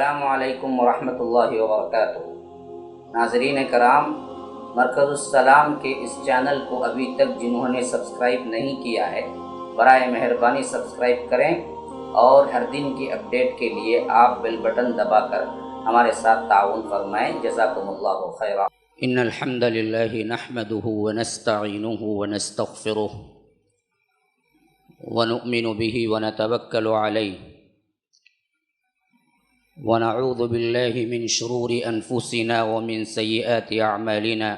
السلام علیکم ورحمۃ اللہ وبرکاتہ۔ ناظرین کرام، مرکز السلام کے اس چینل کو ابھی تک جنہوں نے سبسکرائب نہیں کیا ہے، برائے مہربانی سبسکرائب کریں اور ہر دن کی اپڈیٹ کے لیے آپ بیل بٹن دبا کر ہمارے ساتھ تعاون فرمائیں۔ جزاکم اللہ خیرا۔ ان الحمد للہ نحمده ونستعینه ونستغفره ونؤمن به ونتوکل علیہ ونعوذ باللہ من شرور انفسنا ومن سیئات اعمالنا،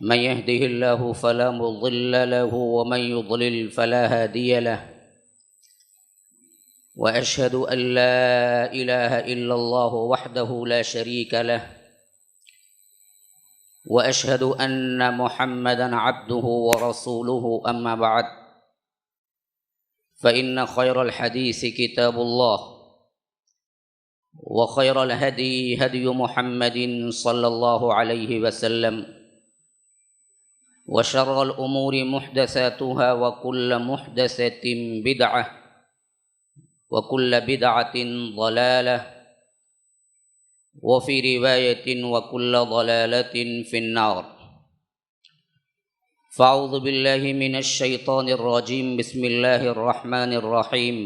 من يهده الله فلا مضل له ومن يضلل فلا هادي له، واشهد ان لا اله الا الله وحده لا شريك له، واشهد ان محمدا عبده ورسوله، اما بعد فإن خير الحديث كتاب الله، وخير الهدي هدي محمد صلى الله عليه وسلم، وشر الأمور محدثاتها وكل محدثة بدعة وكل بدعة ضلالة، وفي رواية وكل ضلالة في النار۔ فاعوذ باللہ من الشیطان الرجیم، بسم اللہ الرحمن الرحیم۔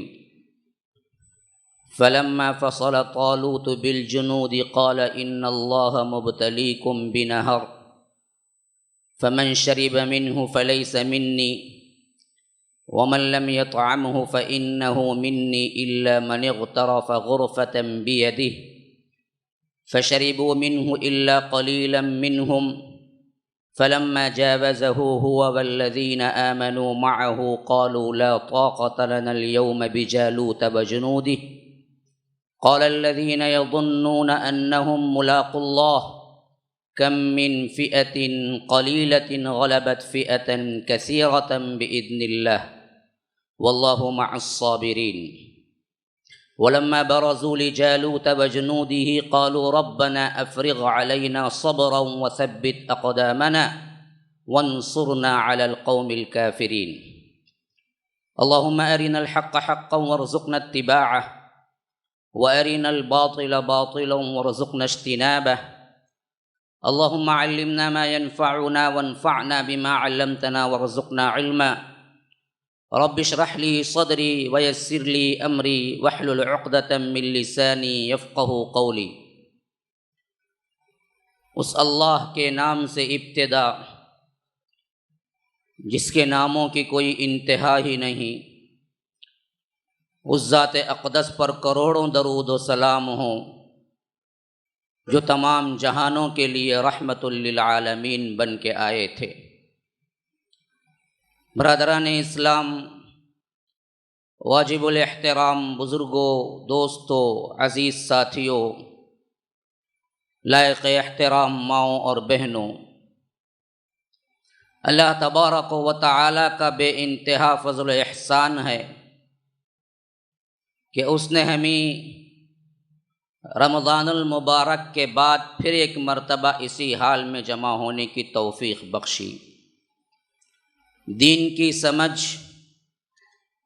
فلما فصل طالوت بالجنود قال ان اللہ مبتلیکم بنہر فمن شرب منہ فلیس منی ومن لم یطعمہ فإنہ منی الا من اغترف غرفة بیدہ فشربوا منہ الا قلیلا منہم فلما جاوزه هو والذين آمنوا معه قالوا لا طاقة لنا اليوم بجالوت وجنوده قال الذين يظنون أنهم ملاقو الله كم من فئة قليلة غلبت فئة كثيرة بإذن الله والله مع الصابرين ولما برزوا لجالوت وجنوده قالوا ربنا افرغ علينا صبرا وثبت اقدامنا وانصرنا على القوم الكافرين اللهم ارنا الحق حقا وارزقنا اتباعه وارنا الباطل باطلا وارزقنا اجتنابه اللهم علمنا ما ينفعنا وانفعنا بما علمتنا وارزقنا علما رب اشرح لي صدری ویسر لی امری واحلل عقدۃ من لسانی یفقہوا قولی۔ اس اللہ کے نام سے ابتدا جس کے ناموں کی کوئی انتہا ہی نہیں، اس ذات اقدس پر کروڑوں درود و سلام ہوں جو تمام جہانوں کے لیے رحمت للعالمین بن کے آئے تھے۔ برادران اسلام، واجب الاحترام بزرگوں، دوستوں، عزیز ساتھیوں، لائق احترام ماؤں اور بہنوں، اللہ تبارک و تعالی کا بے انتہا فضل و احسان ہے کہ اس نے ہمیں رمضان المبارک کے بعد پھر ایک مرتبہ اسی حال میں جمع ہونے کی توفیق بخشی۔ دین کی سمجھ،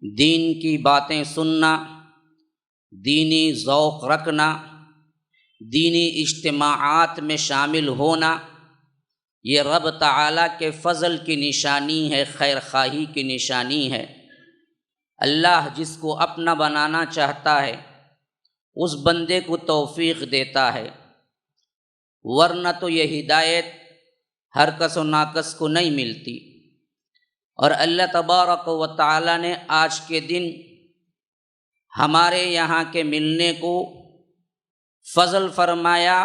دین کی باتیں سننا، دینی ذوق رکھنا، دینی اجتماعات میں شامل ہونا، یہ رب تعالیٰ کے فضل کی نشانی ہے، خیر خواہی کی نشانی ہے۔ اللہ جس کو اپنا بنانا چاہتا ہے اس بندے کو توفیق دیتا ہے، ورنہ تو یہ ہدایت ہر کس و ناکس کو نہیں ملتی۔ اور اللہ تبارک و تعالی نے آج کے دن ہمارے یہاں کے ملنے کو فضل فرمایا،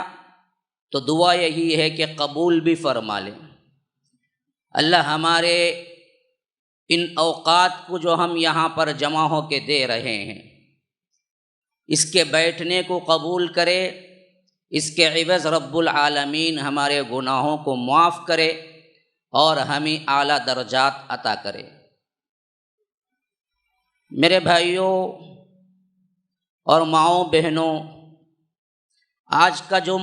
تو دعا یہی ہے کہ قبول بھی فرما لیں۔ اللہ ہمارے ان اوقات کو جو ہم یہاں پر جمع ہو کے دے رہے ہیں، اس کے بیٹھنے کو قبول کرے، اس کے عوض رب العالمین ہمارے گناہوں کو معاف کرے اور ہمیں اعلیٰ درجات عطا کرے۔ میرے بھائیوں اور ماؤں بہنوں، آج کا جو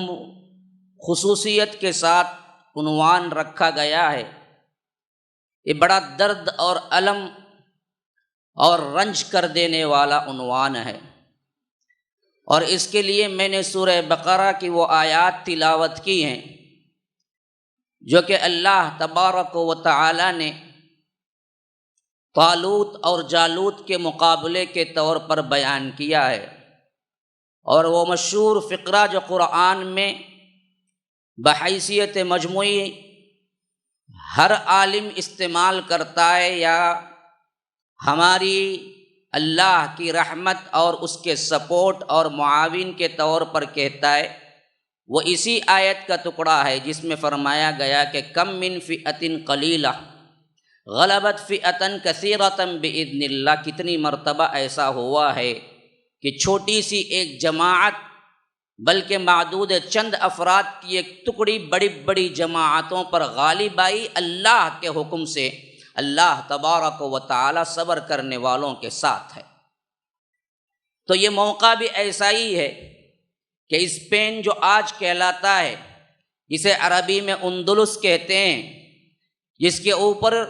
خصوصیت کے ساتھ عنوان رکھا گیا ہے، یہ بڑا درد اور الم اور رنج کر دینے والا عنوان ہے۔ اور اس کے لیے میں نے سورہ بقرہ کی وہ آیات تلاوت کی ہیں جو کہ اللہ تبارک و تعالی نے طالوت اور جالوت کے مقابلے کے طور پر بیان کیا ہے، اور وہ مشہور فقرہ جو قرآن میں بحیثیت مجموعی ہر عالم استعمال کرتا ہے یا ہماری اللہ کی رحمت اور اس کے سپورٹ اور معاون کے طور پر کہتا ہے، وہ اسی آیت کا ٹکڑا ہے جس میں فرمایا گیا کہ کم من فئۃ قلیلہ غلبت فئۃ کثیرۃ باذن اللہ۔ کتنی مرتبہ ایسا ہوا ہے کہ چھوٹی سی ایک جماعت بلکہ معدود چند افراد کی ایک ٹکڑی بڑی بڑی جماعتوں پر غالب آئی اللہ کے حکم سے۔ اللہ تبارک و تعالی صبر کرنے والوں کے ساتھ ہے۔ تو یہ موقع بھی ایسا ہی ہے کہ اسپین جو آج کہلاتا ہے، اسے عربی میں اندلس کہتے ہیں، جس کے اوپر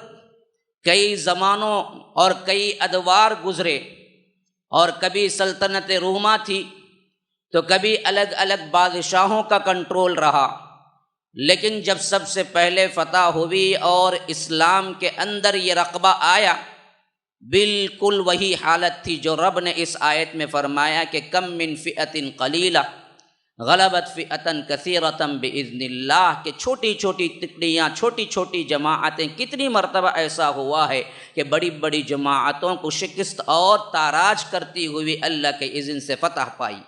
کئی زمانوں اور کئی ادوار گزرے، اور کبھی سلطنت روما تھی تو کبھی الگ الگ بادشاہوں کا کنٹرول رہا، لیکن جب سب سے پہلے فتح ہوئی اور اسلام کے اندر یہ رقبہ آیا، بالکل وہی حالت تھی جو رب نے اس آیت میں فرمایا کہ کم من فئۃ قلیلہ غلبت فئۃ کثیرۃ باذن اللہ، کہ چھوٹی چھوٹی ٹکڑیاں، چھوٹی چھوٹی جماعتیں، کتنی مرتبہ ایسا ہوا ہے کہ بڑی بڑی جماعتوں کو شکست اور تاراج کرتی ہوئی اللہ کے اذن سے فتح پائی۔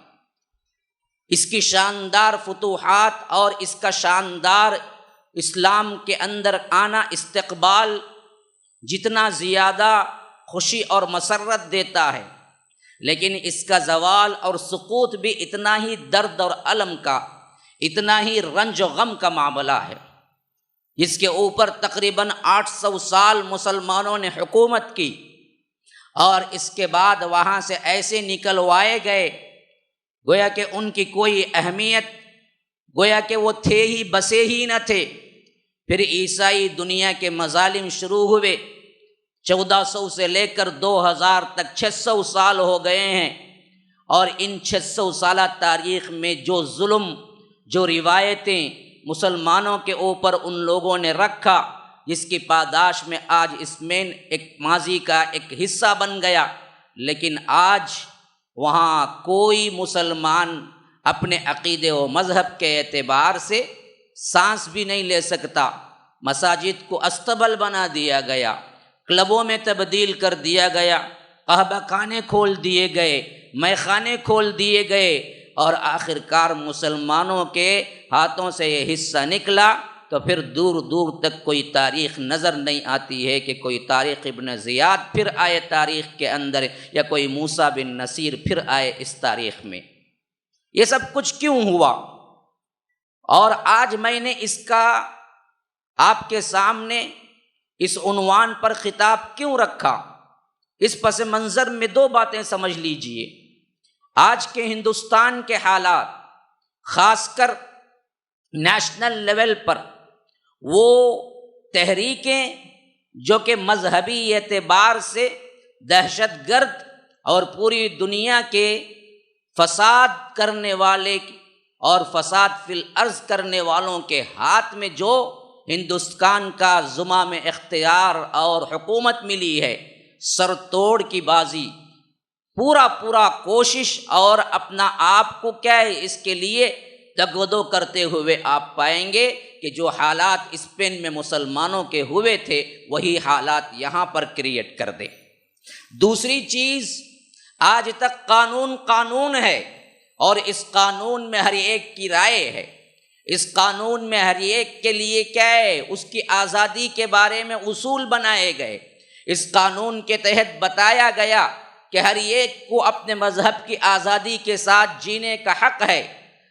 اس کی شاندار فتوحات اور اس کا شاندار اسلام کے اندر آنا، استقبال جتنا زیادہ خوشی اور مسرت دیتا ہے، لیکن اس کا زوال اور سقوط بھی اتنا ہی درد اور الم کا، اتنا ہی رنج و غم کا معاملہ ہے، جس کے اوپر تقریباً 800 سال مسلمانوں نے حکومت کی، اور اس کے بعد وہاں سے ایسے نکلوائے گئے گویا کہ ان کی کوئی اہمیت، گویا کہ وہ تھے ہی بسے ہی نہ تھے۔ پھر عیسائی دنیا کے مظالم شروع ہوئے، 1400 سے لے کر 2000 تک 600 سال ہو گئے ہیں، اور ان 600 سالہ تاریخ میں جو ظلم، جو روایتیں مسلمانوں کے اوپر ان لوگوں نے رکھا، جس کی پاداش میں آج اسپین ایک ماضی کا ایک حصہ بن گیا، لیکن آج وہاں کوئی مسلمان اپنے عقیدے و مذہب کے اعتبار سے سانس بھی نہیں لے سکتا۔ مساجد کو استبل بنا دیا گیا، کلبوں میں تبدیل کر دیا گیا، قہوہ خانے کھول دیے گئے، مے خانے کھول دیے گئے، اور آخر کار مسلمانوں کے ہاتھوں سے یہ حصہ نکلا تو پھر دور دور تک کوئی تاریخ نظر نہیں آتی ہے کہ کوئی طارق ابن زیاد پھر آئے تاریخ کے اندر، یا کوئی موسیٰ بن نصیر پھر آئے اس تاریخ میں۔ یہ سب کچھ کیوں ہوا؟ اور آج میں نے اس کا آپ کے سامنے اس عنوان پر خطاب کیوں رکھا؟ اس پس منظر میں دو باتیں سمجھ لیجئے۔ آج کے ہندوستان کے حالات، خاص کر نیشنل لیول پر، وہ تحریکیں جو کہ مذہبی اعتبار سے دہشت گرد اور پوری دنیا کے فساد کرنے والے اور فساد فی الارض کرنے والوں کے ہاتھ میں جو ہندوستان کا زمام اختیار اور حکومت ملی ہے، سر توڑ کی بازی، پورا کوشش اور اپنا آپ کو کیا ہے اس کے لیے دگودو کرتے ہوئے آپ پائیں گے کہ جو حالات اسپین میں مسلمانوں کے ہوئے تھے وہی حالات یہاں پر کریٹ کر دے۔ دوسری چیز، آج تک قانون ہے، اور اس قانون میں ہر ایک کی رائے ہے، اس قانون میں ہر ایک کے لیے کیا ہے، اس کی آزادی کے بارے میں اصول بنائے گئے۔ اس قانون کے تحت بتایا گیا کہ ہر ایک کو اپنے مذہب کی آزادی کے ساتھ جینے کا حق ہے،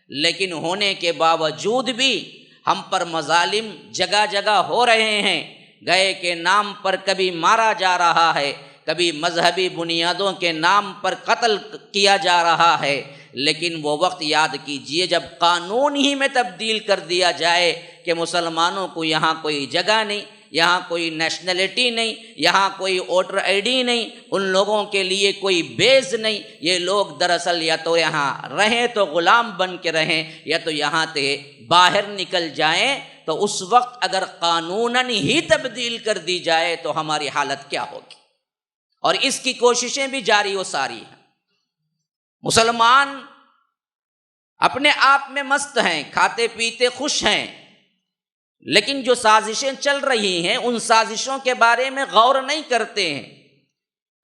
لیکن ہونے کے باوجود بھی ہم پر مظالم جگہ جگہ ہو رہے ہیں۔ گئے کے نام پر کبھی مارا جا رہا ہے، کبھی مذہبی بنیادوں کے نام پر قتل کیا جا رہا ہے، لیکن وہ وقت یاد کیجئے جب قانون ہی میں تبدیل کر دیا جائے کہ مسلمانوں کو یہاں کوئی جگہ نہیں، یہاں کوئی نیشنلٹی نہیں، یہاں کوئی ووٹر آئی ڈی نہیں، ان لوگوں کے لیے کوئی بیس نہیں۔ یہ لوگ دراصل یا تو یہاں رہیں تو غلام بن کے رہیں، یا تو یہاں سے باہر نکل جائیں۔ تو اس وقت اگر قانوناً ہی تبدیل کر دی جائے تو ہماری حالت کیا ہوگی؟ اور اس کی کوششیں بھی جاری و ساری ہیں۔ مسلمان اپنے آپ میں مست ہیں، کھاتے پیتے خوش ہیں، لیکن جو سازشیں چل رہی ہیں ان سازشوں کے بارے میں غور نہیں کرتے ہیں۔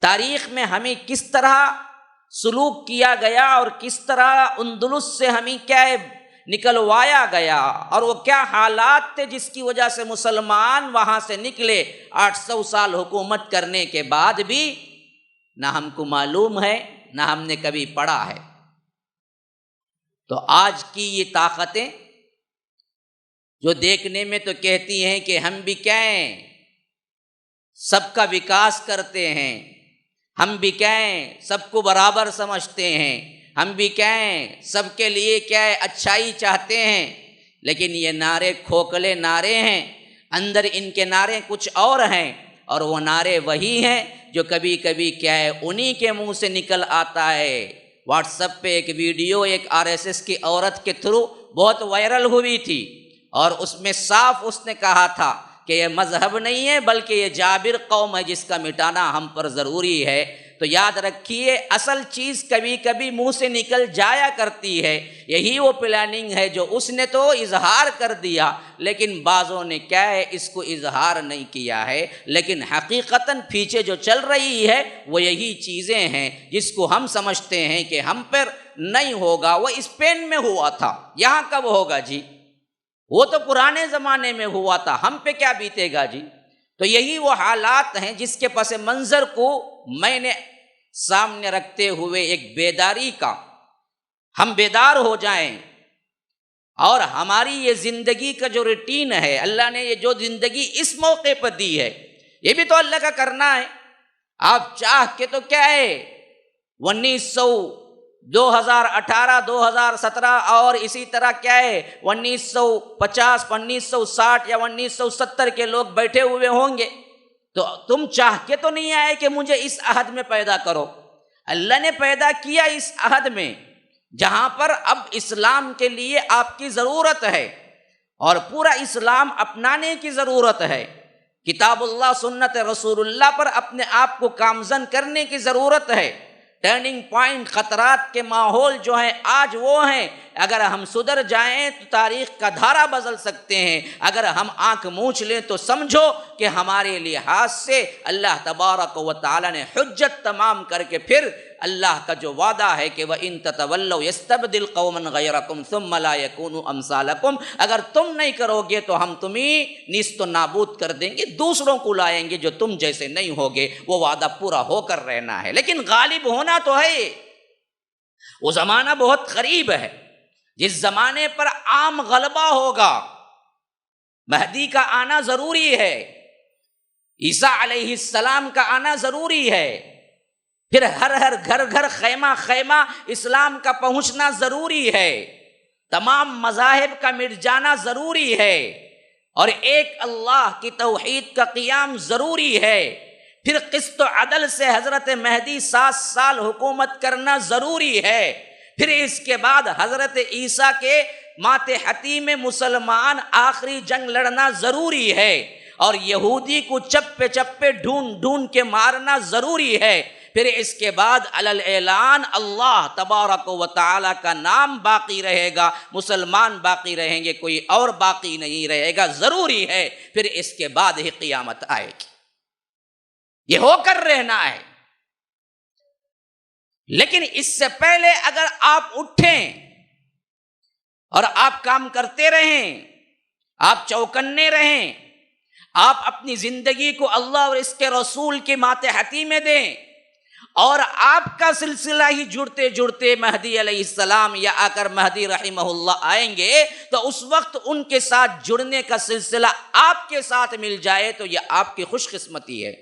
تاریخ میں ہمیں کس طرح سلوک کیا گیا اور کس طرح اندلس سے ہمیں کیا نکلوایا گیا، اور وہ کیا حالات تھے جس کی وجہ سے مسلمان وہاں سے نکلے 800 سال حکومت کرنے کے بعد بھی نہ ہم کو معلوم ہے، نہ ہم نے کبھی پڑھا ہے۔ تو آج کی یہ طاقتیں جو دیکھنے میں تو کہتی ہیں کہ ہم بھی کیا ہیں، سب کا وکاس کرتے ہیں، ہم بھی کیا ہیں، سب کو برابر سمجھتے ہیں، ہم بھی کیا ہیں، سب کے لیے کیا ہے، اچھائی چاہتے ہیں، لیکن یہ نعرے کھوکھلے نعرے ہیں، اندر ان کے نعرے کچھ اور ہیں، اور وہ نعرے وہی ہیں جو کبھی کبھی کیا ہے انہی کے منہ سے نکل آتا ہے۔ واٹس ایپ پہ ایک ویڈیو ایک RSS کی عورت کے تھرو بہت وائرل ہوئی تھی، اور اس میں صاف اس نے کہا تھا کہ یہ مذہب نہیں ہے بلکہ یہ جابر قوم ہے جس کا مٹانا ہم پر ضروری ہے۔ تو یاد رکھیے اصل چیز کبھی کبھی منہ سے نکل جایا کرتی ہے، یہی وہ پلاننگ ہے جو اس نے تو اظہار کر دیا، لیکن بعضوں نے کیا ہے اس کو اظہار نہیں کیا ہے، لیکن حقیقتاً پیچھے جو چل رہی ہے وہ یہی چیزیں ہیں جس کو ہم سمجھتے ہیں کہ ہم پر نہیں ہوگا۔ وہ اسپین میں ہوا تھا، یہاں کب ہوگا جی؟ وہ تو پرانے زمانے میں ہوا تھا، ہم پہ کیا بیتے گا جی؟ تو یہی وہ حالات ہیں جس کے پس منظر کو میں نے سامنے رکھتے ہوئے ایک بیداری کا، ہم بیدار ہو جائیں، اور ہماری یہ زندگی کا جو روٹین ہے، اللہ نے یہ جو زندگی اس موقع پر دی ہے یہ بھی تو اللہ کا کرنا ہے۔ آپ چاہ کے تو کیا ہے 2018 2017 اور اسی طرح کیا ہے 1950 1960 یا 1970 کے لوگ بیٹھے ہوئے ہوں گے، تو تم چاہ کے تو نہیں آئے کہ مجھے اس عہد میں پیدا کرو۔ اللہ نے پیدا کیا اس عہد میں جہاں پر اب اسلام کے لیے آپ کی ضرورت ہے، اور پورا اسلام اپنانے کی ضرورت ہے، کتاب اللہ سنت رسول اللہ پر اپنے آپ کو گامزن کرنے کی ضرورت ہے۔ ٹرننگ پوائنٹ خطرات کے ماحول جو ہیں آج وہ ہیں، اگر ہم سدھر جائیں تو تاریخ کا دھارا بدل سکتے ہیں، اگر ہم آنکھ مونچھ لیں تو سمجھو کہ ہمارے لحاظ سے اللہ تبارک و تعالی نے حجت تمام کر کے پھر اللہ کا جو وعدہ ہے کہ وَإِن تَتَوَلَّوْا يَسْتَبْدِلْ قَوْمًا غَيْرَكُمْ ثُمَّ لَا يَكُونُوا أَمْثَالَكُمْ، اگر تم نہیں کرو گے تو ہم تمہیں نیست و نابود کر دیں گے، دوسروں کو لائیں گے جو تم جیسے نہیں ہوگے۔ وہ وعدہ پورا ہو کر رہنا ہے، لیکن غالب ہونا تو ہے۔ وہ زمانہ بہت قریب ہے جس زمانے پر عام غلبہ ہوگا، مہدی کا آنا ضروری ہے، عیسیٰ علیہ السلام کا آنا ضروری ہے، پھر ہر گھر خیمہ خیمہ اسلام کا پہنچنا ضروری ہے، تمام مذاہب کا مٹ جانا ضروری ہے، اور ایک اللہ کی توحید کا قیام ضروری ہے، پھر قسط و عدل سے حضرت مہدی 7 سال حکومت کرنا ضروری ہے، پھر اس کے بعد حضرت عیسیٰ کے ماتحتی میں مسلمان آخری جنگ لڑنا ضروری ہے، اور یہودی کو چپے چپے ڈھونڈ کے مارنا ضروری ہے، پھر اس کے بعد علی اعلان اللہ تبارک و تعالی کا نام باقی رہے گا، مسلمان باقی رہیں گے، کوئی اور باقی نہیں رہے گا، ضروری ہے، پھر اس کے بعد ہی قیامت آئے گی، یہ ہو کر رہنا ہے۔ لیکن اس سے پہلے اگر آپ اٹھیں اور آپ کام کرتے رہیں، آپ چوکنے رہیں، آپ اپنی زندگی کو اللہ اور اس کے رسول کے ماتحتی میں دیں، اور آپ کا سلسلہ ہی جڑتے مہدی علیہ السلام یا آ کر مہدی رحمہ اللہ آئیں گے، تو اس وقت ان کے ساتھ جڑنے کا سلسلہ آپ کے ساتھ مل جائے تو یہ آپ کی خوش قسمتی ہے۔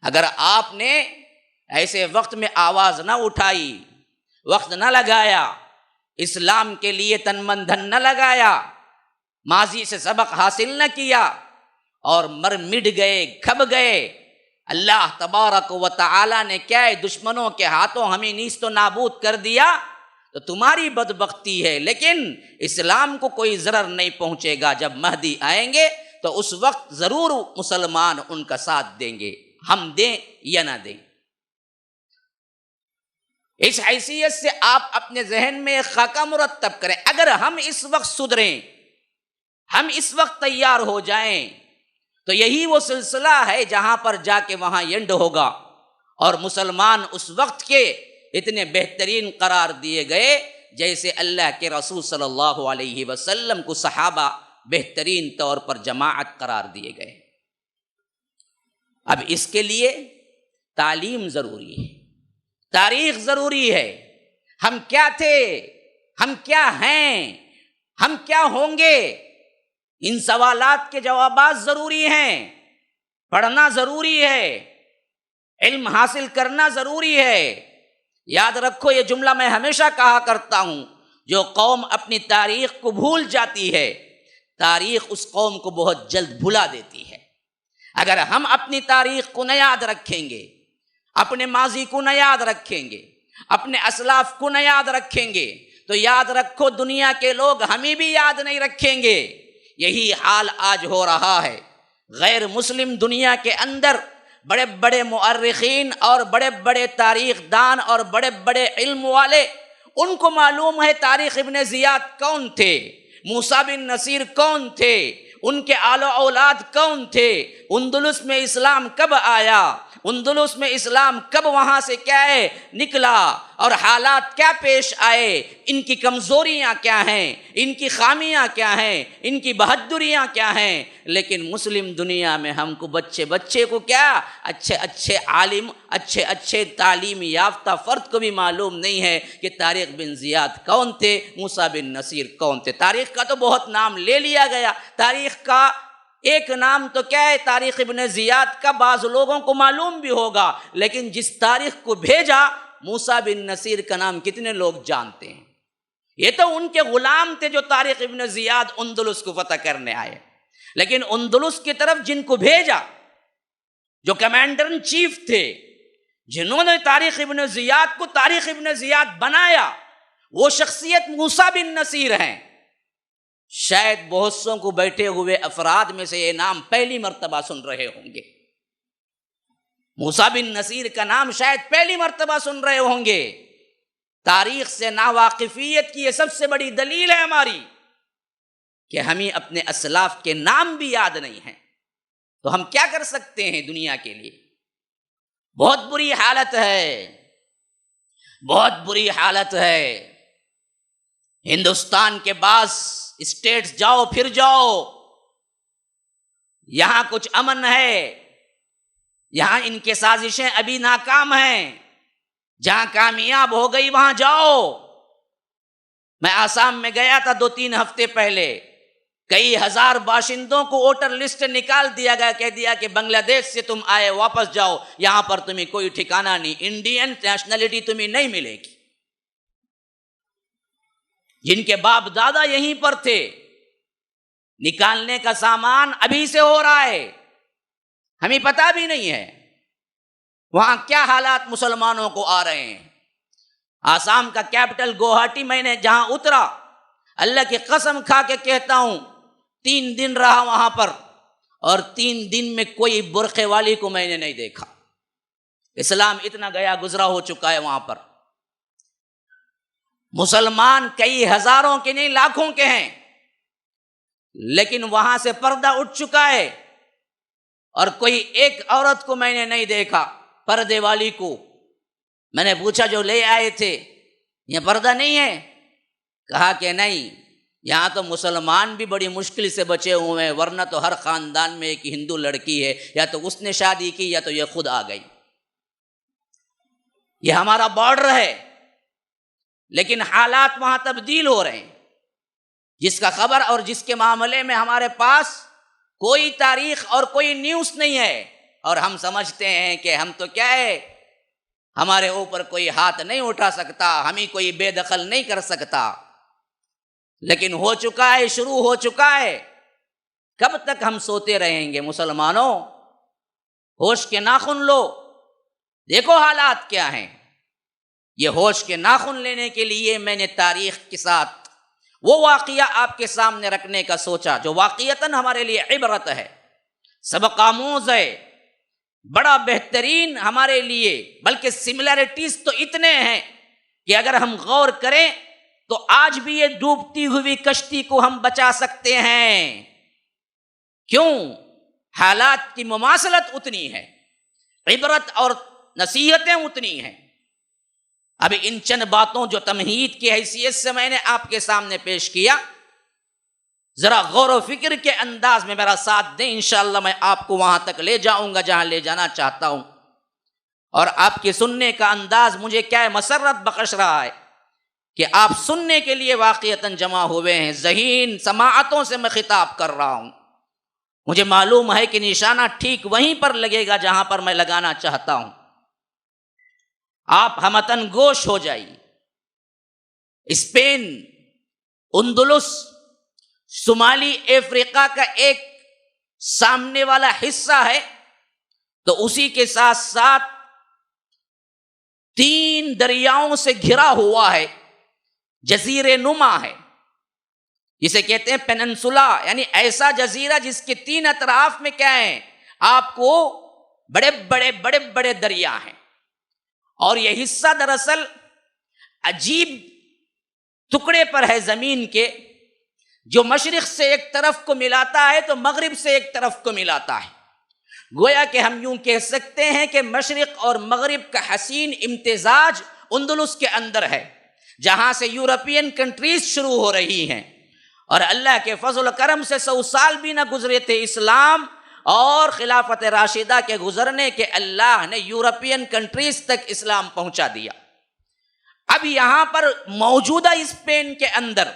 اگر آپ نے ایسے وقت میں آواز نہ اٹھائی، وقت نہ لگایا، اسلام کے لیے تن من دھن نہ لگایا، ماضی سے سبق حاصل نہ کیا، اور مٹ گئے، کھب گئے، اللہ تبارک و تعالی نے کیا ہے دشمنوں کے ہاتھوں ہمیں نیست و نابود کر دیا، تو تمہاری بدبختی ہے، لیکن اسلام کو کوئی ضرر نہیں پہنچے گا۔ جب مہدی آئیں گے تو اس وقت ضرور مسلمان ان کا ساتھ دیں گے، ہم دیں یا نہ دیں۔ اس حیثیت سے آپ اپنے ذہن میں ایک خاکہ مرتب کریں، اگر ہم اس وقت سدھریں، ہم اس وقت تیار ہو جائیں، تو یہی وہ سلسلہ ہے جہاں پر جا کے وہاں اینڈ ہوگا، اور مسلمان اس وقت کے اتنے بہترین قرار دیے گئے جیسے اللہ کے رسول صلی اللہ علیہ وسلم کو صحابہ بہترین طور پر جماعت قرار دیے گئے۔ اب اس کے لیے تعلیم ضروری ہے، تاریخ ضروری ہے، ہم کیا تھے، ہم کیا ہیں، ہم کیا ہوں گے، ان سوالات کے جوابات ضروری ہیں، پڑھنا ضروری ہے، علم حاصل کرنا ضروری ہے۔ یاد رکھو، یہ جملہ میں ہمیشہ کہا کرتا ہوں، جو قوم اپنی تاریخ کو بھول جاتی ہے، تاریخ اس قوم کو بہت جلد بھلا دیتی ہے۔ اگر ہم اپنی تاریخ کو نہ یاد رکھیں گے، اپنے ماضی کو نہ یاد رکھیں گے، اپنے اسلاف کو نہ یاد رکھیں گے، تو یاد رکھو دنیا کے لوگ ہمیں بھی یاد نہیں رکھیں گے۔ یہی حال آج ہو رہا ہے۔ غیر مسلم دنیا کے اندر بڑے بڑے مؤرخین اور بڑے بڑے تاریخ دان اور بڑے بڑے علم والے، ان کو معلوم ہے تاریخ ابن زیاد کون تھے، موسیٰ بن نصیر کون تھے، ان کے آل و اولاد کون تھے، اندلس میں اسلام کب آیا، اندلس میں اسلام کب وہاں سے کیا ہے نکلا، اور حالات کیا پیش آئے، ان کی کمزوریاں کیا ہیں، ان کی خامیاں کیا ہیں، ان کی بہادریاں کیا ہیں۔ لیکن مسلم دنیا میں ہم کو بچے کو کیا اچھے عالم، اچھے تعلیم یافتہ فرد کو بھی معلوم نہیں ہے کہ طارق بن زیاد کون تھے، موسیٰ بن نصیر کون تھے۔ تاریخ کا تو بہت نام لے لیا گیا، تاریخ کا ایک نام تو کیا ہے تاریخ ابن زیاد کا، بعض لوگوں کو معلوم بھی ہوگا، لیکن جس تاریخ کو بھیجا موسیٰ بن نصیر کا نام کتنے لوگ جانتے ہیں؟ یہ تو ان کے غلام تھے جو طارق ابن زیاد اندلس کو فتح کرنے آئے، لیکن اندلس کی طرف جن کو بھیجا، جو کمانڈر ان چیف تھے، جنہوں نے تاریخ ابن زیاد کو تاریخ ابن زیاد بنایا، وہ شخصیت موسیٰ بن نصیر ہیں۔ شاید بہت سوں کو بیٹھے ہوئے افراد میں سے یہ نام پہلی مرتبہ سن رہے ہوں گے، موسیٰ بن نصیر کا نام شاید پہلی مرتبہ سن رہے ہوں گے۔ تاریخ سے ناواقفیت کی یہ سب سے بڑی دلیل ہے ہماری کہ ہمیں اپنے اسلاف کے نام بھی یاد نہیں ہیں، تو ہم کیا کر سکتے ہیں دنیا کے لیے؟ بہت بری حالت ہے، بہت بری حالت ہے۔ ہندوستان کے بعض اسٹیٹس جاؤ پھر جاؤ، یہاں کچھ امن ہے، یہاں ان کی سازشیں ابھی ناکام ہیں، جہاں کامیاب ہو گئی وہاں جاؤ۔ میں آسام میں گیا تھا 2-3 ہفتے پہلے، کئی ہزار باشندوں کو ووٹر لسٹ نکال دیا گیا، کہہ دیا کہ بنگلہ دیش سے تم آئے واپس جاؤ، یہاں پر تمہیں کوئی ٹھکانہ نہیں، انڈین نیشنلٹی تمہیں نہیں ملے گی۔ جن کے باپ دادا یہیں پر تھے، نکالنے کا سامان ابھی سے ہو رہا ہے، ہمیں پتہ بھی نہیں ہے وہاں کیا حالات مسلمانوں کو آ رہے ہیں۔ آسام کا کیپٹل گوہاٹی میں نے جہاں اترا، اللہ کی قسم کھا کے کہتا ہوں 3 دن رہا وہاں پر، اور 3 دن میں کوئی برقعے والی کو میں نے نہیں دیکھا۔ اسلام اتنا گیا گزرا ہو چکا ہے وہاں پر، مسلمان کئی ہزاروں کے نہیں لاکھوں کے ہیں، لیکن وہاں سے پردہ اٹھ چکا ہے، اور کوئی ایک عورت کو میں نے نہیں دیکھا پردے والی کو۔ میں نے پوچھا جو لے آئے تھے یہ پردہ نہیں ہے؟ کہا کہ نہیں، یہاں تو مسلمان بھی بڑی مشکل سے بچے ہوئے ہیں، ورنہ تو ہر خاندان میں ایک ہندو لڑکی ہے، یا تو اس نے شادی کی یا تو یہ خود آ گئی۔ یہ ہمارا بارڈر ہے، لیکن حالات وہاں تبدیل ہو رہے ہیں، جس کا خبر اور جس کے معاملے میں ہمارے پاس کوئی تاریخ اور کوئی نیوز نہیں ہے، اور ہم سمجھتے ہیں کہ ہم تو کیا ہے، ہمارے اوپر کوئی ہاتھ نہیں اٹھا سکتا، ہمیں کوئی بے دخل نہیں کر سکتا۔ لیکن ہو چکا ہے، شروع ہو چکا ہے۔ کب تک ہم سوتے رہیں گے؟ مسلمانوں ہوش کے ناخن لو، دیکھو حالات کیا ہیں۔ یہ ہوش کے ناخن لینے کے لیے میں نے تاریخ کے ساتھ وہ واقعہ آپ کے سامنے رکھنے کا سوچا جو واقعتاً ہمارے لیے عبرت ہے، سبق آموز ہے، بڑا بہترین ہمارے لیے، بلکہ سملیرٹیز تو اتنے ہیں کہ اگر ہم غور کریں تو آج بھی یہ ڈوبتی ہوئی کشتی کو ہم بچا سکتے ہیں۔ کیوں؟ حالات کی مماثلت اتنی ہے، عبرت اور نصیحتیں اتنی ہیں۔ ابھی ان چند باتوں جو تمہید کی حیثیت سے میں نے آپ کے سامنے پیش کیا، ذرا غور و فکر کے انداز میں میرا ساتھ دیں، انشاءاللہ میں آپ کو وہاں تک لے جاؤں گا جہاں لے جانا چاہتا ہوں۔ اور آپ کے سننے کا انداز مجھے کیا مسرت بخش رہا ہے کہ آپ سننے کے لیے واقعتاً جمع ہوئے ہیں۔ ذہین سماعتوں سے میں خطاب کر رہا ہوں، مجھے معلوم ہے کہ نشانہ ٹھیک وہیں پر لگے گا جہاں پر میں لگانا چاہتا ہوں۔ آپ ہمتن گوش ہو جائیے۔ اسپین، اندلس، شمالی افریقہ کا ایک سامنے والا حصہ ہے، تو اسی کے ساتھ ساتھ 3 دریاؤں سے گھرا ہوا ہے، جزیرے نما ہے، جسے کہتے ہیں پیننسولا، یعنی ایسا جزیرہ جس کے 3 اطراف میں کیا ہیں؟ آپ کو بڑے بڑے دریا ہیں۔ اور یہ حصہ دراصل عجیب ٹکڑے پر ہے زمین کے، جو مشرق سے ایک طرف کو ملاتا ہے تو مغرب سے ایک طرف کو ملاتا ہے۔ گویا کہ ہم یوں کہہ سکتے ہیں کہ مشرق اور مغرب کا حسین امتزاج اندلس کے اندر ہے، جہاں سے یورپین کنٹریز شروع ہو رہی ہیں۔ اور اللہ کے فضل و کرم سے 100 سال بھی نہ گزرے تھے اسلام اور خلافت راشدہ کے گزرنے کے اللہ نے یورپین کنٹریز تک اسلام پہنچا دیا۔ اب یہاں پر موجودہ اسپین کے اندر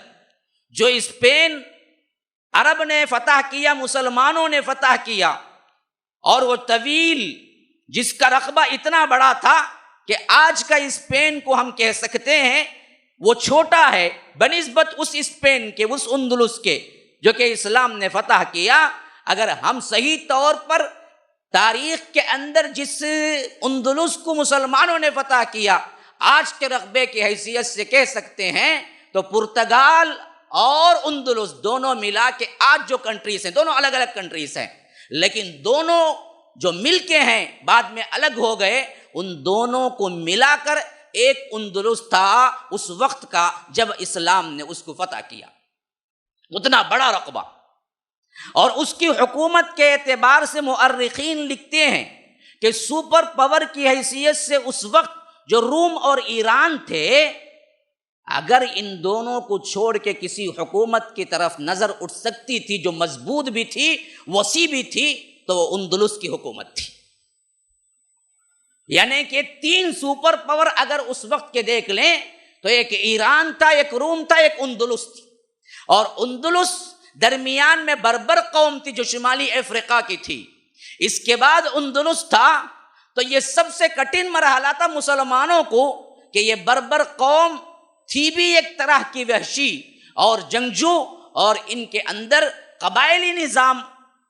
جو اسپین عرب نے فتح کیا، مسلمانوں نے فتح کیا، اور وہ طویل جس کا رقبہ اتنا بڑا تھا کہ آج کا اسپین کو ہم کہہ سکتے ہیں وہ چھوٹا ہے بنسبت اس اسپین کے، اس اندلس کے جو کہ اسلام نے فتح کیا۔ اگر ہم صحیح طور پر تاریخ کے اندر جس اندلس کو مسلمانوں نے فتح کیا آج کے رقبے کی حیثیت سے کہہ سکتے ہیں تو پرتگال اور اندلس دونوں ملا کے آج جو کنٹریز ہیں، دونوں الگ الگ کنٹریز ہیں، لیکن دونوں جو مل کے ہیں بعد میں الگ ہو گئے، ان دونوں کو ملا کر ایک اندلس تھا اس وقت کا جب اسلام نے اس کو فتح کیا۔ اتنا بڑا رقبہ، اور اس کی حکومت کے اعتبار سے مؤرخین لکھتے ہیں کہ سپر پاور کی حیثیت سے اس وقت جو روم اور ایران تھے، اگر ان دونوں کو چھوڑ کے کسی حکومت کی طرف نظر اٹھ سکتی تھی جو مضبوط بھی تھی، وسیع بھی تھی، تو وہ اندلس کی حکومت تھی۔ یعنی کہ 3 سپر پاور اگر اس وقت کے دیکھ لیں تو ایک ایران تھا، ایک روم تھا، ایک اندلس تھی، اور اندلس درمیان میں بربر قوم تھی جو شمالی افریقہ کی تھی۔ اس کے بعد اندلس تھا، تو یہ سب سے کٹھن مرحلہ تھا مسلمانوں کو کہ یہ بربر قوم تھی بھی ایک طرح کی وحشی اور جنگجو، اور ان کے اندر قبائلی نظام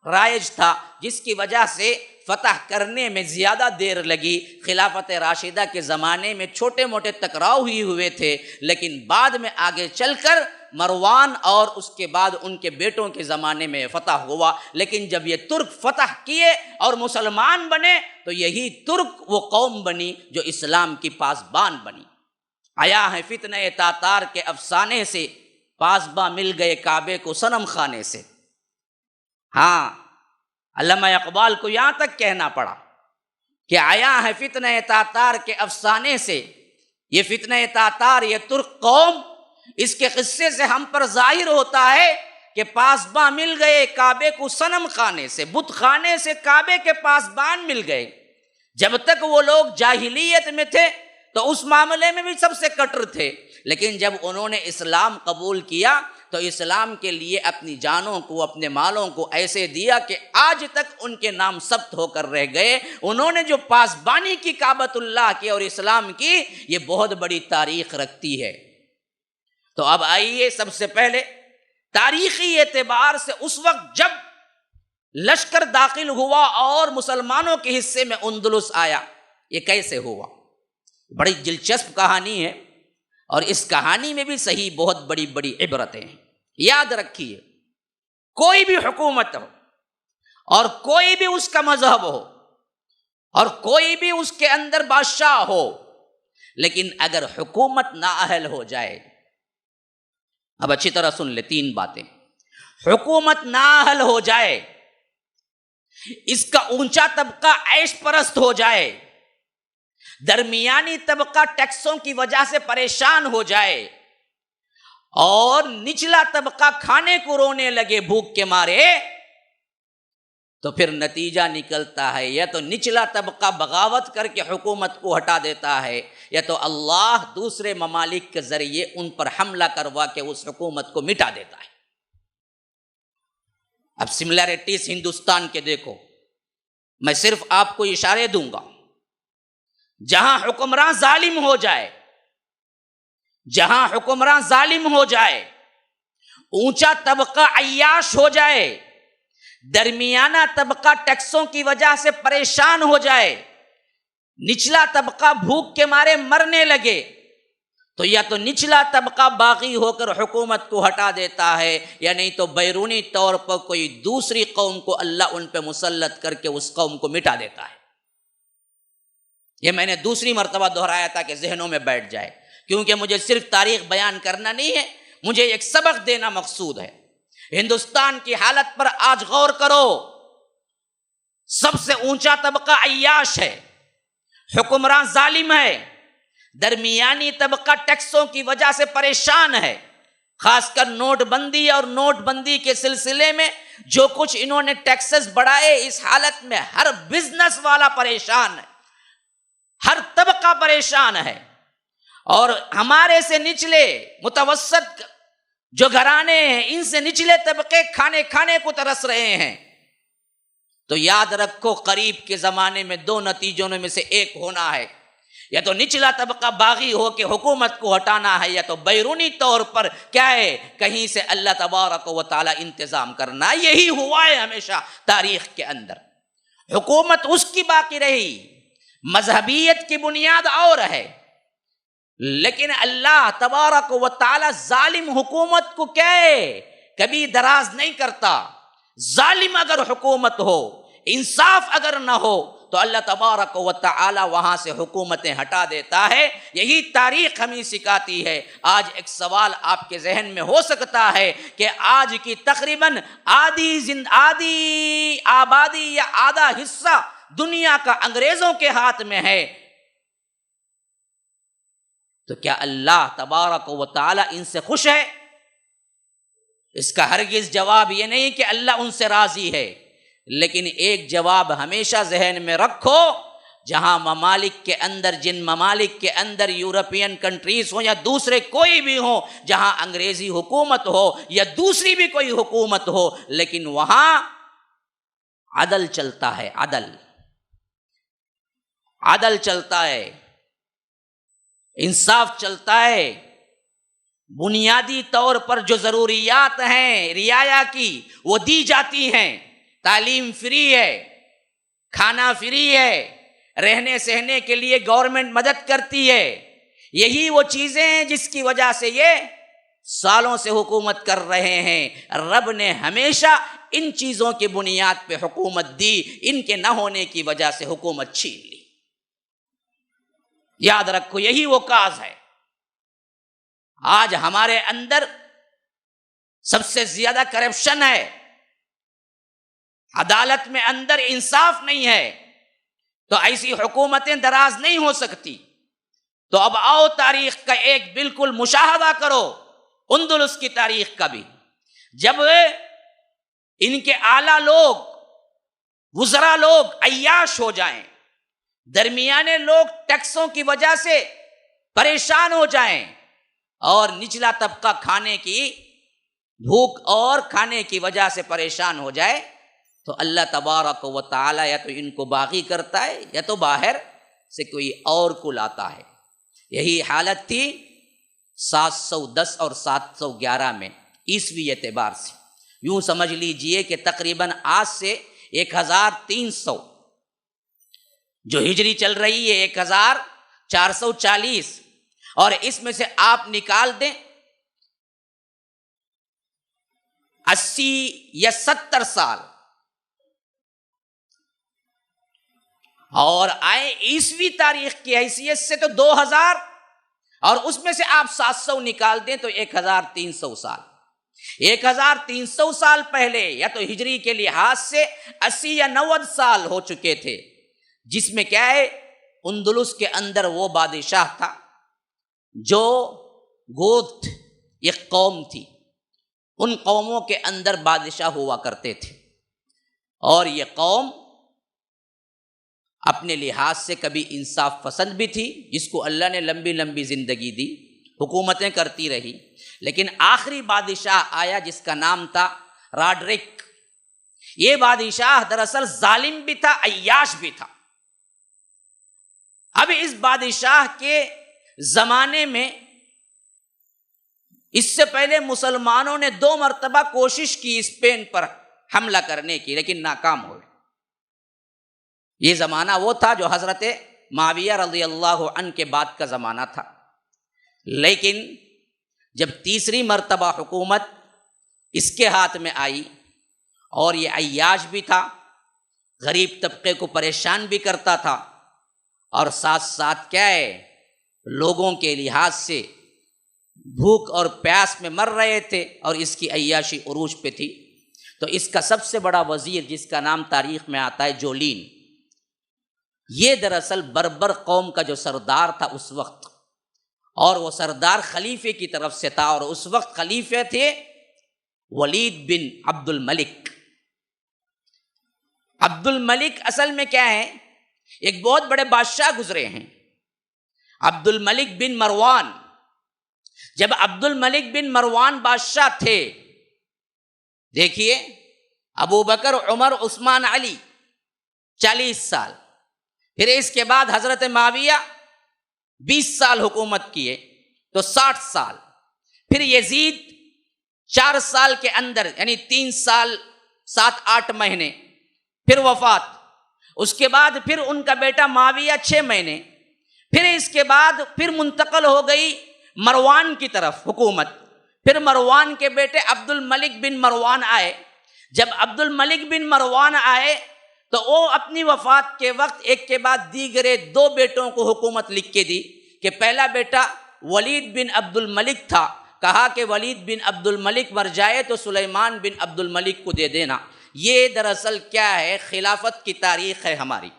رائج تھا، جس کی وجہ سے فتح کرنے میں زیادہ دیر لگی۔ خلافت راشدہ کے زمانے میں چھوٹے موٹے ٹکراؤ ہی ہوئے تھے، لیکن بعد میں آگے چل کر مروان اور اس کے بعد ان کے بیٹوں کے زمانے میں فتح ہوا۔ لیکن جب یہ ترک فتح کیے اور مسلمان بنے تو یہی ترک وہ قوم بنی جو اسلام کی پاسبان بنی۔ آیا ہے فتنہ تاتار کے افسانے سے، پاسباں مل گئے کعبے کو صنم خانے سے۔ ہاں، علامہ اقبال کو یہاں تک کہنا پڑا کہ آیا ہے فتنہ تاتار کے افسانے سے، یہ فتنہ تاتار، یہ ترک قوم، اس کے قصے سے ہم پر ظاہر ہوتا ہے کہ پاسباں مل گئے کعبے کو صنم خانے سے، بت خانے سے کعبے کے پاسبان مل گئے۔ جب تک وہ لوگ جاہلیت میں تھے تو اس معاملے میں بھی سب سے کٹر تھے، لیکن جب انہوں نے اسلام قبول کیا تو اسلام کے لیے اپنی جانوں کو، اپنے مالوں کو ایسے دیا کہ آج تک ان کے نام ثبت ہو کر رہ گئے۔ انہوں نے جو پاسبانی کی کعبۃ اللہ کی اور اسلام کی، یہ بہت بڑی تاریخ رکھتی ہے۔ تو اب آئیے سب سے پہلے تاریخی اعتبار سے اس وقت جب لشکر داخل ہوا اور مسلمانوں کے حصے میں اندلس آیا. یہ کیسے ہوا؟ بڑی دلچسپ کہانی ہے، اور اس کہانی میں بھی صحیح بہت بڑی بڑی عبرتیں ہیں. یاد رکھیے، کوئی بھی حکومت ہو اور کوئی بھی اس کا مذہب ہو اور کوئی بھی اس کے اندر بادشاہ ہو، لیکن اگر حکومت نااہل ہو جائے، اب اچھی طرح سن لے، 3 باتیں. حکومت نااہل ہو جائے، اس کا اونچا طبقہ عیش پرست ہو جائے، درمیانی طبقہ ٹیکسوں کی وجہ سے پریشان ہو جائے، اور نچلا طبقہ کھانے کو رونے لگے بھوک کے مارے، تو پھر نتیجہ نکلتا ہے یا تو نچلا طبقہ بغاوت کر کے حکومت کو ہٹا دیتا ہے، یا تو اللہ دوسرے ممالک کے ذریعے ان پر حملہ کروا کے اس حکومت کو مٹا دیتا ہے. اب سملیرٹیز ہندوستان کے دیکھو، میں صرف آپ کو اشارے دوں گا. جہاں حکمراں ظالم ہو جائے، جہاں حکمراں ظالم ہو جائے، اونچا طبقہ عیاش ہو جائے، درمیانہ طبقہ ٹیکسوں کی وجہ سے پریشان ہو جائے، نچلا طبقہ بھوک کے مارے مرنے لگے، تو یا تو نچلا طبقہ باغی ہو کر حکومت کو ہٹا دیتا ہے، یا نہیں تو بیرونی طور پر کوئی دوسری قوم کو اللہ ان پہ مسلط کر کے اس قوم کو مٹا دیتا ہے. یہ میں نے دوسری مرتبہ دہرایا تھا کہ ذہنوں میں بیٹھ جائے، کیونکہ مجھے صرف تاریخ بیان کرنا نہیں ہے، مجھے ایک سبق دینا مقصود ہے. ہندوستان کی حالت پر آج غور کرو. سب سے اونچا طبقہ عیاش ہے، حکمراں ظالم ہے، درمیانی طبقہ ٹیکسوں کی وجہ سے پریشان ہے. خاص کر نوٹ بندی اور نوٹ بندی کے سلسلے میں جو کچھ انہوں نے ٹیکسز بڑھائے، اس حالت میں ہر بزنس والا پریشان ہے، ہر طبقہ پریشان ہے. اور ہمارے سے نچلے متوسط جو گھرانے ہیں، ان سے نچلے طبقے کھانے کو ترس رہے ہیں. تو یاد رکھو، قریب کے زمانے میں 2 نتیجوں میں سے ایک ہونا ہے. یا تو نچلا طبقہ باغی ہو کے حکومت کو ہٹانا ہے، یا تو بیرونی طور پر کیا ہے، کہیں سے اللہ تبارک و تعالی انتظام کرنا. یہی ہوا ہے ہمیشہ تاریخ کے اندر. حکومت اس کی باقی رہی، مذہبیت کی بنیاد اور ہے، لیکن اللہ تبارک و تعالی ظالم حکومت کو کیا ہے، کبھی دراز نہیں کرتا. ظالم اگر حکومت ہو، انصاف اگر نہ ہو، تو اللہ تبارک و تعالی وہاں سے حکومتیں ہٹا دیتا ہے. یہی تاریخ ہمیں سکھاتی ہے. آج ایک سوال آپ کے ذہن میں ہو سکتا ہے کہ آج کی تقریباً آدھی آبادی یا آدھا حصہ دنیا کا انگریزوں کے ہاتھ میں ہے، تو کیا اللہ تبارک و تعالی ان سے خوش ہے؟ اس کا ہرگز جواب یہ نہیں کہ اللہ ان سے راضی ہے. لیکن ایک جواب ہمیشہ ذہن میں رکھو، جہاں ممالک کے اندر، جن ممالک کے اندر یورپین کنٹریز ہوں یا دوسرے کوئی بھی ہوں، جہاں انگریزی حکومت ہو یا دوسری بھی کوئی حکومت ہو، لیکن وہاں عدل چلتا ہے. عدل چلتا ہے، انصاف چلتا ہے. بنیادی طور پر جو ضروریات ہیں رعایا کی، وہ دی جاتی ہیں. تعلیم فری ہے، کھانا فری ہے، رہنے سہنے کے لیے گورنمنٹ مدد کرتی ہے. یہی وہ چیزیں ہیں جس کی وجہ سے یہ سالوں سے حکومت کر رہے ہیں. رب نے ہمیشہ ان چیزوں کی بنیاد پہ حکومت دی، ان کے نہ ہونے کی وجہ سے حکومت چھین لی. یاد رکھو، یہی وہ کاز ہے. آج ہمارے اندر سب سے زیادہ کرپشن ہے، عدالت میں اندر انصاف نہیں ہے، تو ایسی حکومتیں دراز نہیں ہو سکتی. تو اب آؤ تاریخ کا ایک بالکل مشاہدہ کرو، اندلس کی تاریخ کا بھی. جب ان کے اعلیٰ لوگ، وزراء لوگ عیاش ہو جائیں، درمیانے لوگ ٹیکسوں کی وجہ سے پریشان ہو جائیں، اور نچلا طبقہ کھانے کی بھوک اور کھانے کی وجہ سے پریشان ہو جائے، تو اللہ تبارک و تعالی یا تو ان کو باغی کرتا ہے، یا تو باہر سے کوئی اور کو لاتا ہے. یہی حالت تھی 710 اور 711 میں عیسوی اعتبار سے. یوں سمجھ لیجئے کہ تقریباً آج سے 1300 جو ہجری چل رہی ہے 1440، اور اس میں سے آپ نکال دیں 80 یا 70 سال اور آئے عیسوی تاریخ کی حیثیت سے تو 2000، اور اس میں سے آپ 700 نکال دیں تو 1300 سال۔ 1300 سال پہلے یا تو ہجری کے لحاظ سے 80 یا 90 سال ہو چکے تھے، جس میں کیا ہے اندلس کے اندر وہ بادشاہ تھا جو گوت ایک قوم تھی، ان قوموں کے اندر بادشاہ ہوا کرتے تھے، اور یہ قوم اپنے لحاظ سے کبھی انصاف پسند بھی تھی، جس کو اللہ نے لمبی لمبی زندگی دی، حکومتیں کرتی رہی، لیکن آخری بادشاہ آیا جس کا نام تھا راڈرک۔ یہ بادشاہ دراصل ظالم بھی تھا، عیاش بھی تھا۔ اب اس بادشاہ کے زمانے میں اس سے پہلے مسلمانوں نے 2 مرتبہ کوشش کی اسپین پر حملہ کرنے کی، لیکن ناکام ہوئے۔ یہ زمانہ وہ تھا جو حضرت معاویہ رضی اللہ عنہ کے بعد کا زمانہ تھا، لیکن جب تیسری مرتبہ حکومت اس کے ہاتھ میں آئی، اور یہ عیاش بھی تھا، غریب طبقے کو پریشان بھی کرتا تھا، اور ساتھ ساتھ کیا ہے لوگوں کے لحاظ سے بھوک اور پیاس میں مر رہے تھے، اور اس کی عیاشی عروج پہ تھی، تو اس کا سب سے بڑا وزیر جس کا نام تاریخ میں آتا ہے جولین، یہ دراصل بربر قوم کا جو سردار تھا اس وقت، اور وہ سردار خلیفے کی طرف سے تھا، اور اس وقت خلیفے تھے ولید بن عبد الملک۔ عبد الملک اصل میں کیا ہے، ایک بہت بڑے بادشاہ گزرے ہیں، عبد الملک بن مروان۔ جب عبد الملک بن مروان بادشاہ تھے، دیکھیے ابو بکر، عمر، عثمان، علی 40 سال، پھر اس کے بعد حضرت معاویہ 20 سال حکومت کیے تو 60 سال، پھر یزید 4 سال کے اندر یعنی 3 سال 7-8 مہینے پھر وفات، اس کے بعد پھر ان کا بیٹا معاویہ 6 مہینے، پھر اس کے بعد پھر منتقل ہو گئی مروان کی طرف حکومت، پھر مروان کے بیٹے عبد الملک بن مروان آئے۔ جب عبد الملک بن مروان آئے تو وہ اپنی وفات کے وقت ایک کے بعد دیگرے 2 بیٹوں کو حکومت لکھ کے دی، کہ پہلا بیٹا ولید بن عبد الملک تھا، کہا کہ ولید بن عبد الملک مر جائے تو سلیمان بن عبد الملک کو دے دینا۔ یہ دراصل کیا ہے خلافت کی تاریخ ہے ہماری۔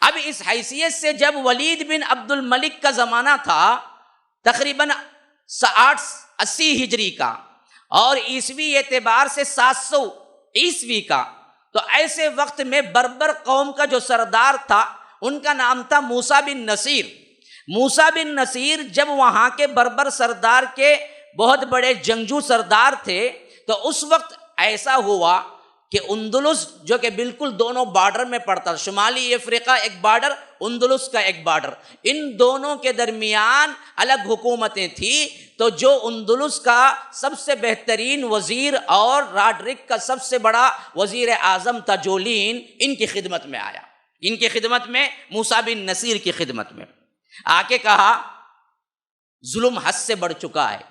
اب اس حیثیت سے جب ولید بن عبد الملک کا زمانہ تھا تقریباً 80 ہجری کا، اور عیسوی اعتبار سے 700 عیسوی کا، تو ایسے وقت میں بربر قوم کا جو سردار تھا ان کا نام تھا موسیٰ بن نصیر۔ موسیٰ بن نصیر جب وہاں کے بربر سردار کے بہت بڑے جنگجو سردار تھے، تو اس وقت ایسا ہوا کہ اندلس جو کہ بالکل دونوں بارڈر میں پڑتا، شمالی افریقہ ایک بارڈر، اندلس کا ایک بارڈر، ان دونوں کے درمیان الگ حکومتیں تھیں، تو جو اندلس کا سب سے بہترین وزیر اور راڈرک کا سب سے بڑا وزیر اعظم تھا جولین، ان کی خدمت میں آیا، ان کی خدمت میں موسیٰ بن نصیر کی خدمت میں آ کے کہا ظلم حد سے بڑھ چکا ہے،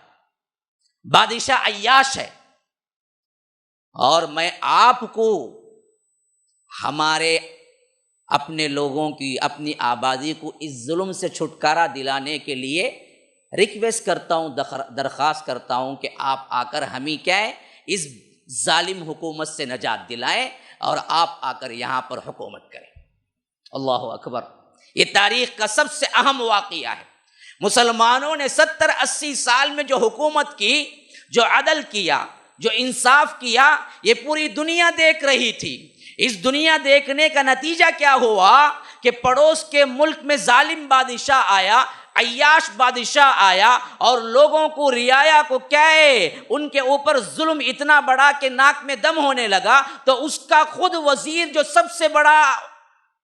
بادشاہ عیاش ہے، اور میں آپ کو ہمارے اپنے لوگوں کی اپنی آبادی کو اس ظلم سے چھٹکارا دلانے کے لیے ریکویسٹ کرتا ہوں، درخواست کرتا ہوں کہ آپ آ کر ہمیں کیا ہے اس ظالم حکومت سے نجات دلائیں، اور آپ آ کر یہاں پر حکومت کریں۔ اللہ اکبر! یہ تاریخ کا سب سے اہم واقعہ ہے۔ مسلمانوں نے 70-80 سال میں جو حکومت کی، جو عدل کیا، جو انصاف کیا، یہ پوری دنیا دیکھ رہی تھی۔ اس دنیا دیکھنے کا نتیجہ کیا ہوا کہ پڑوس کے ملک میں ظالم بادشاہ آیا، عیاش بادشاہ آیا، اور لوگوں کو رعایا کو کیا ہے ان کے اوپر ظلم اتنا بڑا کہ ناک میں دم ہونے لگا، تو اس کا خود وزیر جو سب سے بڑا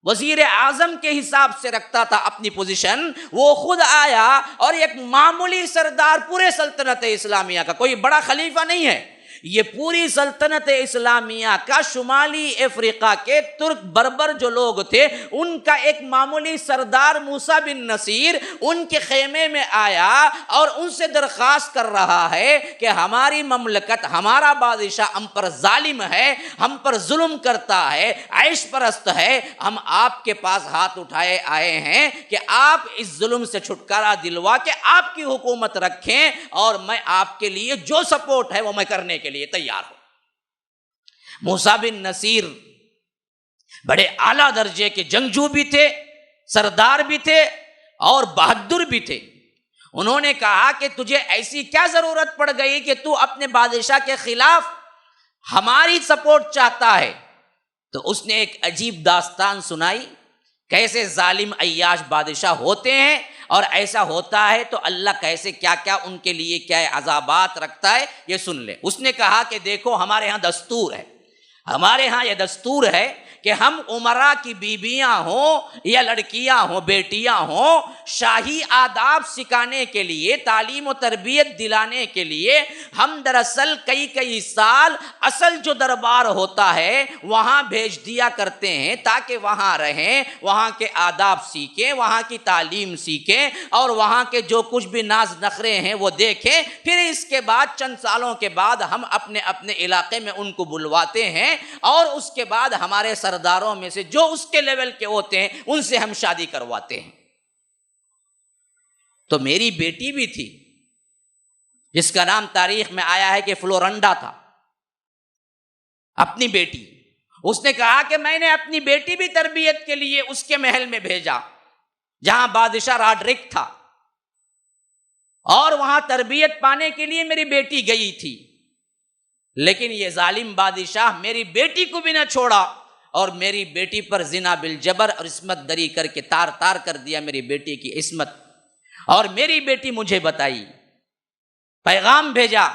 وزیر اعظم کے حساب سے رکھتا تھا اپنی پوزیشن، وہ خود آیا، اور ایک معمولی سردار پورے سلطنت اسلامیہ کا، کوئی بڑا خلیفہ نہیں ہے، یہ پوری سلطنت اسلامیہ کا شمالی افریقہ کے ترک بربر جو لوگ تھے ان کا ایک معمولی سردار موسیٰ بن نصیر ان کے خیمے میں آیا اور ان سے درخواست کر رہا ہے کہ ہماری مملکت، ہمارا بادشاہ ہم پر ظالم ہے، ہم پر ظلم کرتا ہے، عیش پرست ہے، ہم آپ کے پاس ہاتھ اٹھائے آئے ہیں کہ آپ اس ظلم سے چھٹکارا دلوا کے آپ کی حکومت رکھیں اور میں آپ کے لیے جو سپورٹ ہے وہ میں کرنے کے لیے تیار ہوں۔ موسیٰ بن نصیر بڑے اعلیٰ درجے کے جنگجو بھی تھے، سردار بھی تھے اور بہادر بھی تھے۔ انہوں نے کہا کہ تجھے ایسی کیا ضرورت پڑ گئی کہ تو اپنے بادشاہ کے خلاف ہماری سپورٹ چاہتا ہے؟ تو اس نے ایک عجیب داستان سنائی، کیسے ظالم عیاش بادشاہ ہوتے ہیں اور ایسا ہوتا ہے تو اللہ کیسے کیا کیا ان کے لیے کیا عذابات رکھتا ہے، یہ سن لیں۔ اس نے کہا کہ دیکھو ہمارے ہاں دستور ہے، ہمارے ہاں یہ دستور ہے کہ ہم عمرا کی بیویاں ہوں یا لڑکیاں ہوں، بیٹیاں ہوں، شاہی آداب سکھانے کے لیے، تعلیم و تربیت دلانے کے لیے ہم دراصل کئی سال اصل جو دربار ہوتا ہے وہاں بھیج دیا کرتے ہیں تاکہ وہاں رہیں، وہاں کے آداب سیکھیں، وہاں کی تعلیم سیکھیں اور وہاں کے جو کچھ بھی ناز نخرے ہیں وہ دیکھیں۔ پھر اس کے بعد چند سالوں کے بعد ہم اپنے علاقے میں ان کو بلواتے ہیں اور اس کے بعد ہمارے سرداروں میں سے جو اس کے لیول کے ہوتے ہیں ان سے ہم شادی کرواتے ہیں۔ تو میری بیٹی بھی تھی جس کا نام تاریخ میں آیا ہے کہ فلورنڈا تھا، اپنی بیٹی۔ اس نے کہا کہ میں نے اپنی بیٹی بھی تربیت کے لیے اس کے محل میں بھیجا جہاں بادشاہ راڈرک تھا، اور وہاں تربیت پانے کے لیے میری بیٹی گئی تھی، لیکن یہ ظالم بادشاہ میری بیٹی کو بھی نہ چھوڑا اور میری بیٹی پر زنا بالجبر اور عصمت دری کر کے تار تار کر دیا میری بیٹی کی عصمت۔ اور میری بیٹی مجھے بتائی، پیغام بھیجا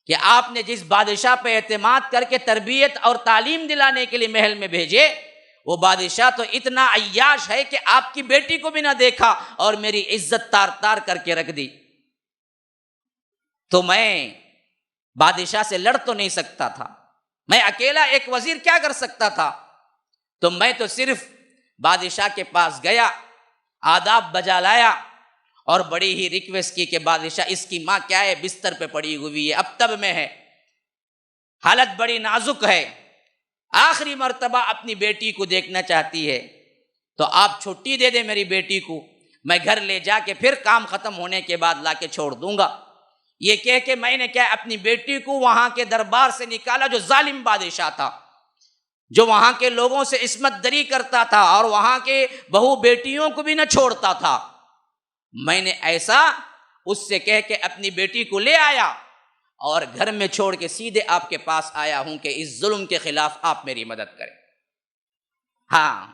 کہ آپ نے جس بادشاہ پہ اعتماد کر کے تربیت اور تعلیم دلانے کے لیے محل میں بھیجے، وہ بادشاہ تو اتنا عیاش ہے کہ آپ کی بیٹی کو بھی نہ دیکھا اور میری عزت تار تار کر کے رکھ دی۔ تو میں بادشاہ سے لڑ تو نہیں سکتا تھا، میں اکیلا ایک وزیر کیا کر سکتا تھا؟ تو میں تو صرف بادشاہ کے پاس گیا، آداب بجا لایا اور بڑی ہی ریکویسٹ کی کہ بادشاہ اس کی ماں کیا ہے، بستر پہ پڑی ہوئی ہے، اب تب میں ہے، حالت بڑی نازک ہے، آخری مرتبہ اپنی بیٹی کو دیکھنا چاہتی ہے، تو آپ چھٹی دے دیں میری بیٹی کو، میں گھر لے جا کے پھر کام ختم ہونے کے بعد لا کے چھوڑ دوں گا۔ یہ کہہ کے میں نے کیا اپنی بیٹی کو وہاں کے دربار سے نکالا جو ظالم بادشاہ تھا، جو وہاں کے لوگوں سے عصمت دری کرتا تھا اور وہاں کے بہو بیٹیوں کو بھی نہ چھوڑتا تھا۔ میں نے ایسا اس سے کہہ کے اپنی بیٹی کو لے آیا اور گھر میں چھوڑ کے سیدھے آپ کے پاس آیا ہوں کہ اس ظلم کے خلاف آپ میری مدد کریں۔ ہاں،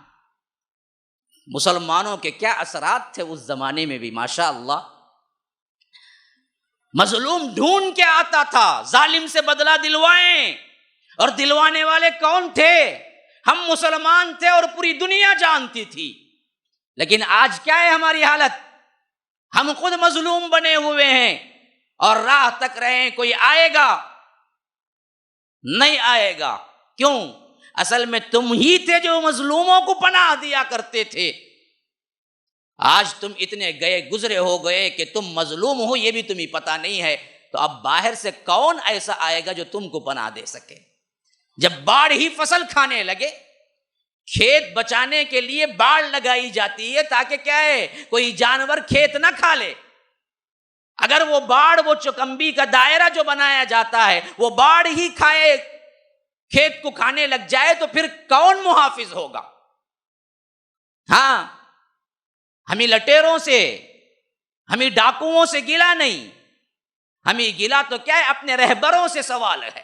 مسلمانوں کے کیا اثرات تھے اس زمانے میں بھی، ماشاء اللہ۔ مظلوم ڈھونڈ کے آتا تھا ظالم سے بدلہ دلوائیں، اور دلوانے والے کون تھے؟ ہم مسلمان تھے اور پوری دنیا جانتی تھی۔ لیکن آج کیا ہے ہماری حالت؟ ہم خود مظلوم بنے ہوئے ہیں اور راہ تک رہے ہیں، کوئی آئے گا نہیں آئے گا۔ کیوں؟ اصل میں تم ہی تھے جو مظلوموں کو پناہ دیا کرتے تھے۔ آج تم اتنے گئے گزرے ہو گئے کہ تم مظلوم ہو یہ بھی تمہیں پتہ نہیں ہے، تو اب باہر سے کون ایسا آئے گا جو تم کو پناہ دے سکے؟ جب باڑ ہی فصل کھانے لگے، کھیت بچانے کے لیے باڑ لگائی جاتی ہے تاکہ کیا ہے، کوئی جانور کھیت نہ کھا لے۔ اگر وہ باڑ، وہ چکمبی کا دائرہ جو بنایا جاتا ہے، وہ باڑ ہی کھائے، کھیت کو کھانے لگ جائے تو پھر کون محافظ ہوگا؟ ہاں، ہمیں لٹیروں سے، ہمیں ڈاکوؤں سے گلا نہیں، ہمیں گلا تو کیا ہے، اپنے رہبروں سے سوال ہے۔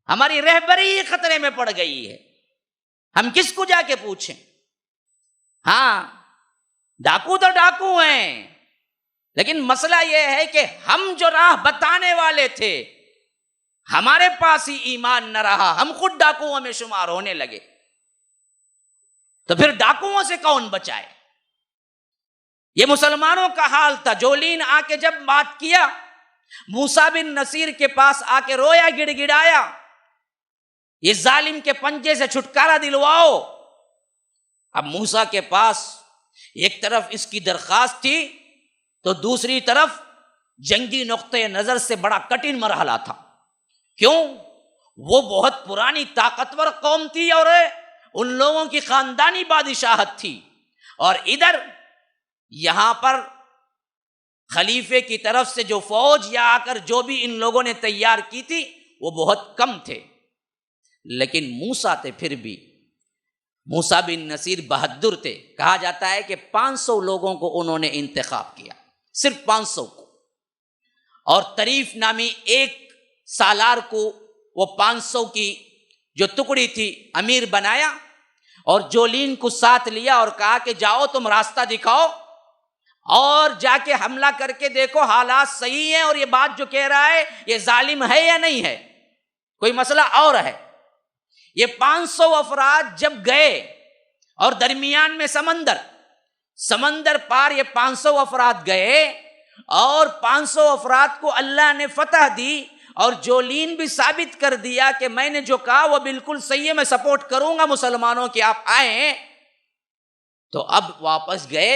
ہماری رہبری ہی خطرے میں پڑ گئی ہے، ہم کس کو جا کے پوچھیں؟ ہاں، ڈاکو تو ڈاکو ہیں، لیکن مسئلہ یہ ہے کہ ہم جو راہ بتانے والے تھے ہمارے پاس ہی ایمان نہ رہا، ہم خود ڈاکوؤں میں شمار ہونے لگے، تو پھر ڈاکوؤں سے کون بچائے؟ یہ مسلمانوں کا حال تھا۔ جولین آ کے جب بات کیا موسیٰ بن نصیر کے پاس آ کے رویا، گڑ گڑایا، یہ ظالم کے پنجے سے چھٹکارا دلواؤ۔ اب موسیٰ کے پاس ایک طرف اس کی درخواست تھی تو دوسری طرف جنگی نقطۂ نظر سے بڑا کٹھن مرحلہ تھا۔ کیوں؟ وہ بہت پرانی طاقتور قوم تھی اور ان لوگوں کی خاندانی بادشاہت تھی، اور ادھر یہاں پر خلیفے کی طرف سے جو فوج یا آ کر جو بھی ان لوگوں نے تیار کی تھی وہ بہت کم تھے۔ لیکن موسیٰ تھے، پھر بھی موسیٰ بن نصیر بہادر تھے۔ کہا جاتا ہے کہ 500 لوگوں کو انہوں نے انتخاب کیا، صرف 500 کو، اور طریف نامی ایک سالار کو وہ 500 کی جو ٹکڑی تھی امیر بنایا، اور جولین کو ساتھ لیا اور کہا کہ جاؤ تم راستہ دکھاؤ اور جا کے حملہ کر کے دیکھو حالات صحیح ہیں اور یہ بات جو کہہ رہا ہے یہ ظالم ہے یا نہیں ہے، کوئی مسئلہ اور ہے۔ یہ 500 افراد جب گئے اور درمیان میں سمندر پار یہ 500 افراد گئے اور 500 افراد کو اللہ نے فتح دی، اور جولین بھی ثابت کر دیا کہ میں نے جو کہا وہ بالکل صحیح ہے، میں سپورٹ کروں گا مسلمانوں کی، آپ آئیں۔ تو اب واپس گئے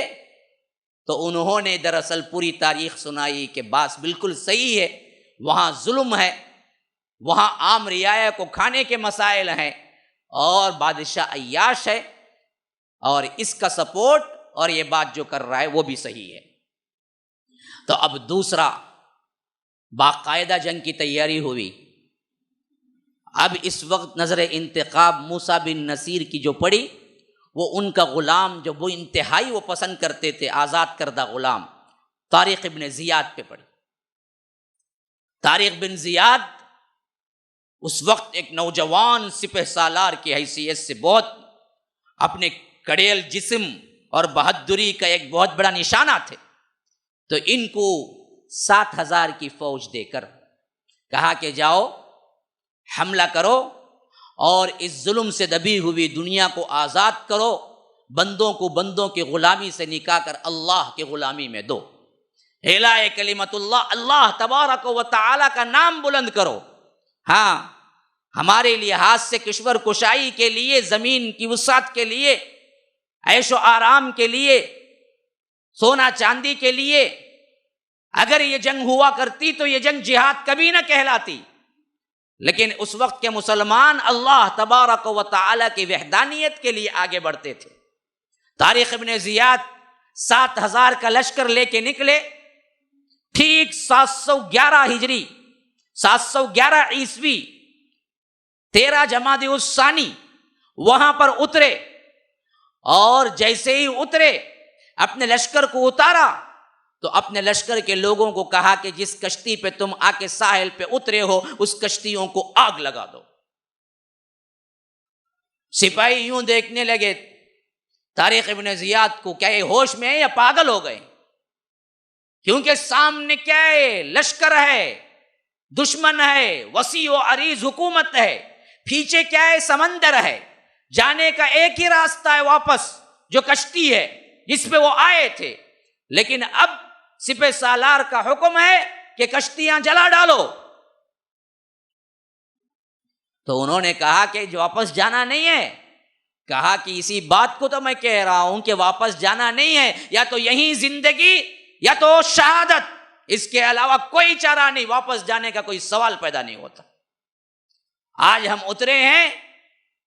تو انہوں نے دراصل پوری تاریخ سنائی کہ بات بالکل صحیح ہے، وہاں ظلم ہے، وہاں عام رعایا کو کھانے کے مسائل ہیں، اور بادشاہ عیاش ہے، اور اس کا سپورٹ اور یہ بات جو کر رہا ہے وہ بھی صحیح ہے۔ تو اب دوسرا باقاعدہ جنگ کی تیاری ہوئی۔ اب اس وقت نظر انتخاب موسیٰ بن نصیر کی جو پڑی وہ ان کا غلام جو وہ انتہائی وہ پسند کرتے تھے، آزاد کردہ غلام طارق ابن زیاد پہ پڑی۔ طارق بن زیاد اس وقت ایک نوجوان سپہ سالار کی حیثیت سے بہت اپنے کڑیل جسم اور بہادری کا ایک بہت بڑا نشانہ تھے، تو ان کو 7,000 کی فوج دے کر کہا کہ جاؤ حملہ کرو اور اس ظلم سے دبی ہوئی دنیا کو آزاد کرو، بندوں کو بندوں کی غلامی سے نکال کر اللہ کی غلامی میں دو، اعلاء کلمت اللہ، اللہ تبارک و تعالی کا نام بلند کرو۔ ہاں، ہمارے لحاظ سے کشور کشائی کے لیے، زمین کی وسعت کے لیے، عیش و آرام کے لیے، سونا چاندی کے لیے اگر یہ جنگ ہوا کرتی تو یہ جنگ جہاد کبھی نہ کہلاتی، لیکن اس وقت کے مسلمان اللہ تبارک و تعالی کی وحدانیت کے لیے آگے بڑھتے تھے۔ طارق ابن زیاد 7,000 کا لشکر لے کے نکلے، ٹھیک 711 ہجری 711 عیسوی 13 جمادی الثانی وہاں پر اترے، اور جیسے ہی اترے اپنے لشکر کو اتارا تو اپنے لشکر کے لوگوں کو کہا کہ جس کشتی پہ تم آ کے ساحل پہ اترے ہو اس کشتیوں کو آگ لگا دو۔ سپاہی یوں دیکھنے لگے طارق ابن زیاد کو، کیا یہ ہوش میں ہے یا پاگل ہو گئے؟ کیونکہ سامنے کیا ہے؟ لشکر ہے، دشمن ہے، وسیع و عریض حکومت ہے، پیچھے کیا ہے؟ سمندر ہے، جانے کا ایک ہی راستہ ہے واپس، جو کشتی ہے جس پہ وہ آئے تھے، لیکن اب سپہ سالار کا حکم ہے کہ کشتیاں جلا ڈالو۔ تو انہوں نے کہا کہ جو واپس جانا نہیں ہے، کہا کہ اسی بات کو تو میں کہہ رہا ہوں کہ واپس جانا نہیں ہے، یا تو یہیں زندگی یا تو شہادت، اس کے علاوہ کوئی چارہ نہیں، واپس جانے کا کوئی سوال پیدا نہیں ہوتا۔ آج ہم اترے ہیں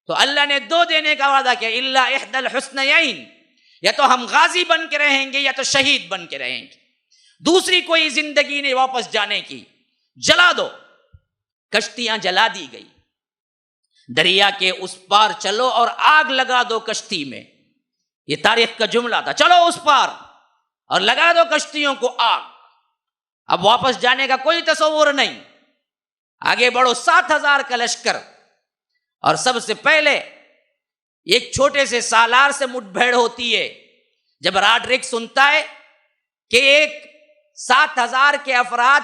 تو اللہ نے 2 دینے کا وعدہ کیا، الا احدى الحسنیین، یا تو ہم غازی بن کے رہیں گے یا تو شہید بن کے رہیں گے، دوسری کوئی زندگی نہیں واپس جانے کی۔ جلا دو، کشتیاں جلا دی گئی، دریا کے اس پار چلو اور آگ لگا دو کشتی میں، یہ تاریخ کا جملہ تھا، چلو اس پار اور لگا دو کشتیوں کو آگ۔ اب واپس جانے کا کوئی تصور نہیں، آگے بڑھو، 7,000 کا لشکر، اور سب سے پہلے ایک چھوٹے سے سالار سے مٹ بھیڑ ہوتی ہے۔ جب راڈرک سنتا ہے کہ ایک 7,000 کے افراد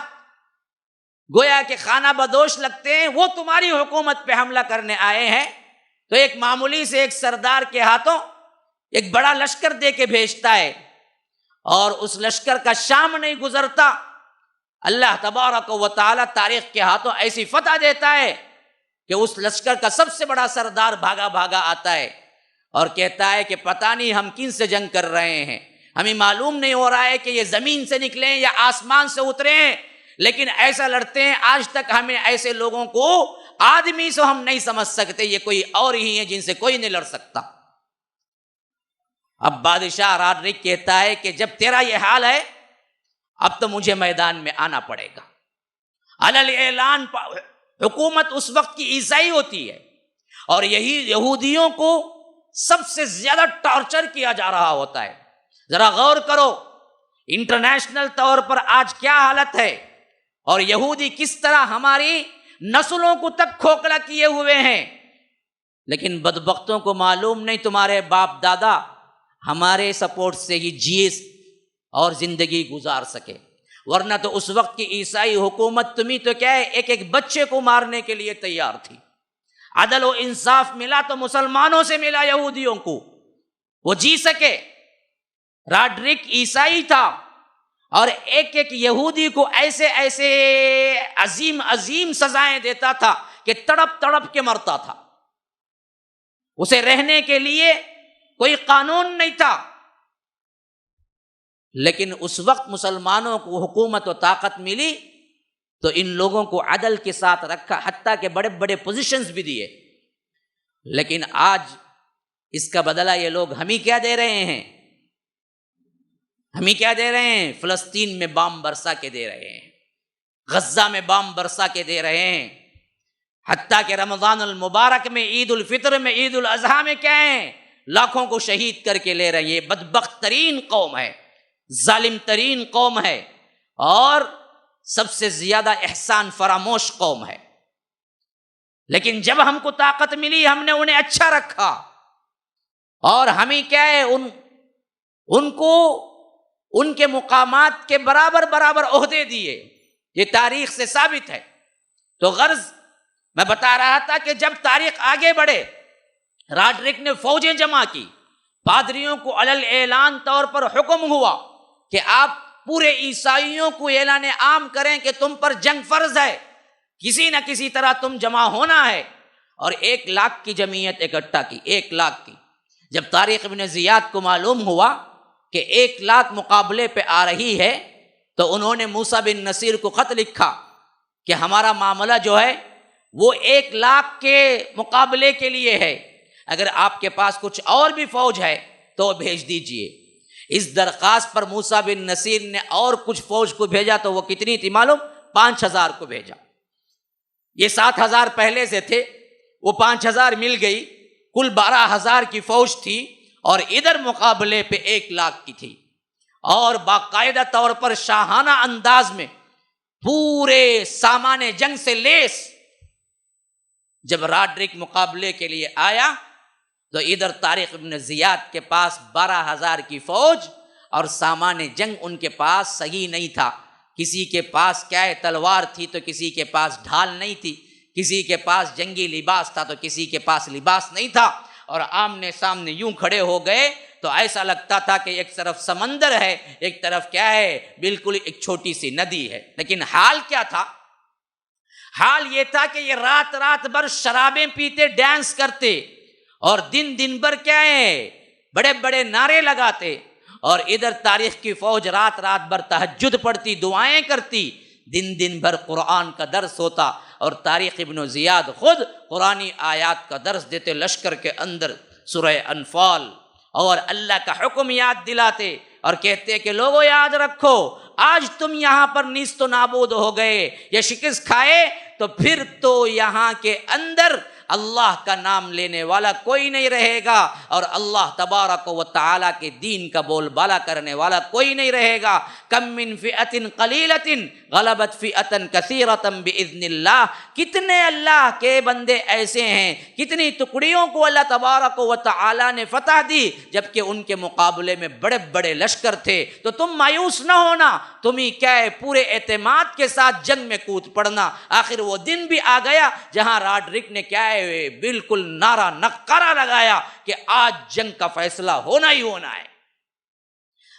گویا کہ خانہ بدوش لگتے ہیں، وہ تمہاری حکومت پہ حملہ کرنے آئے ہیں، تو ایک معمولی سے ایک سردار کے ہاتھوں ایک بڑا لشکر دے کے بھیجتا ہے، اور اس لشکر کا شام نہیں گزرتا اللہ تبارک و تعالیٰ تاریخ کے ہاتھوں ایسی فتح دیتا ہے کہ اس لشکر کا سب سے بڑا سردار بھاگا بھاگا آتا ہے اور کہتا ہے کہ پتہ نہیں ہم کن سے جنگ کر رہے ہیں، ہمیں معلوم نہیں ہو رہا ہے کہ یہ زمین سے نکلے یا آسمان سے اترے ہیں، لیکن ایسا لڑتے ہیں آج تک ہمیں ایسے لوگوں کو آدمی سے ہم نہیں سمجھ سکتے، یہ کوئی اور ہی ہیں جن سے کوئی نہیں لڑ سکتا۔ اب بادشاہ راڈرک کہتا ہے کہ جب تیرا یہ حال ہے اب تو مجھے میدان میں آنا پڑے گا۔ علل اعلان حکومت اس وقت کی عیسائی ہوتی ہے اور یہی یہودیوں کو سب سے زیادہ ٹارچر کیا جا رہا ہوتا ہے۔ ذرا غور کرو انٹرنیشنل طور پر آج کیا حالت ہے اور یہودی کس طرح ہماری نسلوں کو تک کھوکھلا کیے ہوئے ہیں، لیکن بدبختوں کو معلوم نہیں تمہارے باپ دادا ہمارے سپورٹ سے ہی جیے اور زندگی گزار سکے، ورنہ تو اس وقت کی عیسائی حکومت تمہیں تو کیا ہے ایک ایک بچے کو مارنے کے لیے تیار تھی۔ عدل و انصاف ملا تو مسلمانوں سے ملا یہودیوں کو، وہ جی سکے۔ راڈرک عیسائی تھا اور ایک ایک یہودی کو ایسے ایسے عظیم عظیم سزائیں دیتا تھا کہ تڑپ تڑپ کے مرتا تھا۔ اسے رہنے کے لیے کوئی قانون نہیں تھا، لیکن اس وقت مسلمانوں کو حکومت و طاقت ملی تو ان لوگوں کو عدل کے ساتھ رکھا، حتیٰ کہ بڑے بڑے پوزیشنز بھی دیے۔ لیکن آج اس کا بدلہ یہ لوگ ہمیں کیا دے رہے ہیں؟ ہمیں کیا دے رہے ہیں؟ فلسطین میں بام برسا کے دے رہے ہیں، غزہ میں بام برسا کے دے رہے ہیں، حتیٰ کہ رمضان المبارک میں، عید الفطر میں، عید الاضحیٰ میں کیا ہیں؟ لاکھوں کو شہید کر کے لے رہے ہیں۔ یہ بدبخت ترین قوم ہے، ظالم ترین قوم ہے اور سب سے زیادہ احسان فراموش قوم ہے۔ لیکن جب ہم کو طاقت ملی ہم نے انہیں اچھا رکھا اور ہمیں کیا ہے ان کو ان کے مقامات کے برابر برابر عہدے دیے۔ یہ تاریخ سے ثابت ہے۔ تو غرض میں بتا رہا تھا کہ جب تاریخ آگے بڑھے راڈرک نے فوجیں جمع کی، پادریوں کو علل اعلان طور پر حکم ہوا کہ آپ پورے عیسائیوں کو اعلان عام کریں کہ تم پر جنگ فرض ہے، کسی نہ کسی طرح تم جمع ہونا ہے، اور 1,00,000 کی جمعیت اکٹھا کی، 1,00,000 کی۔ جب طارق ابن زیاد کو معلوم ہوا کہ 1,00,000 مقابلے پہ آ رہی ہے تو انہوں نے موسیٰ بن نصیر کو خط لکھا کہ ہمارا معاملہ جو ہے وہ 1,00,000 کے مقابلے کے لیے ہے، اگر آپ کے پاس کچھ اور بھی فوج ہے تو بھیج دیجئے۔ اس درخواست پر موسیٰ بن نصیر نے اور کچھ فوج کو بھیجا تو وہ کتنی تھی معلوم؟ 5,000 کو بھیجا۔ یہ 7,000 پہلے سے تھے، وہ 5,000 مل گئی، کل 12,000 کی فوج تھی، اور ادھر مقابلے پہ 1,00,000 کی تھی، اور باقاعدہ طور پر شاہانہ انداز میں پورے سامان جنگ سے لیس۔ جب راڈرک مقابلے کے لیے آیا تو ادھر طارق ابن زیاد کے پاس 12,000 کی فوج اور سامان جنگ ان کے پاس صحیح نہیں تھا۔ کسی کے پاس کیا ہے تلوار تھی تو کسی کے پاس ڈھال نہیں تھی، کسی کے پاس جنگی لباس تھا تو کسی کے پاس لباس نہیں تھا، اور آمنے سامنے یوں کھڑے ہو گئے تو ایسا لگتا تھا کہ ایک طرف سمندر ہے، ایک طرف کیا ہے بالکل ایک چھوٹی سی ندی ہے۔ لیکن حال کیا تھا؟ حال یہ تھا کہ یہ رات رات بھر شرابیں پیتے، ڈانس کرتے، اور دن دن بھر کیا ہے بڑے بڑے نعرے لگاتے، اور ادھر تاریخ کی فوج رات رات بھر تہجد پڑھتی، دعائیں کرتی، دن دن بھر قرآن کا درس ہوتا، اور طارق ابن زیاد خود قرآنی آیات کا درس دیتے لشکر کے اندر، سورہ انفال، اور اللہ کا حکم یاد دلاتے اور کہتے کہ لوگوں یاد رکھو آج تم یہاں پر نیست و نابود ہو گئے، یہ شکست کھائے تو پھر تو یہاں کے اندر اللہ کا نام لینے والا کوئی نہیں رہے گا، اور اللہ تبارک و تعالیٰ کے دین کا بول بالا کرنے والا کوئی نہیں رہے گا۔ کم من فئۃ قلیلۃ غلبت فئۃ کثیرۃ باذن اللہ، کتنے اللہ کے بندے ایسے ہیں، کتنی ٹکڑیوں کو اللہ تبارک و تعالیٰ نے فتح دی، جبکہ ان کے مقابلے میں بڑے بڑے لشکر تھے۔ تو تم مایوس نہ ہونا، تمہیں کیا ہے پورے اعتماد کے ساتھ جنگ میں کود پڑنا۔ آخر وہ دن بھی آ گیا جہاں راڈرک نے کیا ہے بالکل نعرہ نقرہ لگایا کہ آج جنگ کا فیصلہ ہونا ہی ہونا ہے،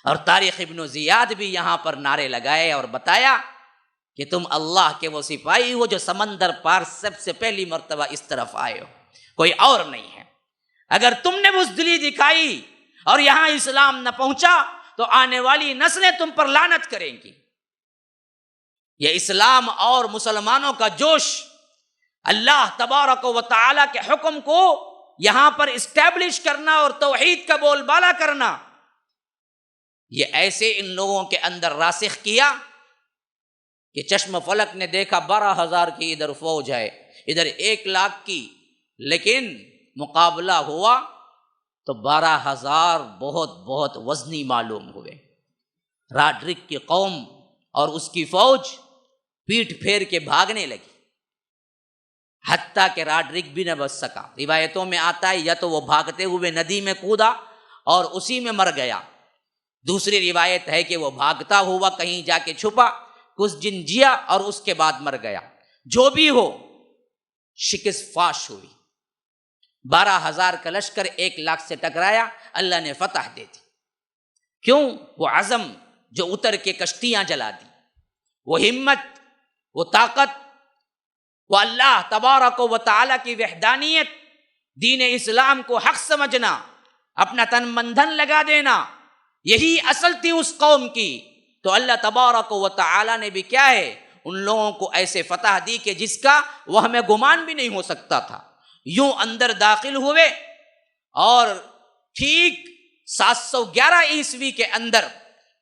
اور طارق ابن زیاد بھی یہاں پر نعرے لگائے اور بتایا کہ تم اللہ کے وہ سپاہی ہو جو سمندر پار سب سے پہلی مرتبہ اس طرف آئے ہو، کوئی اور نہیں ہے۔ اگر تم نے بزدلی دکھائی اور یہاں اسلام نہ پہنچا تو آنے والی نسلیں تم پر لعنت کریں گی۔ یہ اسلام اور مسلمانوں کا جوش، اللہ تبارک و تعالی کے حکم کو یہاں پر اسٹیبلش کرنا اور توحید کا بول بالا کرنا، یہ ایسے ان لوگوں کے اندر راسخ کیا کہ چشم فلک نے دیکھا 12,000 کی ادھر فوج ہے، ادھر 1,00,000 کی، لیکن مقابلہ ہوا تو 12,000 بہت بہت وزنی معلوم ہوئے۔ راڈرک کی قوم اور اس کی فوج پیٹھ پھیر کے بھاگنے لگی، حتیٰ کہ راڈرک بھی نہ بچ سکا۔ روایتوں میں آتا ہے یا تو وہ بھاگتے ہوئے ندی میں کودا اور اسی میں مر گیا، دوسری روایت ہے کہ وہ بھاگتا ہوا کہیں جا کے چھپا، کچھ دن جیا اور اس کے بعد مر گیا۔ جو بھی ہو، شکست فاش ہوئی، 12,000 کا لشکر 1,00,000 سے ٹکرایا، اللہ نے فتح دے دی۔ کیوں؟ وہ عزم جو اتر کے کشتیاں جلا دی، وہ ہمت، وہ طاقت، وہ اللہ تبارک و تعالیٰ کی وحدانیت، دین اسلام کو حق سمجھنا، اپنا تن من دھن لگا دینا، یہی اصل تھی اس قوم کی۔ تو اللہ تبارک و تعالیٰ نے بھی کیا ہے، ان لوگوں کو ایسے فتح دی کہ جس کا وہ ہمیں گمان بھی نہیں ہو سکتا تھا۔ یوں اندر داخل ہوئے اور ٹھیک 711 عیسوی کے اندر،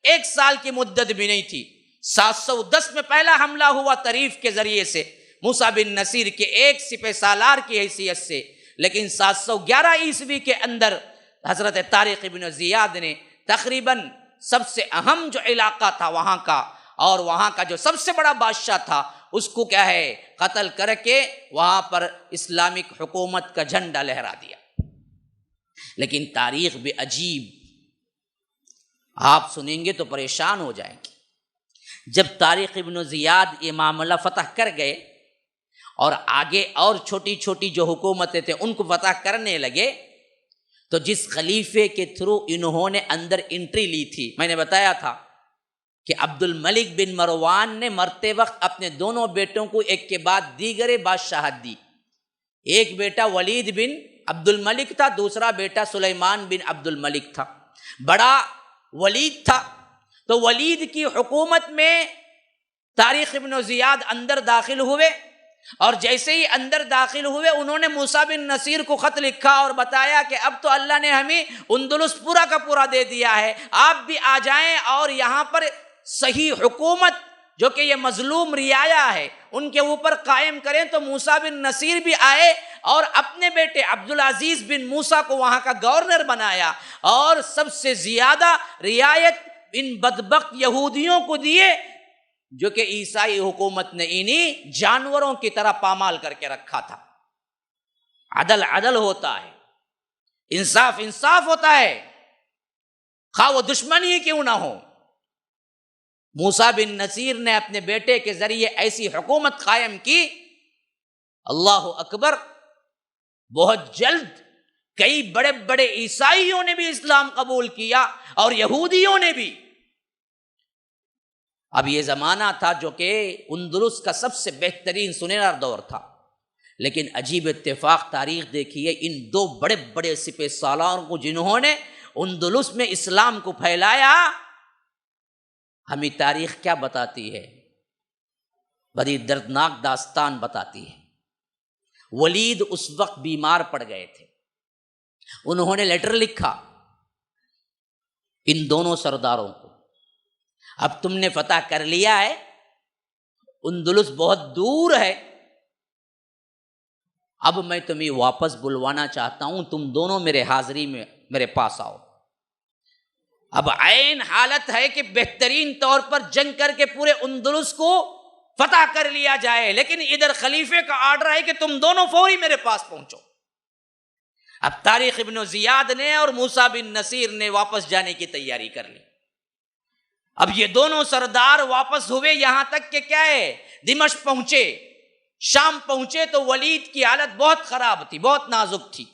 1 سال کی مدت بھی نہیں تھی، 710 میں پہلا حملہ ہوا طریف کے ذریعے سے، موسیٰ بن نصیر کے ایک سپہ سالار کی حیثیت سے، لیکن 711 عیسوی کے اندر حضرت طارق ابن زیاد نے تقریباً سب سے اہم جو علاقہ تھا وہاں کا، اور وہاں کا جو سب سے بڑا بادشاہ تھا، اس کو کیا ہے قتل کر کے وہاں پر اسلامک حکومت کا جھنڈا لہرا دیا۔ لیکن تاریخ بھی عجیب، آپ سنیں گے تو پریشان ہو جائیں گے۔ جب طارق ابن زیاد یہ معاملہ فتح کر گئے اور آگے اور چھوٹی چھوٹی جو حکومتیں تھے ان کو فتح کرنے لگے، تو جس خلیفے کے تھرو انہوں نے اندر انٹری لی تھی، میں نے بتایا تھا کہ عبد الملک بن مروان نے مرتے وقت اپنے دونوں بیٹوں کو ایک کے بعد دیگر بادشاہت دی۔ ایک بیٹا ولید بن عبد الملک تھا، دوسرا بیٹا سلیمان بن عبد الملک تھا، بڑا ولید تھا۔ تو ولید کی حکومت میں طارق ابن زیاد اندر داخل ہوئے، اور جیسے ہی اندر داخل ہوئے انہوں نے موسیٰ بن نصیر کو خط لکھا اور بتایا کہ اب تو اللہ نے ہمیں اندلس پورا کا پورا دے دیا ہے، آپ بھی آ جائیں اور یہاں پر صحیح حکومت جو کہ یہ مظلوم رعایا ہے ان کے اوپر قائم کریں۔ تو موسیٰ بن نصیر بھی آئے اور اپنے بیٹے عبدالعزیز بن موسیٰ کو وہاں کا گورنر بنایا، اور سب سے زیادہ رعایت ان بدبخت یہودیوں کو دیے جو کہ عیسائی حکومت نے انہی جانوروں کی طرح پامال کر کے رکھا تھا۔ عدل عدل ہوتا ہے، انصاف انصاف ہوتا ہے، خواہ وہ دشمن ہی کیوں نہ ہو۔ موسیٰ بن نصیر نے اپنے بیٹے کے ذریعے ایسی حکومت قائم کی، اللہ اکبر، بہت جلد کئی بڑے بڑے عیسائیوں نے بھی اسلام قبول کیا اور یہودیوں نے بھی۔ اب یہ زمانہ تھا جو کہ اندلس کا سب سے بہترین سنہرا دور تھا، لیکن عجیب اتفاق تاریخ دیکھیے، ان دو بڑے بڑے سپہ سالاروں کو جنہوں نے اندلس میں اسلام کو پھیلایا، ہمیں تاریخ کیا بتاتی ہے؟ بڑی دردناک داستان بتاتی ہے۔ ولید اس وقت بیمار پڑ گئے تھے، انہوں نے لیٹر لکھا ان دونوں سرداروں کو، اب تم نے فتح کر لیا ہے، اندلس بہت دور ہے، اب میں تمہیں واپس بلوانا چاہتا ہوں، تم دونوں میرے حاضری میں میرے پاس آؤ۔ اب عین حالت ہے کہ بہترین طور پر جنگ کر کے پورے اندلس کو فتح کر لیا جائے، لیکن ادھر خلیفے کا آرڈر ہے کہ تم دونوں فوری میرے پاس پہنچو۔ اب طارق ابن زیاد نے اور موسیٰ بن نصیر نے واپس جانے کی تیاری کر لی۔ اب یہ دونوں سردار واپس ہوئے، یہاں تک کہ کیا ہے، دمشق پہنچے، شام پہنچے تو ولید کی حالت بہت خراب تھی، بہت نازک تھی،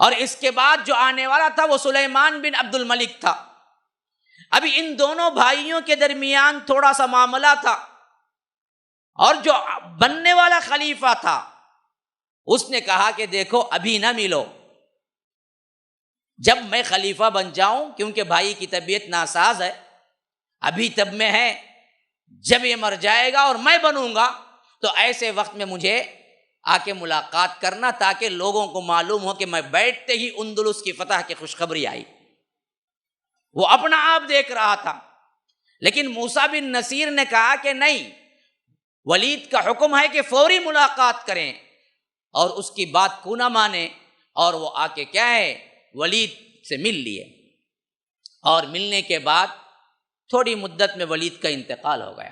اور اس کے بعد جو آنے والا تھا وہ سلیمان بن عبد الملک تھا۔ ابھی ان دونوں بھائیوں کے درمیان تھوڑا سا معاملہ تھا، اور جو بننے والا خلیفہ تھا اس نے کہا کہ دیکھو ابھی نہ ملو، جب میں خلیفہ بن جاؤں، کیونکہ بھائی کی طبیعت ناساز ہے، ابھی تب میں ہے، جب یہ مر جائے گا اور میں بنوں گا تو ایسے وقت میں مجھے آ کے ملاقات کرنا، تاکہ لوگوں کو معلوم ہو کہ میں بیٹھتے ہی اندلس کی فتح کی خوشخبری آئی۔ وہ اپنا آپ دیکھ رہا تھا، لیکن موسیٰ بن نصیر نے کہا کہ نہیں، ولید کا حکم ہے کہ فوری ملاقات کریں، اور اس کی بات کو نہ مانے، اور وہ آ کے کیا ہے ولید سے مل لیے، اور ملنے کے بعد تھوڑی مدت میں ولید کا انتقال ہو گیا۔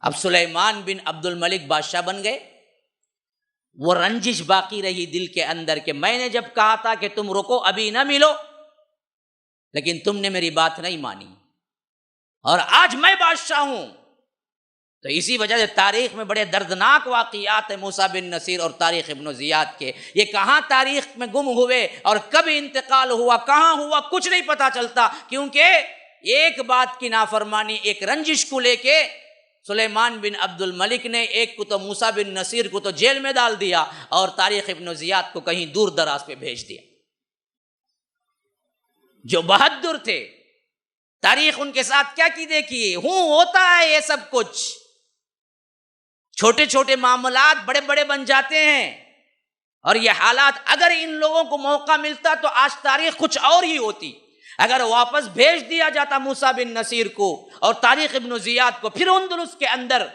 اب سلیمان بن عبد الملک بادشاہ بن گئے۔ وہ رنجش باقی رہی دل کے اندر کہ میں نے جب کہا تھا کہ تم رکو ابھی نہ ملو، لیکن تم نے میری بات نہیں مانی، اور آج میں بادشاہ ہوں۔ تو اسی وجہ سے تاریخ میں بڑے دردناک واقعات ہیں موسیٰ بن نصیر اور تاریخ ابن زیاد کے۔ یہ کہاں تاریخ میں گم ہوئے اور کب انتقال ہوا، کہاں ہوا، کچھ نہیں پتا چلتا، کیونکہ ایک بات کی نافرمانی، ایک رنجش کو لے کے سلیمان بن عبد الملک نے ایک کو تو موسیٰ بن نصیر کو تو جیل میں ڈال دیا، اور تاریخ ابن زیاد کو کہیں دور دراز پہ بھیج دیا۔ جو بہادر تھے، تاریخ ان کے ساتھ کیا کی دیکھیے، ہوتا ہے یہ سب کچھ، چھوٹے چھوٹے معاملات بڑے بڑے بن جاتے ہیں، اور یہ حالات اگر ان لوگوں کو موقع ملتا تو آج تاریخ کچھ اور ہی ہوتی۔ اگر واپس بھیج دیا جاتا موسیٰ بن نصیر کو اور تاریخ ابن زیاد کو پھر اندلس کے اندر،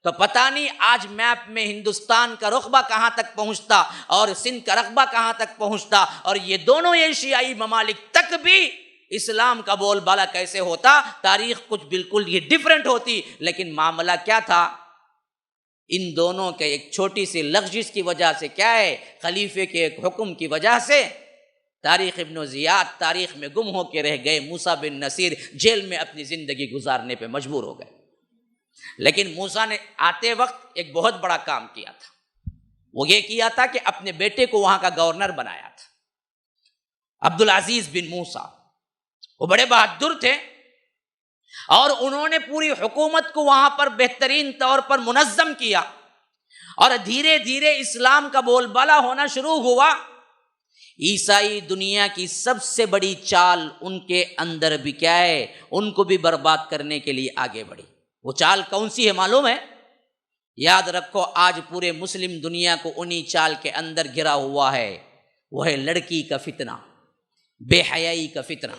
تو پتہ نہیں آج میپ میں ہندوستان کا رقبہ کہاں تک پہنچتا اور سندھ کا رقبہ کہاں تک پہنچتا، اور یہ دونوں ایشیائی ممالک تک بھی اسلام کا بول بالا کیسے ہوتا۔ تاریخ کچھ بالکل یہ ڈیفرنٹ ہوتی، لیکن معاملہ کیا تھا، ان دونوں کے ایک چھوٹی سی لغزش کی وجہ سے، کیا ہے، خلیفے کے ایک حکم کی وجہ سے تاریخ ابن زیاد تاریخ میں گم ہو کے رہ گئے۔ موسیٰ بن نصیر جیل میں اپنی زندگی گزارنے پہ مجبور ہو گئے۔ لیکن موسیٰ نے آتے وقت ایک بہت بڑا کام کیا تھا، وہ یہ کیا تھا کہ اپنے بیٹے کو وہاں کا گورنر بنایا تھا، عبد العزیز بن موسیٰ۔ وہ بڑے بہادر تھے، اور انہوں نے پوری حکومت کو وہاں پر بہترین طور پر منظم کیا، اور دھیرے دھیرے اسلام کا بول بالا ہونا شروع ہوا۔ عیسائی دنیا کی سب سے بڑی چال ان کے اندر بھی کیا ہے، ان کو بھی برباد کرنے کے لیے آگے بڑھی۔ وہ چال کون سی ہے معلوم ہے؟ یاد رکھو، آج پورے مسلم دنیا کو انہی چال کے اندر گھرا ہوا ہے، وہ ہے لڑکی کا فتنہ، بے حیائی کا فتنہ۔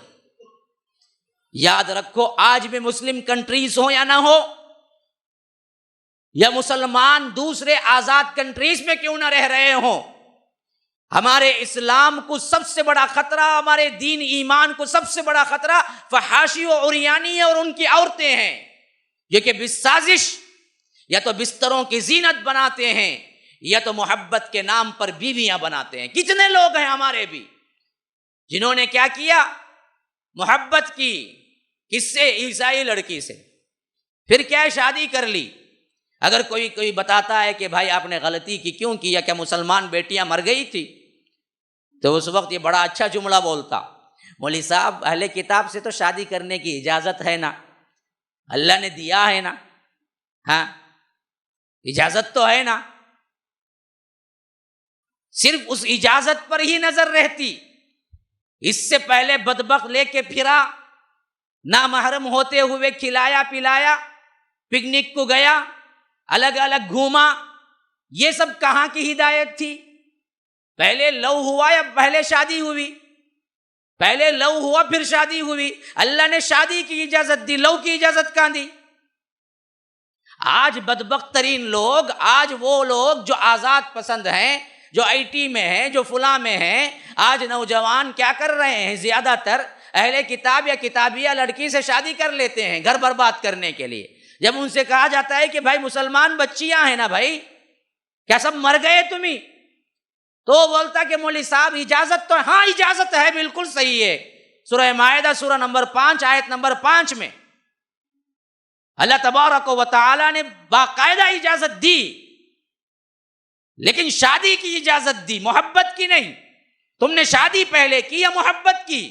یاد رکھو، آج بھی مسلم کنٹریز ہو یا نہ ہو، یا مسلمان دوسرے آزاد کنٹریز میں کیوں نہ رہ رہے ہوں، ہمارے اسلام کو سب سے بڑا خطرہ، ہمارے دین ایمان کو سب سے بڑا خطرہ فحاشی و عریانی اور ان کی عورتیں ہیں، جو کہ بسازش یا تو بستروں کی زینت بناتے ہیں، یا تو محبت کے نام پر بیویاں بناتے ہیں۔ کتنے لوگ ہیں ہمارے بھی جنہوں نے کیا کیا، محبت کی، کس سے؟ عیسائی لڑکی سے، پھر کیا شادی کر لی۔ اگر کوئی بتاتا ہے کہ بھائی آپ نے غلطی کی، کیوں کیا، کیا مسلمان بیٹیاں مر گئی تھی، تو اس وقت یہ بڑا اچھا جملہ بولتا، مولوی صاحب اہل کتاب سے تو شادی کرنے کی اجازت ہے نا، اللہ نے دیا ہے نا، ہاں اجازت تو ہے نا۔ صرف اس اجازت پر ہی نظر رہتی، اس سے پہلے بدبخت لے کے پھرا، نامحرم ہوتے ہوئے کھلایا پلایا، پکنک کو گیا، الگ الگ گھوما، یہ سب کہاں کی ہدایت تھی؟ پہلے لو ہوا یا پہلے شادی ہوئی؟ پہلے لو ہوا پھر شادی ہوئی۔ اللہ نے شادی کی اجازت دی، لو کی اجازت کہاں دی؟ آج بدبخت ترین لوگ، آج وہ لوگ جو آزاد پسند ہیں، جو آئی ٹی میں ہیں، جو فلاں میں ہیں، آج نوجوان کیا کر رہے ہیں، زیادہ تر اہل کتاب یا کتابیہ لڑکی سے شادی کر لیتے ہیں گھر برباد کرنے کے لیے۔ جب ان سے کہا جاتا ہے کہ بھائی مسلمان بچیاں ہیں نا بھائی، کیا سب مر گئے تمہیں؟ تو وہ بولتا کہ مولوی صاحب اجازت تو، ہاں اجازت ہے، بالکل صحیح ہے۔ سورہ مائدہ سورہ نمبر 5 آیت نمبر 5 میں اللہ تبارک و تعالی نے باقاعدہ اجازت دی، لیکن شادی کی اجازت دی، محبت کی نہیں۔ تم نے شادی پہلے کی یا محبت کی؟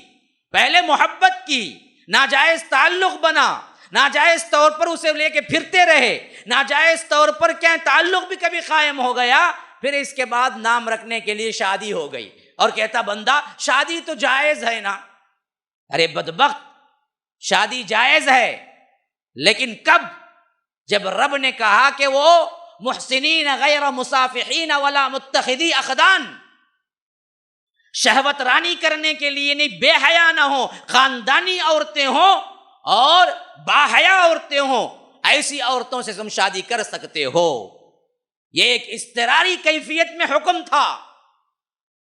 پہلے محبت کی، ناجائز تعلق بنا، ناجائز طور پر اسے لے کے پھرتے رہے، ناجائز طور پر کیا تعلق بھی کبھی قائم ہو گیا، پھر اس کے بعد نام رکھنے کے لیے شادی ہو گئی، اور کہتا بندہ شادی تو جائز ہے نا۔ ارے بدبخت، شادی جائز ہے، لیکن کب؟ جب رب نے کہا کہ وہ محسنین غیر مصافحین ولا متخذی اخدان، شہوت رانی کرنے کے لیے نہیں، بے حیا نہ ہو، خاندانی عورتیں ہوں اور باحیا عورتیں ہوں، ایسی عورتوں سے تم شادی کر سکتے ہو۔ یہ ایک اضطراری کیفیت میں حکم تھا،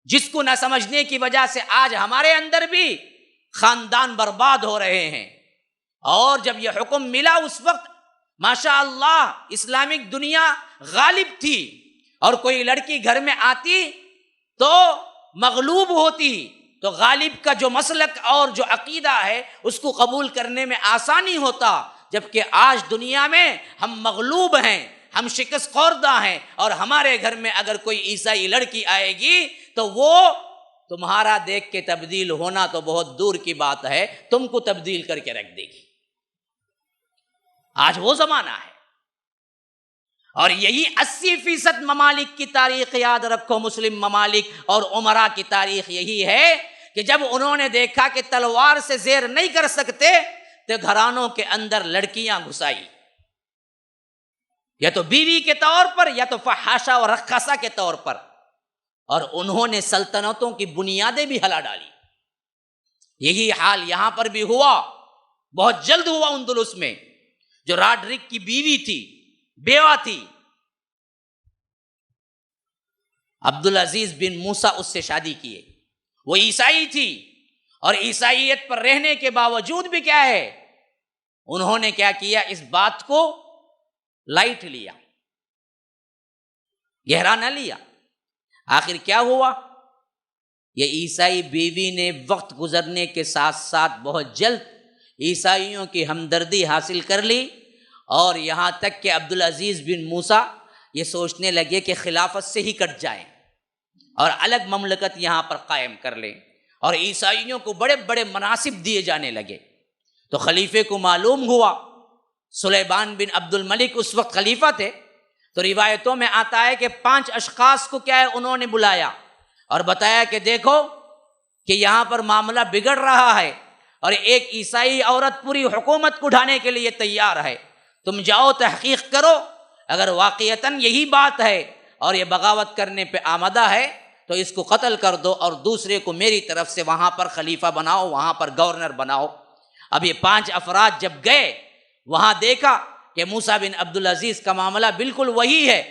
جس کو نہ سمجھنے کی وجہ سے آج ہمارے اندر بھی خاندان برباد ہو رہے ہیں۔ اور جب یہ حکم ملا اس وقت ماشاء اللہ اسلامک دنیا غالب تھی، اور کوئی لڑکی گھر میں آتی تو مغلوب ہوتی، تو غالب کا جو مسلک اور جو عقیدہ ہے اس کو قبول کرنے میں آسانی ہوتا، جبکہ آج دنیا میں ہم مغلوب ہیں، ہم شکست خوردہ ہیں، اور ہمارے گھر میں اگر کوئی عیسائی لڑکی آئے گی تو وہ تمہارا دیکھ کے تبدیل ہونا تو بہت دور کی بات ہے، تم کو تبدیل کر کے رکھ دے گی۔ آج وہ زمانہ ہے، اور یہی 80% ممالک کی تاریخ یاد رکھو، مسلم ممالک اور عمرا کی تاریخ یہی ہے کہ جب انہوں نے دیکھا کہ تلوار سے زیر نہیں کر سکتے تو گھرانوں کے اندر لڑکیاں گھسائی، یا تو بیوی کے طور پر یا تو فحاشہ اور رقاصہ کے طور پر، اور انہوں نے سلطنتوں کی بنیادیں بھی ہلا ڈالی۔ یہی حال یہاں پر بھی ہوا، بہت جلد ہوا اندلس میں۔ جو راڈرک کی بیوی تھی، بیوہ تھی، عبدالعزیز بن موسیٰ اس سے شادی کیے، وہ عیسائی تھی، اور عیسائیت پر رہنے کے باوجود بھی کیا ہے، انہوں نے کیا کیا، اس بات کو لائٹ لیا، گہرا نہ لیا۔ آخر کیا ہوا، یہ عیسائی بیوی نے وقت گزرنے کے ساتھ ساتھ بہت جلد عیسائیوں کی ہمدردی حاصل کر لی، اور یہاں تک کہ عبدالعزیز بن موسیٰ یہ سوچنے لگے کہ خلافت سے ہی کٹ جائیں اور الگ مملکت یہاں پر قائم کر لیں، اور عیسائیوں کو بڑے بڑے مناصب دیے جانے لگے۔ تو خلیفے کو معلوم ہوا، سلیمان بن عبد الملک اس وقت خلیفہ تھے، تو روایتوں میں آتا ہے کہ 5 اشخاص کو کیا ہے انہوں نے بلایا اور بتایا کہ دیکھو کہ یہاں پر معاملہ بگڑ رہا ہے، اور ایک عیسائی عورت پوری حکومت کو ڈھانے کے لیے تیار ہے، تم جاؤ تحقیق کرو، اگر واقعتاً یہی بات ہے اور یہ بغاوت کرنے پہ آمادہ ہے تو اس کو قتل کر دو، اور دوسرے کو میری طرف سے وہاں پر خلیفہ بناؤ، وہاں پر گورنر بناؤ۔ اب یہ 5 افراد جب گئے، وہاں دیکھا کہ موسیٰ بن عبدالعزیز کا معاملہ بالکل وہی ہے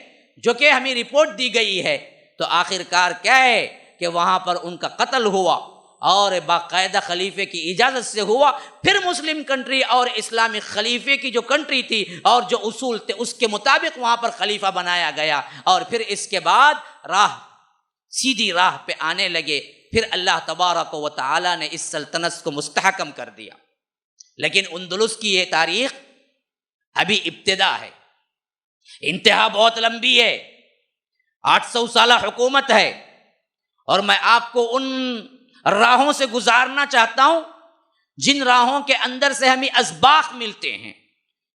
جو کہ ہمیں رپورٹ دی گئی ہے، تو آخر کار کیا ہے کہ وہاں پر ان کا قتل ہوا، اور باقاعدہ خلیفے کی اجازت سے ہوا۔ پھر مسلم کنٹری اور اسلامک خلیفے کی جو کنٹری تھی اور جو اصول تھے اس کے مطابق وہاں پر خلیفہ بنایا گیا، اور پھر اس کے بعد سیدھی راہ پہ آنے لگے۔ پھر اللہ تبارک و تعالی نے اس سلطنت کو مستحکم کر دیا۔ لیکن اندلس کی یہ تاریخ ابھی ابتدا ہے، انتہا بہت لمبی ہے، 800 سالہ حکومت ہے، اور میں آپ کو ان راہوں سے گزارنا چاہتا ہوں جن راہوں کے اندر سے ہمیں اسباق ملتے ہیں،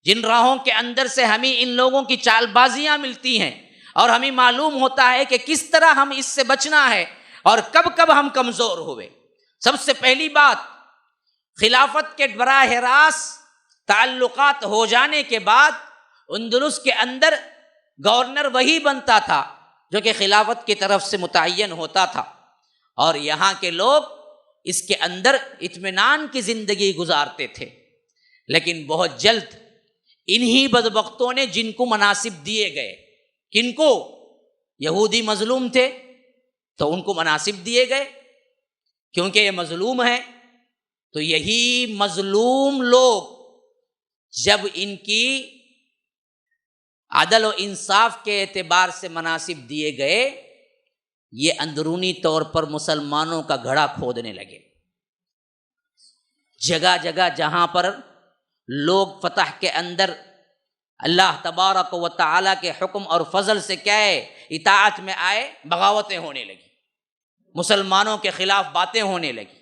جن راہوں کے اندر سے ہمیں ان لوگوں کی چال بازیاں ملتی ہیں، اور ہمیں معلوم ہوتا ہے کہ کس طرح ہم اس سے بچنا ہے اور کب کب ہم کمزور ہوئے۔ سب سے پہلی بات، خلافت کے براہ راست تعلقات ہو جانے کے بعد اندلس کے اندر گورنر وہی بنتا تھا جو کہ خلافت کی طرف سے متعین ہوتا تھا، اور یہاں کے لوگ اس کے اندر اطمینان کی زندگی گزارتے تھے۔ لیکن بہت جلد انہی بدبختوں نے جن کو مناصب دیے گئے، کن کو؟ یہودی مظلوم تھے تو ان کو مناصب دیے گئے، کیونکہ یہ مظلوم ہیں، تو یہی مظلوم لوگ جب ان کی عدل و انصاف کے اعتبار سے مناصب دیے گئے، یہ اندرونی طور پر مسلمانوں کا گھڑا کھودنے لگے۔ جگہ جگہ جہاں پر لوگ فتح کے اندر اللہ تبارک و تعالیٰ کے حکم اور فضل سے کیا ہے اطاعت میں آئے، بغاوتیں ہونے لگی، مسلمانوں کے خلاف باتیں ہونے لگی،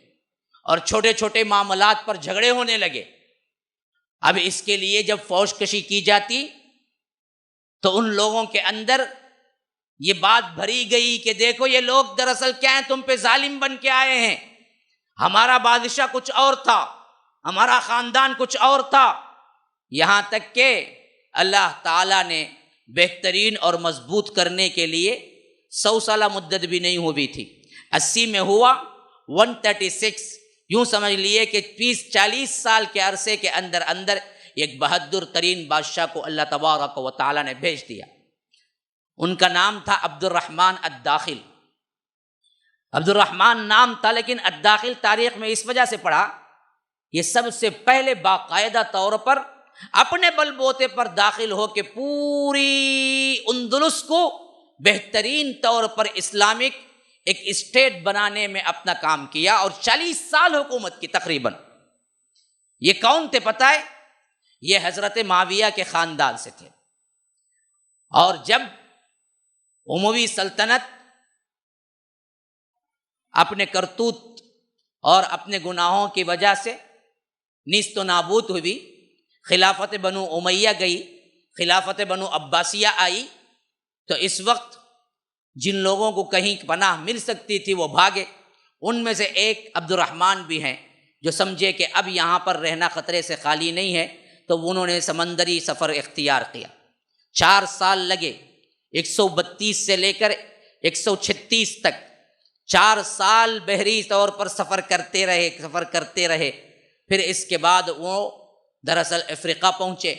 اور چھوٹے چھوٹے معاملات پر جھگڑے ہونے لگے۔ اب اس کے لیے جب فوج کشی کی جاتی تو ان لوگوں کے اندر یہ بات بھری گئی کہ دیکھو یہ لوگ دراصل کیا ہیں، تم پہ ظالم بن کے آئے ہیں، ہمارا بادشاہ کچھ اور تھا، ہمارا خاندان کچھ اور تھا، یہاں تک کہ اللہ تعالیٰ نے بہترین اور مضبوط کرنے کے لیے 100 سالہ مدت بھی نہیں ہوئی تھی، 80 میں ہوا 136، یوں سمجھ لیے کہ 30-40 سال کے عرصے کے اندر اندر ایک بہادر ترین بادشاہ کو اللہ تبارک و تعالیٰ نے بھیج دیا۔ ان کا نام تھا عبد الرحمن الداخل۔ عبد الرحمن نام تھا، لیکن الداخل تاریخ میں اس وجہ سے پڑھا، یہ سب سے پہلے باقاعدہ طور پر اپنے بل بوتے پر داخل ہو کے پوری اندلس کو بہترین طور پر اسلامک ایک اسٹیٹ بنانے میں اپنا کام کیا، اور 40 سال حکومت کی تقریباً۔ یہ کون تھے پتہ ہے؟ یہ حضرت معاویہ کے خاندان سے تھے۔ اور جب اموی سلطنت اپنے کرتوت اور اپنے گناہوں کی وجہ سے نیست و نابود ہوئی، خلافت بنو امیہ گئی، خلافت بنو عباسیہ آئی، تو اس وقت جن لوگوں کو کہیں پناہ مل سکتی تھی وہ بھاگے۔ ان میں سے ایک عبد الرحمن بھی ہیں جو سمجھے کہ اب یہاں پر رہنا خطرے سے خالی نہیں ہے، تو انہوں نے سمندری سفر اختیار کیا۔ 4 سال لگے، 132 سے لے کر 136 تک 4 سال بحری طور پر سفر کرتے رہے۔ پھر اس کے بعد وہ دراصل افریقہ پہنچے،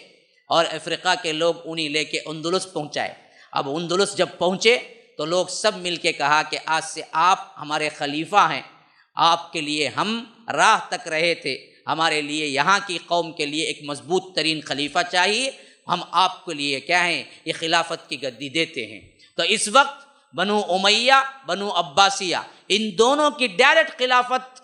اور افریقہ کے لوگ انہیں لے کے اندلس پہنچائے۔ اب اندلس جب پہنچے تو لوگ سب مل کے کہا کہ آج سے آپ ہمارے خلیفہ ہیں، آپ کے لیے ہم راہ تک رہے تھے، ہمارے لیے یہاں کی قوم کے لیے ایک مضبوط ترین خلیفہ چاہیے، ہم آپ کے لیے کیا ہیں، یہ خلافت کی گدی دیتے ہیں۔ تو اس وقت بنو امیہ، بنو عباسیہ، ان دونوں کی ڈائریکٹ خلافت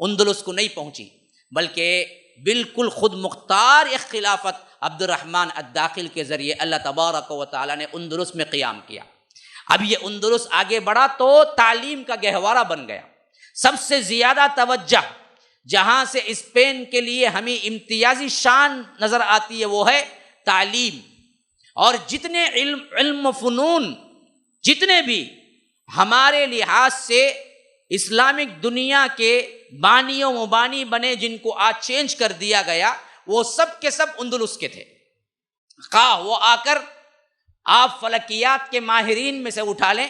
اندلس کو نہیں پہنچی، بلکہ بالکل خود مختار ایک خلافت عبد الرحمن الداخل کے ذریعے اللہ تبارک و تعالیٰ نے اندلس میں قیام کیا۔ اب یہ اندلس آگے بڑھا تو تعلیم کا گہوارہ بن گیا۔ سب سے زیادہ توجہ جہاں سے اسپین کے لیے ہمیں امتیازی شان نظر آتی ہے وہ ہے تعلیم، اور جتنے علم و فنون جتنے بھی ہمارے لحاظ سے اسلامک دنیا کے بانی و مبانی بنے، جن کو آج چینج کر دیا گیا، وہ سب کے سب اندلس کے تھے۔ خواہ وہ آ کر آپ فلکیات کے ماہرین میں سے اٹھا لیں،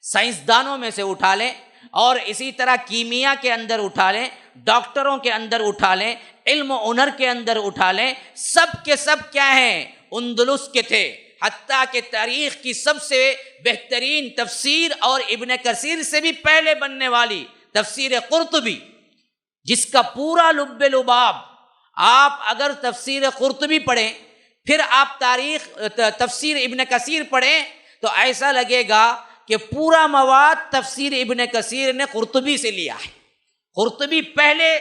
سائنسدانوں میں سے اٹھا لیں، اور اسی طرح کیمیا کے اندر اٹھا لیں، ڈاکٹروں کے اندر اٹھا لیں، علم و ہنر کے اندر اٹھا لیں، سب کے سب کیا ہیں، اندلس کے تھے۔ حتیٰ کہ تاریخ کی سب سے بہترین تفسیر اور ابن کثیر سے بھی پہلے بننے والی تفسیر قرطبی، جس کا پورا لب لباب آپ اگر تفسیر قرطبی پڑھیں، پھر آپ تفسیر ابن کثیر پڑھیں، تو ایسا لگے گا کہ پورا مواد تفسیر ابن کثیر نے قرطبی سے لیا ہے۔ قرطبی پہلے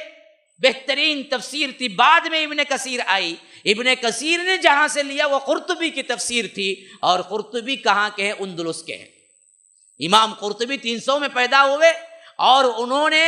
بہترین تفسیر تھی، بعد میں ابن کثیر آئی۔ ابن کثیر نے جہاں سے لیا وہ قرطبی کی تفسیر تھی، اور قرطبی کہاں کے ہیں؟ اندلس کے ہیں۔ امام قرطبی 300 میں پیدا ہوئے، اور انہوں نے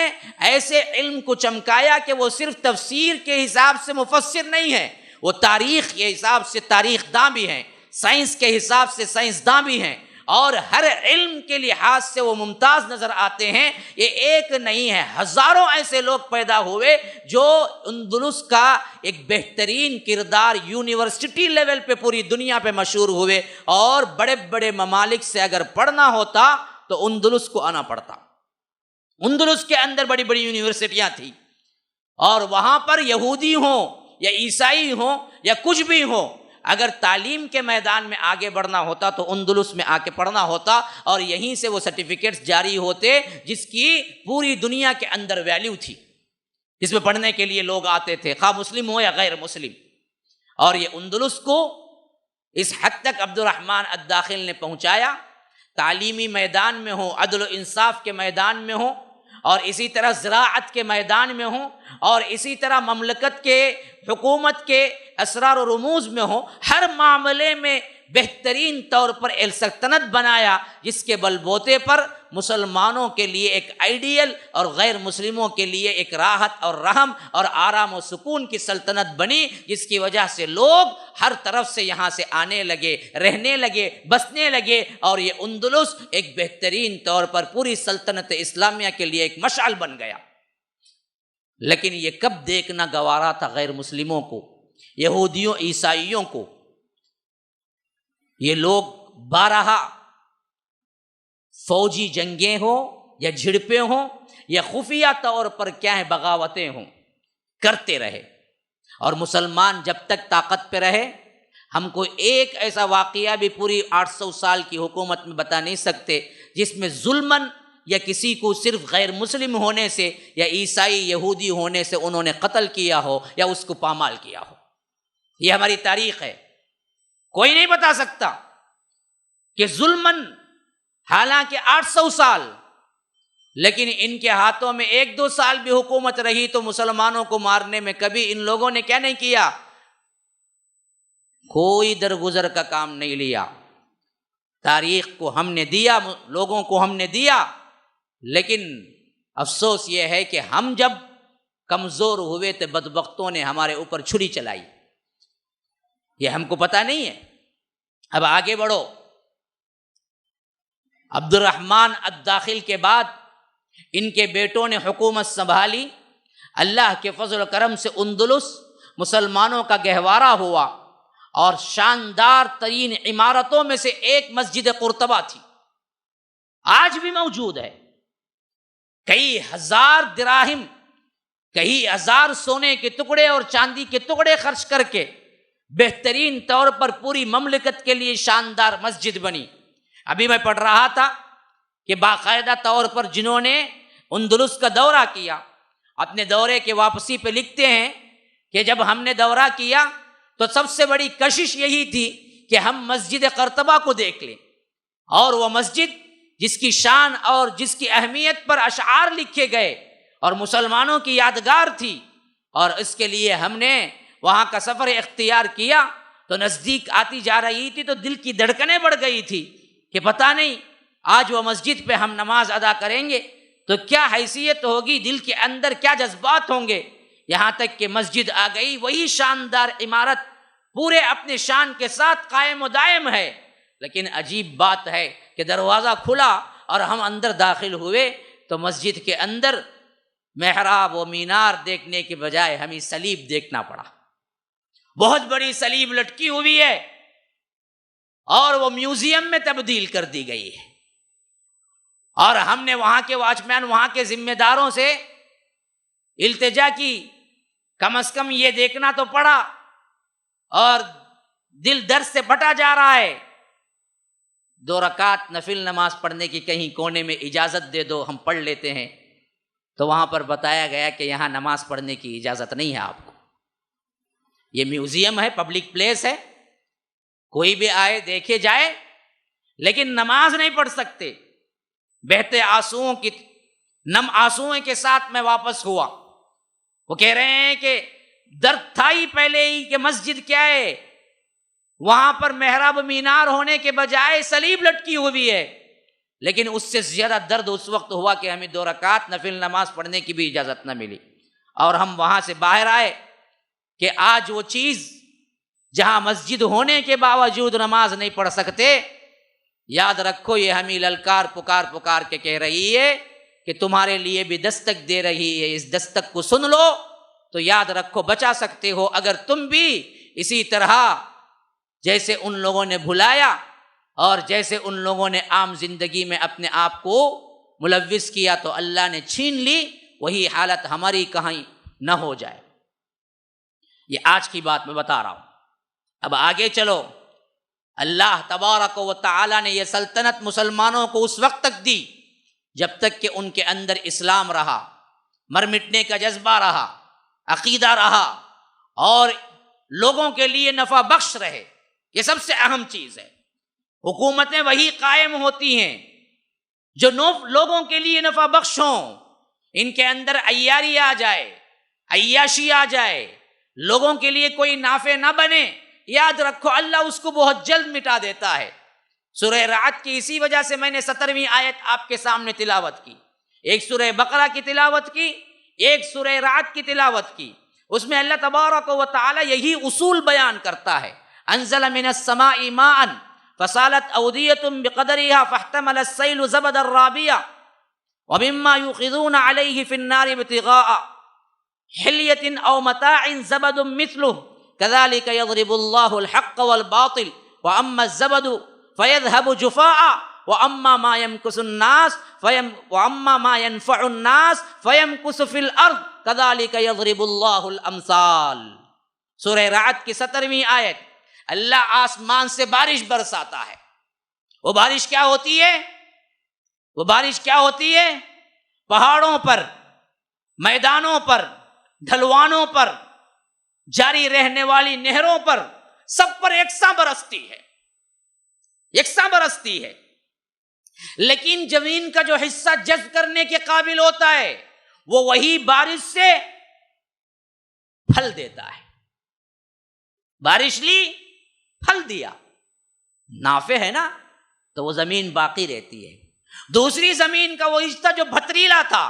ایسے علم کو چمکایا کہ وہ صرف تفسیر کے حساب سے مفسر نہیں ہے، وہ تاریخ کے حساب سے تاریخ داں بھی ہیں، سائنس کے حساب سے سائنس داں بھی ہیں، اور ہر علم کے لحاظ سے وہ ممتاز نظر آتے ہیں۔ یہ ایک نہیں ہے، ہزاروں ایسے لوگ پیدا ہوئے جو اندلس کا ایک بہترین کردار یونیورسٹی لیول پہ پوری دنیا پہ مشہور ہوئے، اور بڑے بڑے ممالک سے اگر پڑھنا ہوتا تو اندلس کو آنا پڑتا۔ اندلس کے اندر بڑی بڑی یونیورسٹیاں تھیں، اور وہاں پر یہودی ہوں یا عیسائی ہوں یا کچھ بھی ہوں، اگر تعلیم کے میدان میں آگے بڑھنا ہوتا تو اندلس میں آ کے پڑھنا ہوتا، اور یہیں سے وہ سرٹیفکیٹس جاری ہوتے جس کی پوری دنیا کے اندر ویلیو تھی، جس میں پڑھنے کے لیے لوگ آتے تھے، خواہ مسلم ہو یا غیر مسلم۔ اور یہ اندلس کو اس حد تک عبد الرحمن الداخل نے پہنچایا، تعلیمی میدان میں ہو، عدل و انصاف کے میدان میں ہو، اور اسی طرح زراعت کے میدان میں ہوں، اور اسی طرح مملکت کے حکومت کے اسرار و رموز میں ہوں، ہر معاملے میں بہترین طور پر ایک سلطنت بنایا جس کے بل بوتے پر مسلمانوں کے لیے ایک آئیڈیل اور غیر مسلموں کے لیے ایک راحت اور رحم اور آرام و سکون کی سلطنت بنی، جس کی وجہ سے لوگ ہر طرف سے یہاں سے آنے لگے، رہنے لگے، بسنے لگے، اور یہ اندلس ایک بہترین طور پر پوری سلطنت اسلامیہ کے لیے ایک مشعل بن گیا۔ لیکن یہ کب دیکھنا گوارا تھا غیر مسلموں کو، یہودیوں عیسائیوں کو؟ یہ لوگ بارہا فوجی جنگیں ہوں یا جھڑپیں ہوں یا خفیہ طور پر کیا ہے بغاوتیں ہوں، کرتے رہے، اور مسلمان جب تک طاقت پہ رہے۔ ہم کو ایک ایسا واقعہ بھی پوری 800 سال کی حکومت میں بتا نہیں سکتے جس میں ظلماً یا کسی کو صرف غیر مسلم ہونے سے یا عیسائی یہودی ہونے سے انہوں نے قتل کیا ہو یا اس کو پامال کیا ہو۔ یہ ہماری تاریخ ہے، کوئی نہیں بتا سکتا کہ ظلماً، حالانکہ 800 سال، لیکن ان کے ہاتھوں میں 1-2 سال بھی حکومت رہی تو مسلمانوں کو مارنے میں کبھی ان لوگوں نے کیا نہیں کیا، کوئی درگزر کا کام نہیں لیا۔ تاریخ کو ہم نے دیا، لوگوں کو ہم نے دیا، لیکن افسوس یہ ہے کہ ہم جب کمزور ہوئے تو بدبختوں نے ہمارے اوپر چھری چلائی۔ یہ ہم کو پتہ نہیں ہے۔ اب آگے بڑھو۔ عبد الرحمن الداخل کے بعد ان کے بیٹوں نے حکومت سنبھالی۔ اللہ کے فضل و کرم سے اندلس مسلمانوں کا گہوارہ ہوا، اور شاندار ترین عمارتوں میں سے ایک مسجد قرطبہ تھی، آج بھی موجود ہے۔ کئی ہزار دراہم، کئی ہزار سونے کے ٹکڑے اور چاندی کے ٹکڑے خرچ کر کے بہترین طور پر پوری مملکت کے لیے شاندار مسجد بنی۔ ابھی میں پڑھ رہا تھا کہ باقاعدہ طور پر جنہوں نے اندلس کا دورہ کیا، اپنے دورے کے واپسی پہ لکھتے ہیں کہ جب ہم نے دورہ کیا تو سب سے بڑی کشش یہی تھی کہ ہم مسجد قرطبہ کو دیکھ لیں، اور وہ مسجد جس کی شان اور جس کی اہمیت پر اشعار لکھے گئے اور مسلمانوں کی یادگار تھی، اور اس کے لیے ہم نے وہاں کا سفر اختیار کیا تو نزدیک آتی جا رہی تھی تو دل کی دھڑکنیں بڑھ گئی تھی کہ پتہ نہیں آج وہ مسجد پہ ہم نماز ادا کریں گے تو کیا حیثیت ہوگی، دل کے اندر کیا جذبات ہوں گے۔ یہاں تک کہ مسجد آ گئی، وہی شاندار عمارت پورے اپنے شان کے ساتھ قائم و دائم ہے، لیکن عجیب بات ہے کہ دروازہ کھلا اور ہم اندر داخل ہوئے تو مسجد کے اندر محراب و مینار دیکھنے کے بجائے ہمیں صلیب دیکھنا پڑا۔ بہت بڑی صلیب لٹکی ہوئی ہے اور وہ میوزیم میں تبدیل کر دی گئی ہے، اور ہم نے وہاں کے واچ مین، وہاں کے ذمہ داروں سے التجا کی، کم از کم یہ دیکھنا تو پڑا، اور دل درد سے پھٹا جا رہا ہے۔ 2 رکعت نفل نماز پڑھنے کی کہیں کونے میں اجازت دے دو، ہم پڑھ لیتے ہیں، تو وہاں پر بتایا گیا کہ یہاں نماز پڑھنے کی اجازت نہیں ہے آپ کو۔ یہ میوزیم ہے، پبلک پلیس ہے، کوئی بھی آئے دیکھے جائے، لیکن نماز نہیں پڑھ سکتے۔ بہتے آنسوؤں کی نم آنسوؤں کے ساتھ میں واپس ہوا۔ وہ کہہ رہے ہیں کہ درد تھا ہی پہلے ہی کہ مسجد کیا ہے، وہاں پر محراب مینار ہونے کے بجائے صلیب لٹکی ہوئی ہے، لیکن اس سے زیادہ درد اس وقت ہوا کہ ہمیں 2 رکعت نفل نماز پڑھنے کی بھی اجازت نہ ملی، اور ہم وہاں سے باہر آئے کہ آج وہ چیز جہاں مسجد ہونے کے باوجود نماز نہیں پڑھ سکتے، یاد رکھو یہ ہمیں للکار پکار کے کہہ رہی ہے کہ تمہارے لیے بھی دستک دے رہی ہے، اس دستک کو سن لو تو یاد رکھو بچا سکتے ہو۔ اگر تم بھی اسی طرح جیسے ان لوگوں نے بھلایا اور جیسے ان لوگوں نے عام زندگی میں اپنے آپ کو ملوث کیا تو اللہ نے چھین لی، وہی حالت ہماری کہیں نہ ہو جائے۔ یہ آج کی بات میں بتا رہا ہوں۔ اب آگے چلو، اللہ تبارک و تعالی نے یہ سلطنت مسلمانوں کو اس وقت تک دی جب تک کہ ان کے اندر اسلام رہا، مر مٹنے کا جذبہ رہا، عقیدہ رہا، اور لوگوں کے لیے نفع بخش رہے۔ یہ سب سے اہم چیز ہے۔ حکومتیں وہی قائم ہوتی ہیں جو لوگوں کے لیے نفع بخش ہوں، ان کے اندر عیاری آ جائے، عیاشی آ جائے، لوگوں کے لیے کوئی نافع نہ بنے، یاد رکھو اللہ اس کو بہت جلد مٹا دیتا ہے۔ سورہ رعد کی اسی وجہ سے میں نے 17ویں آیت آپ کے سامنے تلاوت کی، ایک سورہ بقرہ کی تلاوت کی، ایک سورہ رعد کی تلاوت کی۔ اس میں اللہ تبارک و تعالی یہی اصول بیان کرتا ہے، انزل من السماء ماء فسالت اودیۃ بقدرها فاحتمل السیل زبدا رابیا ومما یوقدون علیہ فی النار ابتغاء حلیۃ او متاع زبد مثلہ كذلك يضرب الله الحق والباطل واما الزبد فيذهب جفاء واما ما ينفع الناس فيمكث في الارض كذلك يضرب الله الامثال۔ سورہ رعد کی 17ویں آیت۔ اللہ آسمان سے بارش برساتا ہے، وہ بارش کیا ہوتی ہے؟ وہ بارش کیا ہوتی ہے؟ پہاڑوں پر، میدانوں پر، ڈھلوانوں پر، جاری رہنے والی نہروں پر، سب پر یکساں برستی ہے، یکساں برستی ہے۔ لیکن زمین کا جو حصہ جذب کرنے کے قابل ہوتا ہے وہ وہی بارش سے پھل دیتا ہے۔ بارش لی، پھل دیا، نافع ہے نا، تو وہ زمین باقی رہتی ہے۔ دوسری زمین کا وہ حصہ جو پتھریلا تھا،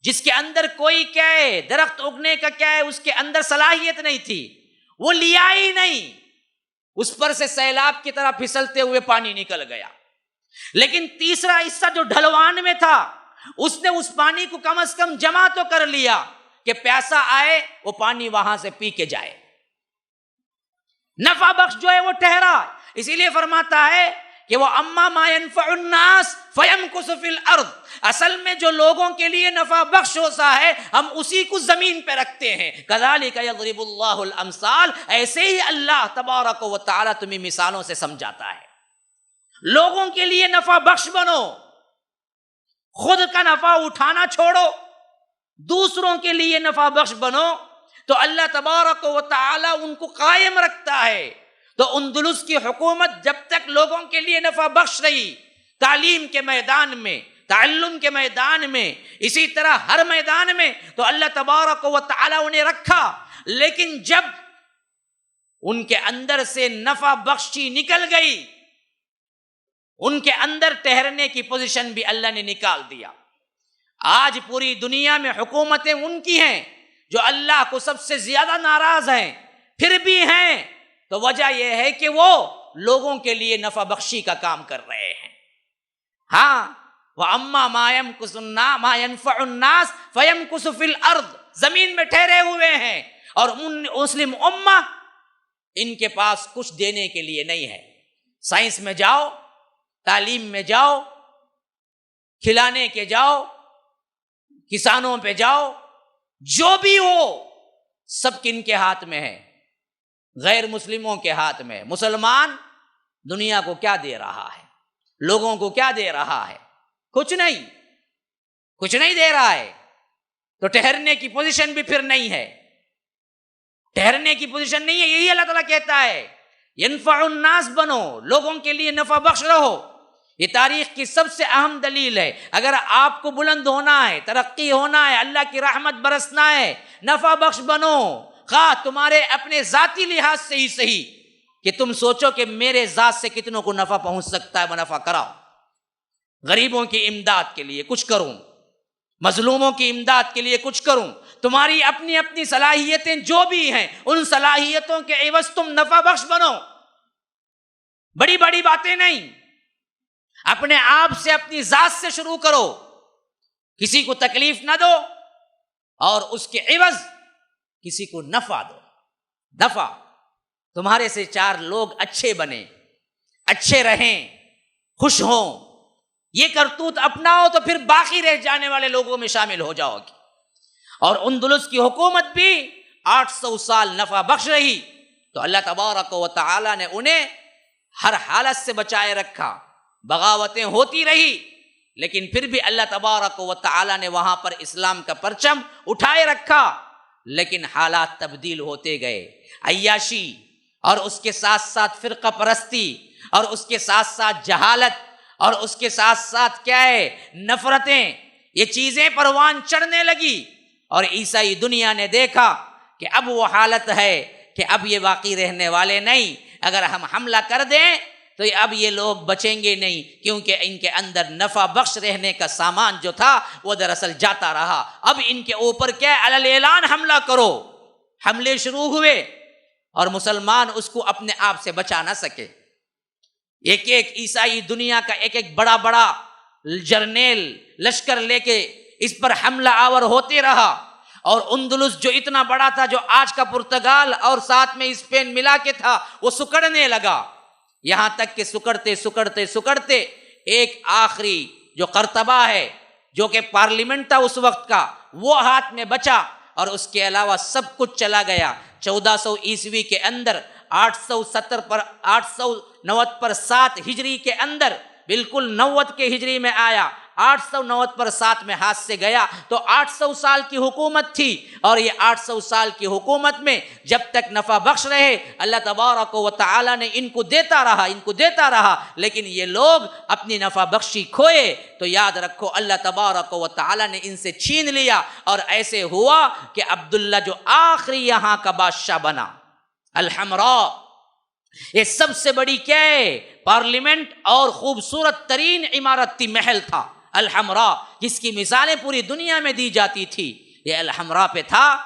جس کے اندر کوئی کیا ہے، درخت اگنے کا کیا ہے، اس کے اندر صلاحیت نہیں تھی، وہ لیا ہی نہیں، اس پر سے سیلاب کی طرح پھسلتے ہوئے پانی نکل گیا۔ لیکن تیسرا حصہ جو ڈھلوان میں تھا، اس نے اس پانی کو کم از کم جمع تو کر لیا کہ پیاسا آئے وہ پانی وہاں سے پی کے جائے، نفع بخش جو ہے وہ ٹھہرا۔ اسی لیے فرماتا ہے کہ وہ اما ما ينفع الناس فيمكث في الارض، اصل میں جو لوگوں کے لیے نفع بخش ہوتا ہے ہم اسی کو زمین پہ رکھتے ہیں۔ كذلك يضرب الله الامثال، ایسے ہی اللہ تبارک و تعالی تمہیں مثالوں سے سمجھاتا ہے۔ لوگوں کے لیے نفع بخش بنو، خود کا نفع اٹھانا چھوڑو، دوسروں کے لیے نفع بخش بنو تو اللہ تبارک و تعالی ان کو قائم رکھتا ہے۔ تو اندلس کی حکومت جب تک لوگوں کے لیے نفع بخش رہی، تعلیم کے میدان میں، تعلم کے میدان میں، اسی طرح ہر میدان میں، تو اللہ تبارک و تعالی انہیں رکھا۔ لیکن جب ان کے اندر سے نفع بخشی نکل گئی، ان کے اندر ٹھہرنے کی پوزیشن بھی اللہ نے نکال دیا۔ آج پوری دنیا میں حکومتیں ان کی ہیں جو اللہ کو سب سے زیادہ ناراض ہیں، پھر بھی ہیں تو وجہ یہ ہے کہ وہ لوگوں کے لیے نفع بخشی کا کام کر رہے ہیں۔ ہاں، وَأَمَّا مَا يَنْفَعُ النَّاسِ فَيَمْكُثُ فِي الْأَرْضِ، زمین میں ٹھہرے ہوئے ہیں، اور مسلم امہ ان کے پاس کچھ دینے کے لیے نہیں ہے۔ سائنس میں جاؤ، تعلیم میں جاؤ، کھلانے کے جاؤ، کسانوں پہ جاؤ، جو بھی ہو سب کن کے ہاتھ میں ہے؟ غیر مسلموں کے ہاتھ میں۔ مسلمان دنیا کو کیا دے رہا ہے؟ لوگوں کو کیا دے رہا ہے؟ کچھ نہیں، کچھ نہیں دے رہا ہے۔ تو ٹھہرنے کی پوزیشن بھی پھر نہیں ہے، ٹھہرنے کی پوزیشن نہیں ہے۔ یہی اللہ تعالیٰ کہتا ہے ینفع الناس بنو، لوگوں کے لیے نفع بخش رہو۔ یہ تاریخ کی سب سے اہم دلیل ہے۔ اگر آپ کو بلند ہونا ہے، ترقی ہونا ہے، اللہ کی رحمت برسنا ہے، نفع بخش بنو، خواہ تمہارے اپنے ذاتی لحاظ سے ہی صحیح کہ تم سوچو کہ میرے ذات سے کتنوں کو نفع پہنچ سکتا ہے، منافع کراؤ، غریبوں کی امداد کے لیے کچھ کروں، مظلوموں کی امداد کے لیے کچھ کروں۔ تمہاری اپنی اپنی صلاحیتیں جو بھی ہیں، ان صلاحیتوں کے عوض تم نفع بخش بنو۔ بڑی بڑی باتیں نہیں، اپنے آپ سے، اپنی ذات سے شروع کرو، کسی کو تکلیف نہ دو اور اس کے عوض کسی کو نفع دو۔ نفع، تمہارے سے چار لوگ اچھے بنیں، اچھے رہیں، خوش ہوں، یہ کرتوت اپناؤ تو پھر باقی رہ جانے والے لوگوں میں شامل ہو جاؤ گے۔ اور اندلس کی حکومت بھی 800 سال نفع بخش رہی تو اللہ تبارک و تعالی نے انہیں ہر حالت سے بچائے رکھا۔ بغاوتیں ہوتی رہی لیکن پھر بھی اللہ تبارک و تعالی نے وہاں پر اسلام کا پرچم اٹھائے رکھا۔ لیکن حالات تبدیل ہوتے گئے، عیاشی اور اس کے ساتھ ساتھ فرقہ پرستی اور اس کے ساتھ ساتھ جہالت اور اس کے ساتھ ساتھ کیا ہے، نفرتیں، یہ چیزیں پروان چڑھنے لگی۔ اور عیسائی دنیا نے دیکھا کہ اب وہ حالت ہے کہ اب یہ باقی رہنے والے نہیں، اگر ہم حملہ کر دیں تو اب یہ لوگ بچیں گے نہیں، کیونکہ ان کے اندر نفع بخش رہنے کا سامان جو تھا وہ دراصل جاتا رہا۔ اب ان کے اوپر کیا علی اعلان حملہ کرو۔ حملے شروع ہوئے اور مسلمان اس کو اپنے آپ سے بچا نہ سکے۔ ایک ایک عیسائی دنیا کا ایک ایک بڑا بڑا جرنیل لشکر لے کے اس پر حملہ آور ہوتے رہا، اور اندلس جو اتنا بڑا تھا، جو آج کا پرتگال اور ساتھ میں اسپین ملا کے تھا، وہ سکڑنے لگا، یہاں تک کہ سکڑتے سکڑتے سکڑتے ایک آخری جو قرطبہ ہے، جو کہ پارلیمنٹ تھا اس وقت کا، وہ ہاتھ میں بچا، اور اس کے علاوہ سب کچھ چلا گیا۔ 1400 عیسوی کے اندر 890 پر 7 ہجری کے اندر، بالکل 90 کے ہجری میں آیا، 890 پر 7 میں ہاتھ سے گیا، تو 800 سال کی حکومت تھی، اور یہ 800 سال کی حکومت میں جب تک نفع بخش رہے اللہ تبارک و تعالی نے ان کو دیتا رہا، لیکن یہ لوگ اپنی نفع بخشی کھوئے تو یاد رکھو اللہ تبارک و تعالی نے ان سے چھین لیا، اور ایسے ہوا کہ عبداللہ جو آخری یہاں کا بادشاہ بنا، الحمراء، یہ سب سے بڑی کیا ہے پارلیمنٹ اور خوبصورت ترین عمارت تھی، محل تھا الحمراء، جس کی مثالیں پوری دنیا میں دی جاتی تھی، یہ الحمراء پہ تھا۔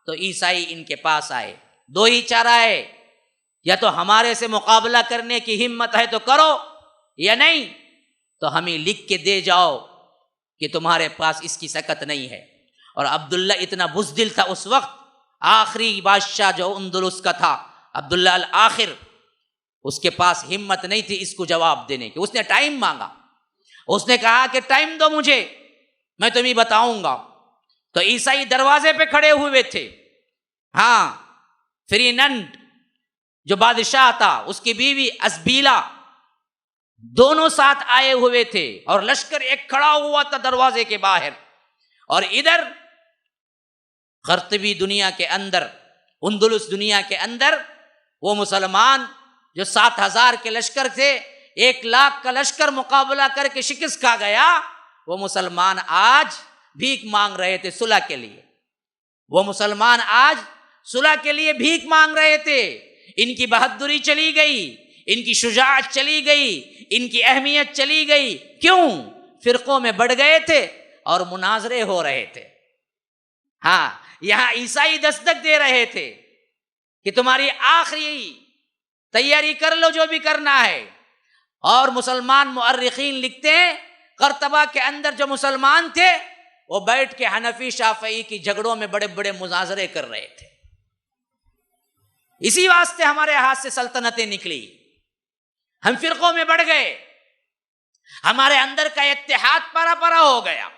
تو عیسائی ان کے پاس آئے، دو ہی چارہ ہے، یا تو ہمارے سے مقابلہ کرنے کی ہمت ہے تو کرو، یا نہیں تو ہمیں لکھ کے دے جاؤ کہ تمہارے پاس اس کی سکت نہیں ہے۔ اور عبداللہ اتنا بزدل تھا اس وقت، آخری بادشاہ جو اندلس کا تھا عبداللہ الآخر، اس کے پاس ہمت نہیں تھی اس کو جواب دینے کی، اس نے ٹائم مانگا، اس نے کہا کہ ٹائم دو مجھے، میں تمہیں بتاؤں گا۔ تو عیسائی دروازے پہ کھڑے ہوئے تھے، ہاں، فریننڈ جو بادشاہ تھا، اس کی بیوی ازبیلا، دونوں ساتھ آئے ہوئے تھے، اور لشکر ایک کھڑا ہوا تھا دروازے کے باہر، اور ادھر قرطبی دنیا کے اندر، اندلس دنیا کے اندر وہ مسلمان جو 7000 کے لشکر تھے، 1,00,000 کا لشکر مقابلہ کر کے شکست کھا گیا، وہ مسلمان آج بھیک مانگ رہے تھے صلح کے لیے، وہ مسلمان آج صلح کے لیے بھیک مانگ رہے تھے۔ ان کی بہادری چلی گئی، ان کی شجاعت چلی گئی، ان کی اہمیت چلی گئی، کیوں؟ فرقوں میں بڑھ گئے تھے اور مناظرے ہو رہے تھے۔ ہاں، یہاں عیسائی دستک دے رہے تھے کہ تمہاری آخری تیاری کر لو جو بھی کرنا ہے، اور مسلمان مؤرخین لکھتے ہیں قرطبہ کے اندر جو مسلمان تھے وہ بیٹھ کے حنفی شافعی کی جھگڑوں میں بڑے بڑے مناظرے کر رہے تھے۔ اسی واسطے ہمارے ہاتھ سے سلطنتیں نکلی، ہم فرقوں میں بڑھ گئے، ہمارے اندر کا اتحاد پارا پارا ہو گیا۔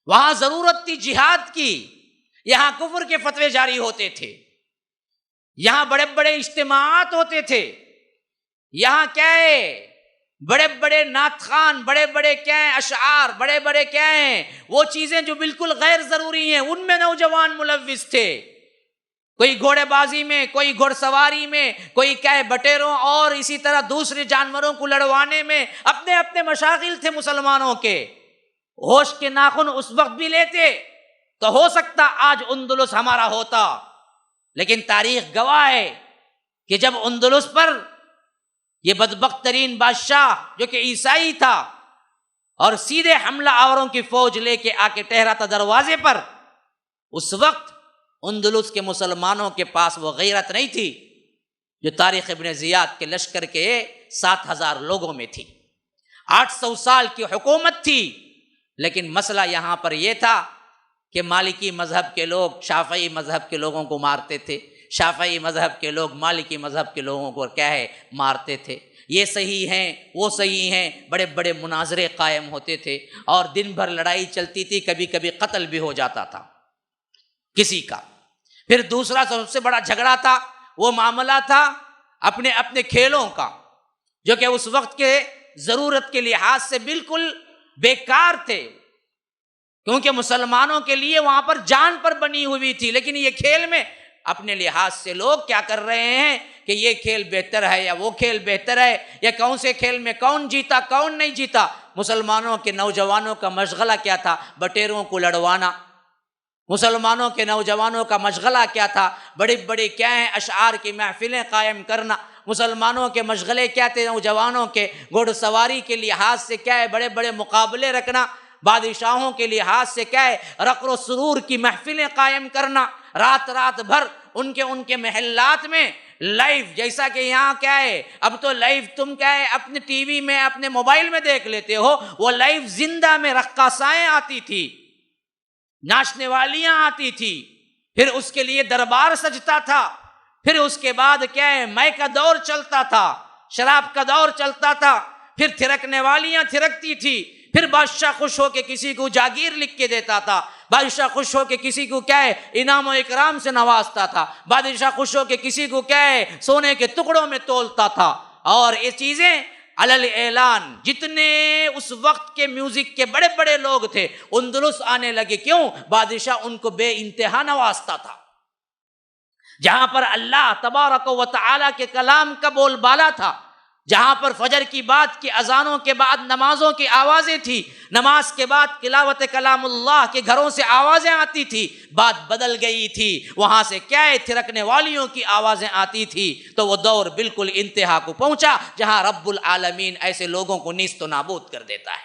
وہاں ضرورت تھی جہاد کی، یہاں کفر کے فتوے جاری ہوتے تھے، یہاں بڑے بڑے اجتماعات ہوتے تھے، یہاں کیا ہے بڑے بڑے نعت خوان، بڑے بڑے کیا ہیں اشعار، بڑے بڑے کیا ہیں وہ چیزیں جو بالکل غیر ضروری ہیں، ان میں نوجوان ملوث تھے، کوئی گھوڑے بازی میں، کوئی گھڑ سواری میں، کوئی کیا ہے بٹیروں اور اسی طرح دوسرے جانوروں کو لڑوانے میں، اپنے اپنے مشاغل تھے مسلمانوں کے۔ ہوش کے ناخن اس وقت بھی لیتے تو ہو سکتا آج اندلس ہمارا ہوتا، لیکن تاریخ گواہ ہے کہ جب اندلس پر یہ بدبخت ترین بادشاہ جو کہ عیسائی تھا اور سیدھے حملہ آوروں کی فوج لے کے آ کے ٹہرا تھا دروازے پر، اس وقت اندلس کے مسلمانوں کے پاس وہ غیرت نہیں تھی جو طارق ابن زیاد کے لشکر کے 7000 لوگوں میں تھی۔ 800 سال کی حکومت تھی، لیکن مسئلہ یہاں پر یہ تھا کہ مالکی مذہب کے لوگ شافعی مذہب کے لوگوں کو مارتے تھے، شافعی مذہب کے لوگ مالکی مذہب کے لوگوں کو کیا ہے مارتے تھے، یہ صحیح ہیں وہ صحیح ہیں، بڑے بڑے مناظرے قائم ہوتے تھے، اور دن بھر لڑائی چلتی تھی، کبھی کبھی قتل بھی ہو جاتا تھا کسی کا۔ پھر دوسرا سب سے بڑا جھگڑا تھا، وہ معاملہ تھا اپنے اپنے کھیلوں کا، جو کہ اس وقت کے ضرورت کے لحاظ سے بالکل بیکار تھے، کیونکہ مسلمانوں کے لیے وہاں پر جان پر بنی ہوئی تھی، لیکن یہ کھیل میں اپنے لحاظ سے لوگ کیا کر رہے ہیں کہ یہ کھیل بہتر ہے یا وہ کھیل بہتر ہے، یا کون سے کھیل میں کون جیتا کون نہیں جیتا۔ مسلمانوں کے نوجوانوں کا مشغلہ کیا تھا؟ بٹیروں کو لڑوانا، مسلمانوں کے نوجوانوں کا مشغلہ کیا تھا؟ بڑی بڑی کیا ہیں اشعار کی محفلیں قائم کرنا. مسلمانوں کے مشغلے کیا تھے؟ نوجوانوں کے گھوڑ سواری کے لحاظ سے کیا ہے بڑے بڑے مقابلے رکھنا. بادشاہوں کے لحاظ سے کیا ہے رقص و سرور کی محفلیں قائم کرنا. رات رات بھر ان کے محلات میں لائیو، جیسا کہ یہاں کیا ہے اب تو لائیو تم کیا ہے اپنے ٹی وی میں اپنے موبائل میں دیکھ لیتے ہو، وہ لائیو زندہ میں رقاصائیں آتی تھی، ناچنے والیاں آتی تھی، پھر اس کے لیے دربار سجتا تھا، پھر اس کے بعد کیا ہے مے کا دور چلتا تھا، شراب کا دور چلتا تھا، پھر تھرکنے والیاں تھرکتی تھی، پھر بادشاہ خوش ہو کے کسی کو جاگیر لکھ کے دیتا تھا، بادشاہ خوش ہو کے کسی کو کیا ہے انعام و اکرام سے نوازتا تھا، بادشاہ خوش ہو کے کسی کو کیا ہے سونے کے ٹکڑوں میں تولتا تھا. اور یہ چیزیں علل اعلان جتنے اس وقت کے میوزک کے بڑے بڑے لوگ تھے اندلس آنے لگے. کیوں؟ بادشاہ ان کو بے انتہا نوازتا تھا. جہاں پر اللہ تبارک و تعالی کے کلام کا بول بالا تھا، جہاں پر فجر کی بات کی اذانوں کے بعد نمازوں کی آوازیں تھی، نماز کے بعد تلاوت کلام اللہ کے گھروں سے آوازیں آتی تھی، بات بدل گئی تھی. وہاں سے کیا ہے تھرکنے والیوں کی آوازیں آتی تھی. تو وہ دور بالکل انتہا کو پہنچا جہاں رب العالمین ایسے لوگوں کو نیست و نابود کر دیتا ہے.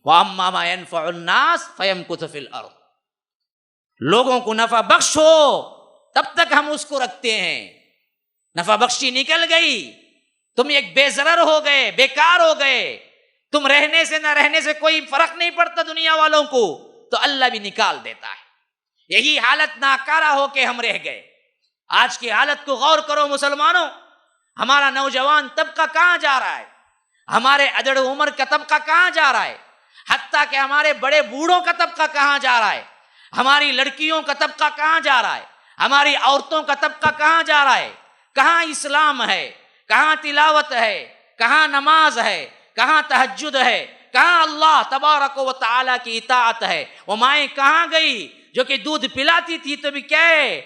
وَأَمَّا مَا يَنْفَعُ النَّاسَ فَيَمْكُثُ فِي الْأَرْضِ. لوگوں کو نفع بخش ہو تب تک ہم اس کو رکھتے ہیں. نفع بخشی نکل گئی، تم ایک بے ضرر ہو گئے، بیکار ہو گئے، تم رہنے سے نہ رہنے سے کوئی فرق نہیں پڑتا دنیا والوں کو، تو اللہ بھی نکال دیتا ہے. یہی حالت ناکارہ ہو کے ہم رہ گئے. آج کی حالت کو غور کرو مسلمانوں، ہمارا نوجوان طبقہ کہاں جا رہا ہے؟ ہمارے ادڑ عمر کا طبقہ کہاں جا رہا ہے؟ حتیٰ کہ ہمارے بڑے بوڑھوں کا طبقہ کہاں جا رہا ہے؟ ہماری لڑکیوں کا طبقہ کہاں جا رہا ہے؟ ہماری عورتوں کا طبقہ کہاں جا رہا ہے؟ کہاں اسلام ہے؟ کہاں تلاوت ہے؟ کہاں نماز ہے؟ کہاں تہجد ہے؟ کہاں اللہ تبارک و تعالیٰ کی اطاعت ہے؟ وہ مائیں کہاں گئی جو کہ دودھ پلاتی تھی تو بھی کیا ہے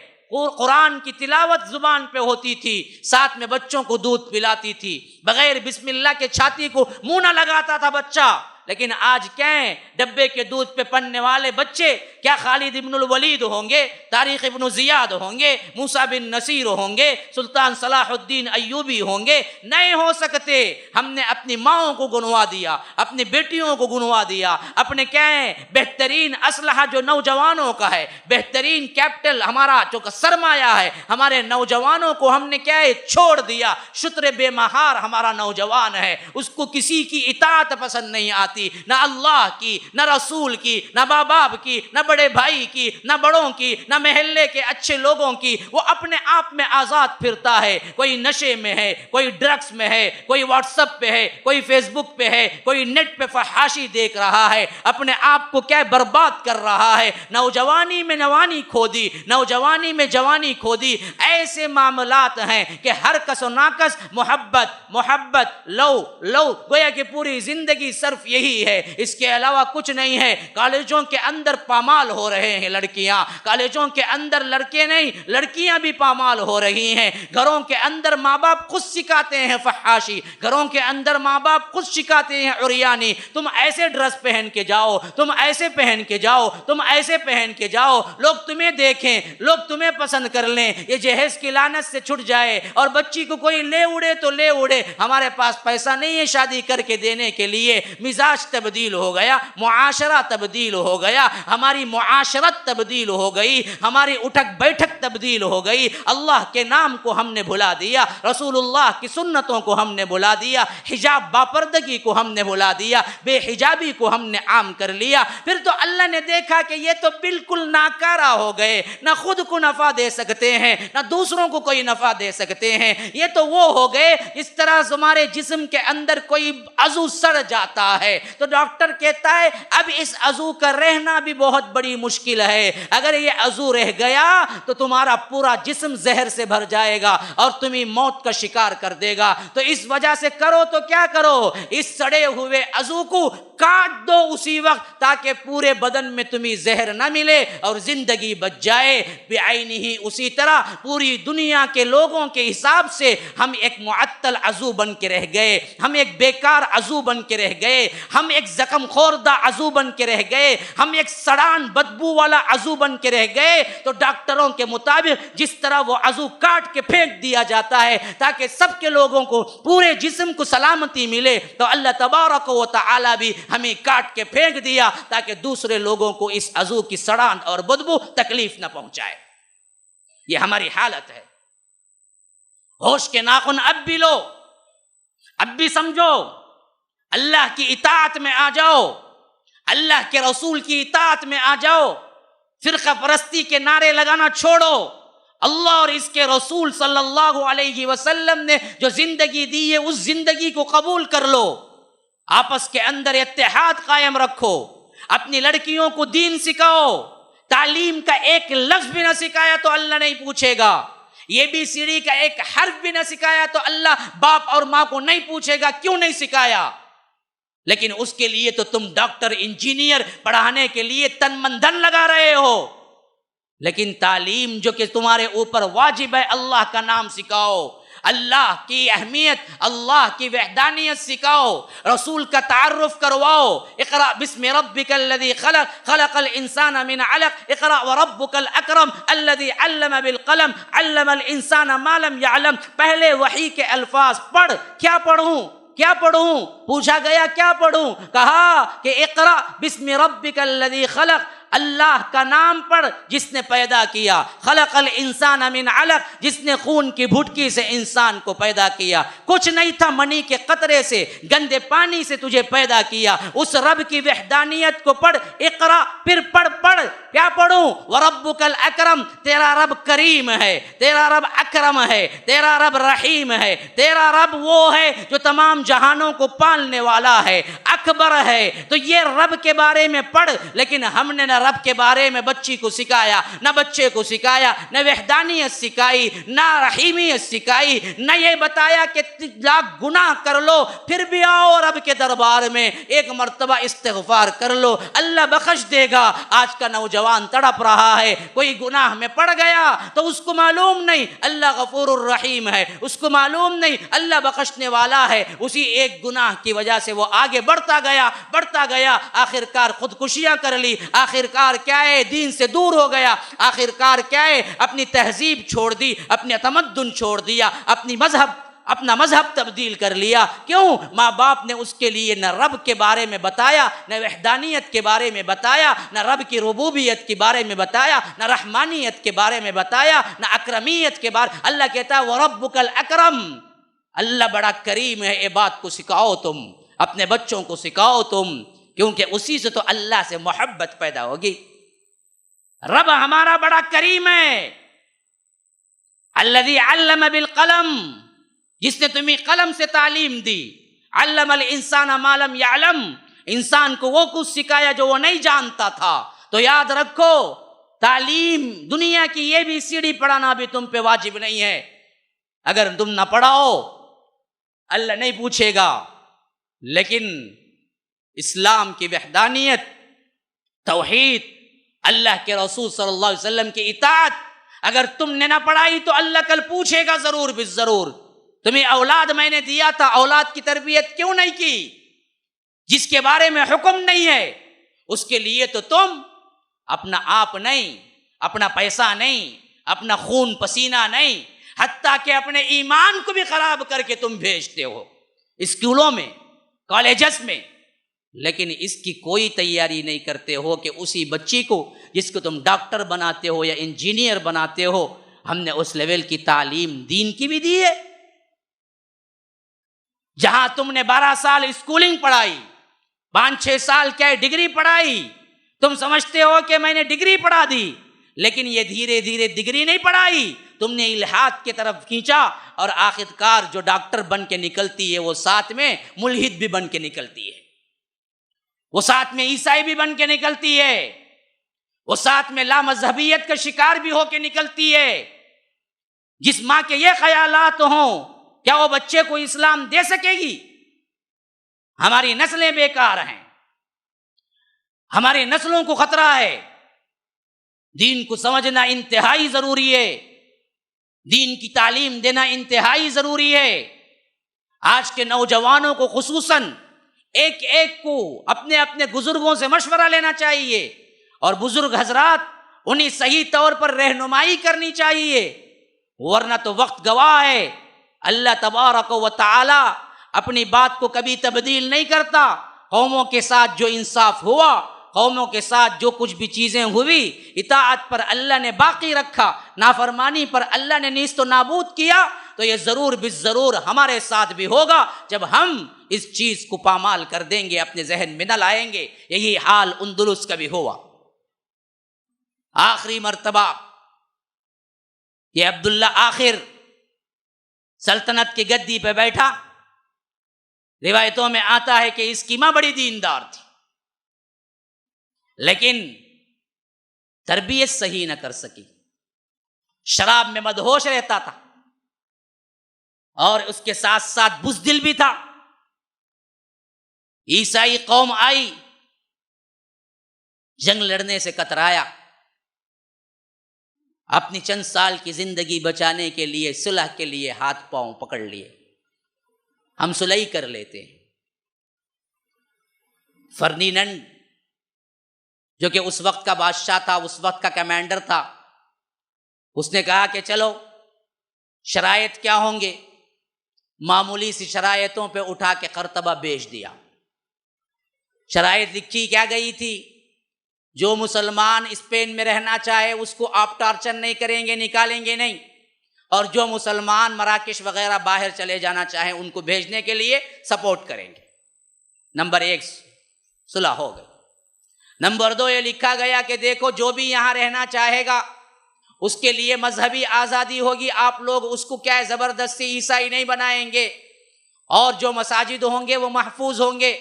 قرآن کی تلاوت زبان پہ ہوتی تھی، ساتھ میں بچوں کو دودھ پلاتی تھی، بغیر بسم اللہ کے چھاتی کو منہ نہ لگاتا تھا بچہ. لیکن آج کیا ہیں ڈبے کے دودھ پہ پلنے والے بچے کیا خالد ابن الولید ہوں گے، طارق ابن زیاد ہوں گے، موسیٰ بن نصیر ہوں گے، سلطان صلاح الدین ایوبی ہوں گے؟ نہیں ہو سکتے. ہم نے اپنی ماؤں کو گنوا دیا، اپنی بیٹیوں کو گنوا دیا، اپنے کیا ہیں بہترین اسلحہ جو نوجوانوں کا ہے، بہترین کیپٹل ہمارا جو سرمایہ ہے، ہمارے نوجوانوں کو ہم نے کیا ہے چھوڑ دیا. شتر بے مہار ہمارا نوجوان ہے، اس کو کسی کی اطاعت پسند نہیں آتی، نہ اللہ کی، نہ رسول کی، نہ ماں باپ کی، نہ بڑے بھائی کی، نہ بڑوں کی، نہ محلے کے اچھے لوگوں کی. وہ اپنے آپ میں آزاد پھرتا ہے. کوئی نشے میں ہے، کوئی ڈرگس میں ہے، کوئی واٹس ایپ پہ ہے، کوئی فیس بک پہ ہے، کوئی نیٹ پہ فحاشی دیکھ رہا ہے، اپنے آپ کو کیا برباد کر رہا ہے. نوجوانی میں نوانی کھو دی، نوجوانی میں جوانی کھو دی. ایسے معاملات ہیں کہ ہر کس و ناکس محبت لو گویا کہ پوری زندگی صرف یہی ہے، اس کے علاوہ کچھ نہیں ہے. کالجوں کے اندر پامال ہو رہے ہیں لڑکیاں، کالجوں کے اندر لڑکے نہیں لڑکیاں بھی پامال ہو رہی ہیں. گھروں کے اندر ماں باپ خود سکھاتے ہیں فحاشی، گھروں کے اندر ماں باپ خود سکھاتے ہیں عریانی. تم ایسے ڈریس پہن کے جاؤ، تم ایسے پہن کے جاؤ، تم ایسے پہن کے جاؤ، لوگ تمہیں دیکھیں، لوگ تمہیں پسند کر لیں. یہ جہیز کی لعنت سے چھٹ جائے اور بچی کو کوئی لے اڑے تو لے اڑے. ہمارے پاس پیسہ نہیں ہے شادی کر کے دینے کے لیے. مزاج تبدیل ہو گیا، معاشرہ تبدیل ہو گیا، ہماری معاشرت تبدیل ہو گئی، ہماری اٹھک بیٹھک تبدیل ہو گئی. اللہ کے نام کو ہم نے بھلا دیا، رسول اللہ کی سنتوں کو ہم نے بھلا دیا، حجاب باپردگی کو ہم نے بھلا دیا، بے حجابی کو ہم نے عام کر لیا. پھر تو اللہ نے دیکھا کہ یہ تو بالکل ناکارہ ہو گئے، نہ خود کو نفع دے سکتے ہیں، نہ دوسروں کو کوئی نفع دے سکتے ہیں. یہ تو وہ ہو گئے اس طرح ہمارے جسم کے اندر کوئی عضو سڑ جاتا ہے تو ڈاکٹر کہتا ہے اب اس عضو کا رہنا بھی بہت بڑی مشکل ہے. اگر یہ عضو رہ گیا تو تمہارا پورا جسم زہر سے بھر جائے گا اور تمہیں موت کا شکار کر دے گا. تو اس وجہ سے کرو تو کیا کرو، اس سڑے ہوئے عضو کو کاٹ دو اسی وقت تاکہ پورے بدن میں تمہیں زہر نہ ملے اور زندگی بچ جائے. بعینہ اسی طرح پوری دنیا کے لوگوں کے حساب سے ہم ایک معطل عضو بن کے رہ گئے، ہم ایک بیکار عضو بن کے رہ گئے. ہم ایک زخم خوردہ عضو بن کے رہ گئے، ہم ایک سڑان بدبو والا عضو بن کے رہ گئے، تو ڈاکٹروں کے مطابق جس طرح وہ عضو کاٹ کے پھینک دیا جاتا ہے تاکہ سب کے لوگوں کو، پورے جسم کو سلامتی ملے، تو اللہ تبارک و تعالی بھی ہمیں کاٹ کے پھینک دیا تاکہ دوسرے لوگوں کو اس عضو کی سڑان اور بدبو تکلیف نہ پہنچائے۔ یہ ہماری حالت ہے۔ ہوش کے ناخن اب بھی لو، اب بھی سمجھو، اللہ کی اطاعت میں آ جاؤ، اللہ کے رسول کی اطاعت میں آ جاؤ، فرقہ پرستی کے نعرے لگانا چھوڑو۔ اللہ اور اس کے رسول صلی اللہ علیہ وسلم نے جو زندگی دی ہے اس زندگی کو قبول کر لو، آپس کے اندر اتحاد قائم رکھو، اپنی لڑکیوں کو دین سکھاؤ، تعلیم کا ایک لفظ بھی نہ سکھایا تو اللہ نہیں پوچھے گا، یہ بھی سیڑھی کا ایک حرف بھی نہ سکھایا تو اللہ باپ اور ماں کو نہیں پوچھے گا کیوں نہیں سکھایا، لیکن اس کے لیے تو تم ڈاکٹر انجینئر پڑھانے کے لیے تن من دھن لگا رہے ہو، لیکن تعلیم جو کہ تمہارے اوپر واجب ہے، اللہ کا نام سکھاؤ، اللہ کی اہمیت، اللہ کی وحدانیت سکھاؤ، رسول کا تعارف کرواؤ۔ اقرأ بسم ربک الذی خلق، خلق الانسان من علق، اقرأ وربک الاکرم الذی علم بالقلم، علم الانسان ما لم يعلم۔ پہلے وحی کے الفاظ پڑھ، کیا پڑھوں کیا پڑھوں؟ پوچھا گیا کیا پڑھوں؟ کہا کہ اقرأ بسم ربک الذی خلق، اللہ کا نام پڑھ جس نے پیدا کیا، خلق الانسان من علق، جس نے خون کی بھٹکی سے انسان کو پیدا کیا، کچھ نہیں تھا، منی کے قطرے سے، گندے پانی سے تجھے پیدا کیا، اس رب کی وحدانیت کو پڑھ، اقرا، پھر پڑھ، کیا پڑھوں؟ وربک الاکرم، تیرا رب کریم ہے، تیرا رب اکرم ہے، تیرا رب رحیم ہے، تیرا رب وہ ہے جو تمام جہانوں کو پالنے والا ہے، اکبر ہے، تو یہ رب کے بارے میں پڑھ۔ لیکن ہم نے نہ رب کے بارے میں بچی کو سکھایا، نہ بچے کو سکھایا، نہ وحدانیت سکھائی، نہ رحیمیت سکھائی، نہ یہ بتایا کہ لاکھ گناہ کر لو پھر بھی آؤ رب کے دربار میں ایک مرتبہ استغفار کر لو، اللہ بخش دے گا۔ آج کا نوجوان تڑپ رہا ہے، کوئی گناہ میں پڑ گیا تو اس کو معلوم نہیں اللہ غفور الرحیم ہے، اس کو معلوم نہیں اللہ بخشنے والا ہے، اسی ایک گناہ کی وجہ سے وہ آگے بڑھتا گیا، آخر کار خودکشیاں کر لی، آخر کار کیا ہے، دین سے دور ہو گیا، آخر کار کیا ہے، اپنی تہذیب چھوڑ دی، اپنے تمدن چھوڑ دیا، اپنا مذہب تبدیل کر لیا۔ کیوں؟ ماں باپ نے اس کے لیے نہ رب کے بارے میں بتایا، نہ وحدانیت کے بارے میں بتایا، نہ رب کی ربوبیت کے بارے میں بتایا، نہ رحمانیت کے بارے میں بتایا، نہ اکرمیت کے بارے۔ اللہ کہتا ہے وَرَبُّكَ الْأَكْرَمُ، اللہ بڑا کریم ہے، یہ بات کو سکھاؤ، تم اپنے بچوں کو سکھاؤ تم، کیونکہ اسی سے تو اللہ سے محبت پیدا ہوگی۔ رب ہمارا بڑا کریم ہے، الذی علم بالقلم، جس نے تمہیں قلم سے تعلیم دی، علم الانسان ما لم یعلم، انسان کو وہ کچھ سکھایا جو وہ نہیں جانتا تھا۔ تو یاد رکھو، تعلیم دنیا کی یہ بھی سیڑھی پڑھانا بھی تم پہ واجب نہیں ہے، اگر تم نہ پڑھاؤ اللہ نہیں پوچھے گا، لیکن اسلام کی وحدانیت، توحید، اللہ کے رسول صلی اللہ علیہ وسلم کی اطاعت اگر تم نے نہ پڑھائی تو اللہ کل پوچھے گا ضرور بالضرور، تمہیں اولاد میں نے دیا تھا، اولاد کی تربیت کیوں نہیں کی؟ جس کے بارے میں حکم نہیں ہے اس کے لیے تو تم اپنا آپ نہیں، اپنا پیسہ نہیں، اپنا خون پسینہ نہیں، حتیٰ کہ اپنے ایمان کو بھی خراب کر کے تم بھیجتے ہو اسکولوں میں، کالجز میں، لیکن اس کی کوئی تیاری نہیں کرتے ہو کہ اسی بچی کو جس کو تم ڈاکٹر بناتے ہو یا انجینئر بناتے ہو، ہم نے اس لیول کی تعلیم دین کی بھی دی ہے۔ جہاں تم نے 12 سال اسکولنگ پڑھائی، 5-6 سال کیا ڈگری پڑھائی، تم سمجھتے ہو کہ میں نے ڈگری پڑھا دی، لیکن یہ دھیرے دھیرے ڈگری نہیں پڑھائی، تم نے الحاد کی طرف کھینچا، اور آخرکار جو ڈاکٹر بن کے نکلتی ہے وہ ساتھ میں ملحد بھی بن کے نکلتی ہے، وہ ساتھ میں عیسائی بھی بن کے نکلتی ہے، وہ ساتھ میں لامذہبیت کا شکار بھی ہو کے نکلتی ہے۔ جس ماں کے یہ خیالات ہوں کیا وہ بچے کو اسلام دے سکے گی؟ ہماری نسلیں بیکار ہیں، ہماری نسلوں کو خطرہ ہے۔ دین کو سمجھنا انتہائی ضروری ہے، دین کی تعلیم دینا انتہائی ضروری ہے۔ آج کے نوجوانوں کو خصوصاً ایک ایک کو اپنے اپنے بزرگوں سے مشورہ لینا چاہیے، اور بزرگ حضرات انہیں صحیح طور پر رہنمائی کرنی چاہیے، ورنہ تو وقت گواہ ہے۔ اللہ تبارک و تعالی اپنی بات کو کبھی تبدیل نہیں کرتا۔ قوموں کے ساتھ جو انصاف ہوا، قوموں کے ساتھ جو کچھ بھی چیزیں ہوئی، اطاعت پر اللہ نے باقی رکھا، نافرمانی پر اللہ نے نیست و نابود کیا، تو یہ ضرور بالضرور ہمارے ساتھ بھی ہوگا جب ہم اس چیز کو پامال کر دیں گے، اپنے ذہن میں نہ لائیں گے۔ یہی حال اندلس کا بھی ہوا۔ آخری مرتبہ یہ عبداللہ آخر سلطنت کی گدی پہ بیٹھا۔ روایتوں میں آتا ہے کہ اس کی ماں بڑی دیندار تھی، لیکن تربیت صحیح نہ کر سکی، شراب میں مدہوش رہتا تھا، اور اس کے ساتھ ساتھ بزدل بھی تھا۔ عیسائی قوم آئی، جنگ لڑنے سے کترایا، اپنی چند سال کی زندگی بچانے کے لیے صلح کے لیے ہاتھ پاؤں پکڑ لیے، ہم صلح کر لیتے ہیں۔ فرنینڈ جو کہ اس وقت کا بادشاہ تھا، اس وقت کا کمانڈر تھا، اس نے کہا کہ چلو شرائط کیا ہوں گے، معمولی سی شرائطوں پہ اٹھا کے قرطبہ بیچ دیا۔ شرائط لکھی کیا گئی تھی؟ جو مسلمان اسپین میں رہنا چاہے اس کو آپ ٹارچر نہیں کریں گے، نکالیں گے نہیں، اور جو مسلمان مراکش وغیرہ باہر چلے جانا چاہیں ان کو بھیجنے کے لیے سپورٹ کریں گے۔ نمبر 1 صلح ہو گئی۔ نمبر 2 یہ لکھا گیا کہ دیکھو جو بھی یہاں رہنا چاہے گا اس کے لیے مذہبی آزادی ہوگی، آپ لوگ اس کو کیا ہے زبردستی عیسائی نہیں بنائیں گے، اور جو مساجد ہوں گے وہ محفوظ ہوں گے،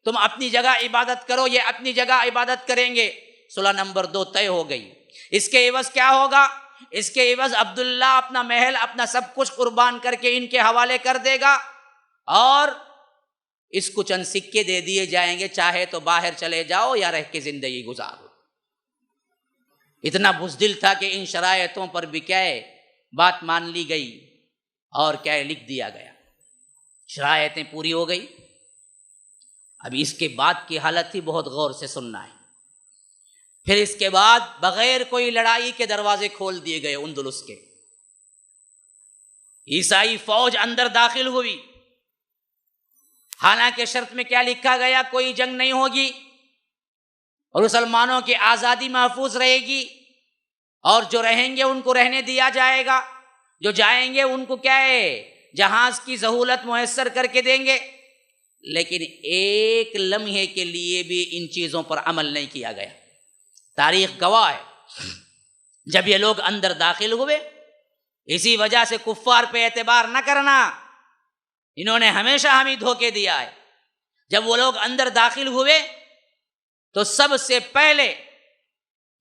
تم اپنی جگہ عبادت کرو، یہ اپنی جگہ عبادت کریں گے۔ صلح نمبر 2 طے ہو گئی۔ اس کے عوض کیا ہوگا؟ اس کے عوض عبداللہ اپنا محل، اپنا سب کچھ قربان کر کے ان کے حوالے کر دے گا، اور اس کو چند سکے دے دیے جائیں گے، چاہے تو باہر چلے جاؤ یا رہ کے زندگی گزارو۔ اتنا بزدل تھا کہ ان شرائطوں پر بھی کیا ہے بات مان لی گئی، اور کیا ہے لکھ دیا گیا، شرائطیں پوری ہو گئی۔ اب اس کے بعد کی حالت ہی بہت غور سے سننا ہے۔ پھر اس کے بعد بغیر کوئی لڑائی کے دروازے کھول دیے گئے اندلس کے۔ عیسائی فوج اندر داخل ہوئی، حالانکہ شرط میں کیا لکھا گیا؟ کوئی جنگ نہیں ہوگی، اور مسلمانوں کی آزادی محفوظ رہے گی، اور جو رہیں گے ان کو رہنے دیا جائے گا، جو جائیں گے ان کو کیا ہے جہاز کی سہولت میسر کر کے دیں گے۔ لیکن ایک لمحے کے لیے بھی ان چیزوں پر عمل نہیں کیا گیا۔ تاریخ گواہ ہے، جب یہ لوگ اندر داخل ہوئے، اسی وجہ سے کفار پہ اعتبار نہ کرنا، انہوں نے ہمیشہ ہمیں دھوکے دیا ہے۔ جب وہ لوگ اندر داخل ہوئے تو سب سے پہلے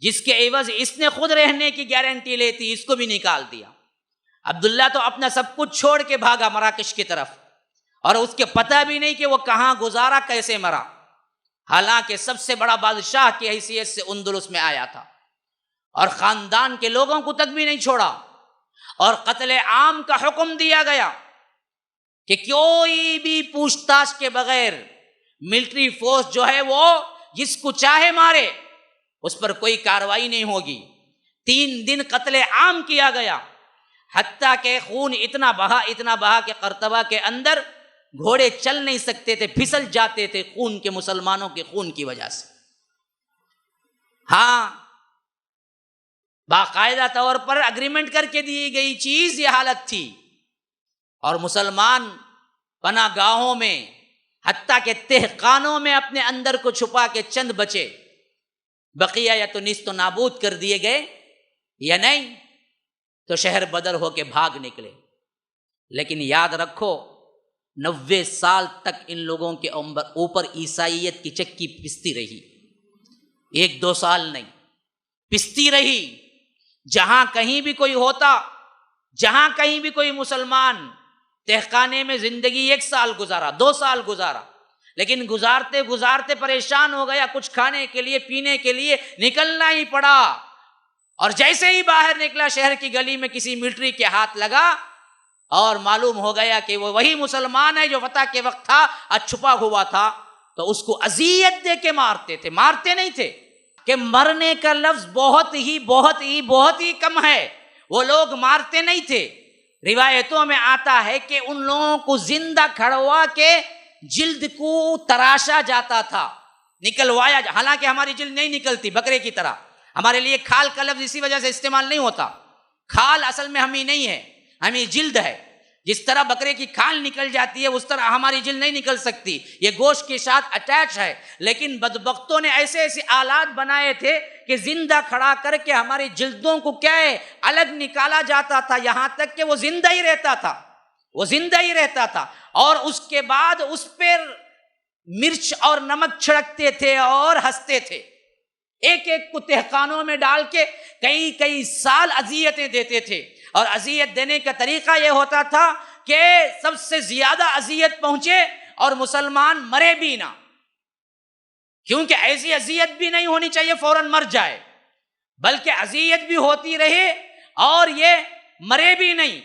جس کے عوض اس نے خود رہنے کی گارنٹی لیتی، اس کو بھی نکال دیا۔ عبداللہ تو اپنا سب کچھ چھوڑ کے بھاگا مراکش کی طرف، اور اس کے پتہ بھی نہیں کہ وہ کہاں گزارا، کیسے مرا، حالانکہ سب سے بڑا بادشاہ کی حیثیت سے اندلس میں آیا تھا، اور خاندان کے لوگوں کو تک بھی نہیں چھوڑا، اور قتل عام کا حکم دیا گیا کہ کوئی بھی پوچھ تاچھ کے بغیر ملٹری فورس جو ہے وہ جس کو چاہے مارے، اس پر کوئی کارروائی نہیں ہوگی۔ 3 دن قتل عام کیا گیا، حتیٰ کہ خون اتنا بہا کہ قرطبہ کے اندر گھوڑے چل نہیں سکتے تھے، پھسل جاتے تھے خون کے، مسلمانوں کے خون کی وجہ سے۔ ہاں، باقاعدہ طور پر اگریمنٹ کر کے دی گئی چیز یہ حالت تھی، اور مسلمان پناہ گاہوں میں حتیٰ کہ تہخانوں میں اپنے اندر کو چھپا کے چند بچے، بقیہ یا تو نیست و نابود کر دیے گئے یا نہیں تو شہر بدر ہو کے بھاگ نکلے۔ لیکن یاد رکھو 90 سال تک ان لوگوں کے اوپر عیسائیت کی چکی پستی رہی، 1-2 سال نہیں، پستی رہی۔ جہاں کہیں بھی کوئی ہوتا، جہاں کہیں بھی کوئی مسلمان تہخانے میں زندگی 1 سال گزارا، 2 سال گزارا، لیکن گزارتے گزارتے پریشان ہو گیا، کچھ کھانے کے لیے پینے کے لیے نکلنا ہی پڑا، اور جیسے ہی باہر نکلا شہر کی گلی میں کسی ملٹری کے ہاتھ لگا، اور معلوم ہو گیا کہ وہ وہی مسلمان ہے جو فتح کے وقت تھا، آج چھپا ہوا تھا، تو اس کو اذیت دے کے مارتے تھے، مارتے نہیں تھے، کہ مرنے کا لفظ بہت ہی کم ہے، وہ لوگ مارتے نہیں تھے۔ روایتوں میں آتا ہے کہ ان لوگوں کو زندہ کھڑوا کے جلد کو تراشا جاتا تھا، نکلوایا، حالانکہ ہماری جلد نہیں نکلتی بکرے کی طرح، ہمارے لیے کھال کا لفظ اسی وجہ سے استعمال نہیں ہوتا، کھال اصل میں ہمیں نہیں ہے، ہمیں جلد ہے، جس طرح بکرے کی کھال نکل جاتی ہے اس طرح ہماری جلد نہیں نکل سکتی، یہ گوشت کے ساتھ اٹیچ ہے، لیکن بدبختوں نے ایسے آلات بنائے تھے کہ زندہ کھڑا کر کے ہماری جلدوں کو کیا ہے الگ نکالا جاتا تھا، یہاں تک کہ وہ زندہ ہی رہتا تھا، اور اس کے بعد اس پر مرچ اور نمک چھڑکتے تھے اور ہنستے تھے، ایک کو تہخانوں میں ڈال کے کئی سال اذیتیں دیتے تھے، اور اذیت دینے کا طریقہ یہ ہوتا تھا کہ سب سے زیادہ اذیت پہنچے اور مسلمان مرے بھی نہ، کیونکہ ایسی اذیت بھی نہیں ہونی چاہیے فوراً مر جائے، بلکہ اذیت بھی ہوتی رہے اور یہ مرے بھی نہیں۔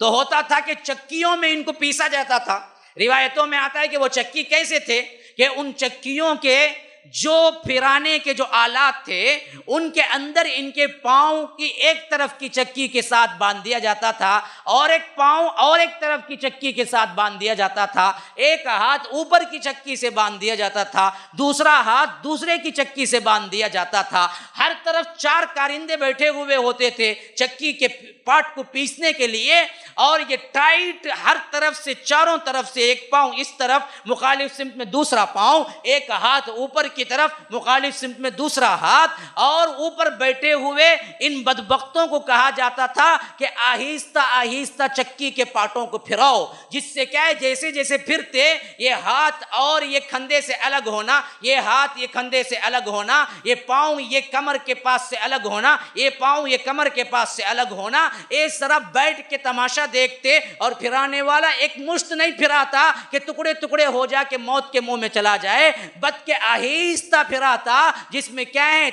تو ہوتا تھا کہ چکیوں میں ان کو پیسا جاتا تھا، روایتوں میں آتا ہے کہ وہ چکی کیسے تھے کہ ان چکیوں کے جو پھرانے کے جو آلات تھے ان کے اندر ان کے پاؤں کی ایک طرف کی چکی کے ساتھ باندھ دیا جاتا تھا، اور ایک پاؤں اور ایک طرف کی چکی کے ساتھ باندھ دیا جاتا تھا، ایک ہاتھ اوپر کی چکی سے باندھ دیا جاتا تھا، دوسرا ہاتھ دوسرے کی چکی سے باندھ دیا جاتا تھا، ہر طرف 4 کارندے بیٹھے ہوئے ہوتے تھے چکی کے پاٹ کو پیسنے کے لیے، اور یہ ٹائٹ ہر طرف سے چاروں طرف سے، ایک پاؤں اس طرف مخالف سمت میں دوسرا پاؤں، ایک ہاتھ اوپر کی طرف مخالف سمت میں دوسرا ہاتھ، اور اوپر بیٹھے ہوئے ان بدبختوں کو کہا جاتا تھا کہ آہستہ آہستہ چکی کے پاٹوں کو پھراؤ، جس سے کیا ہے جیسے جیسے پھرتے یہ ہاتھ اور یہ کھندے سے الگ ہونا، یہ ہاتھ یہ کھندے سے الگ ہونا، یہ پاؤں یہ کمر کے پاس سے الگ ہونا، یہ پاؤں یہ کمر کے پاس سے الگ ہونا، اس طرح بیٹھ کے تماشا دیکھتے، اور پھرانے والا ایک مشت نہیں پھراتا کہ ٹکڑے ٹکڑے ہو جا کے موت کے منہ میں چلا جائے، بلکہ آہستہ پھراتا جس میں کیا ہے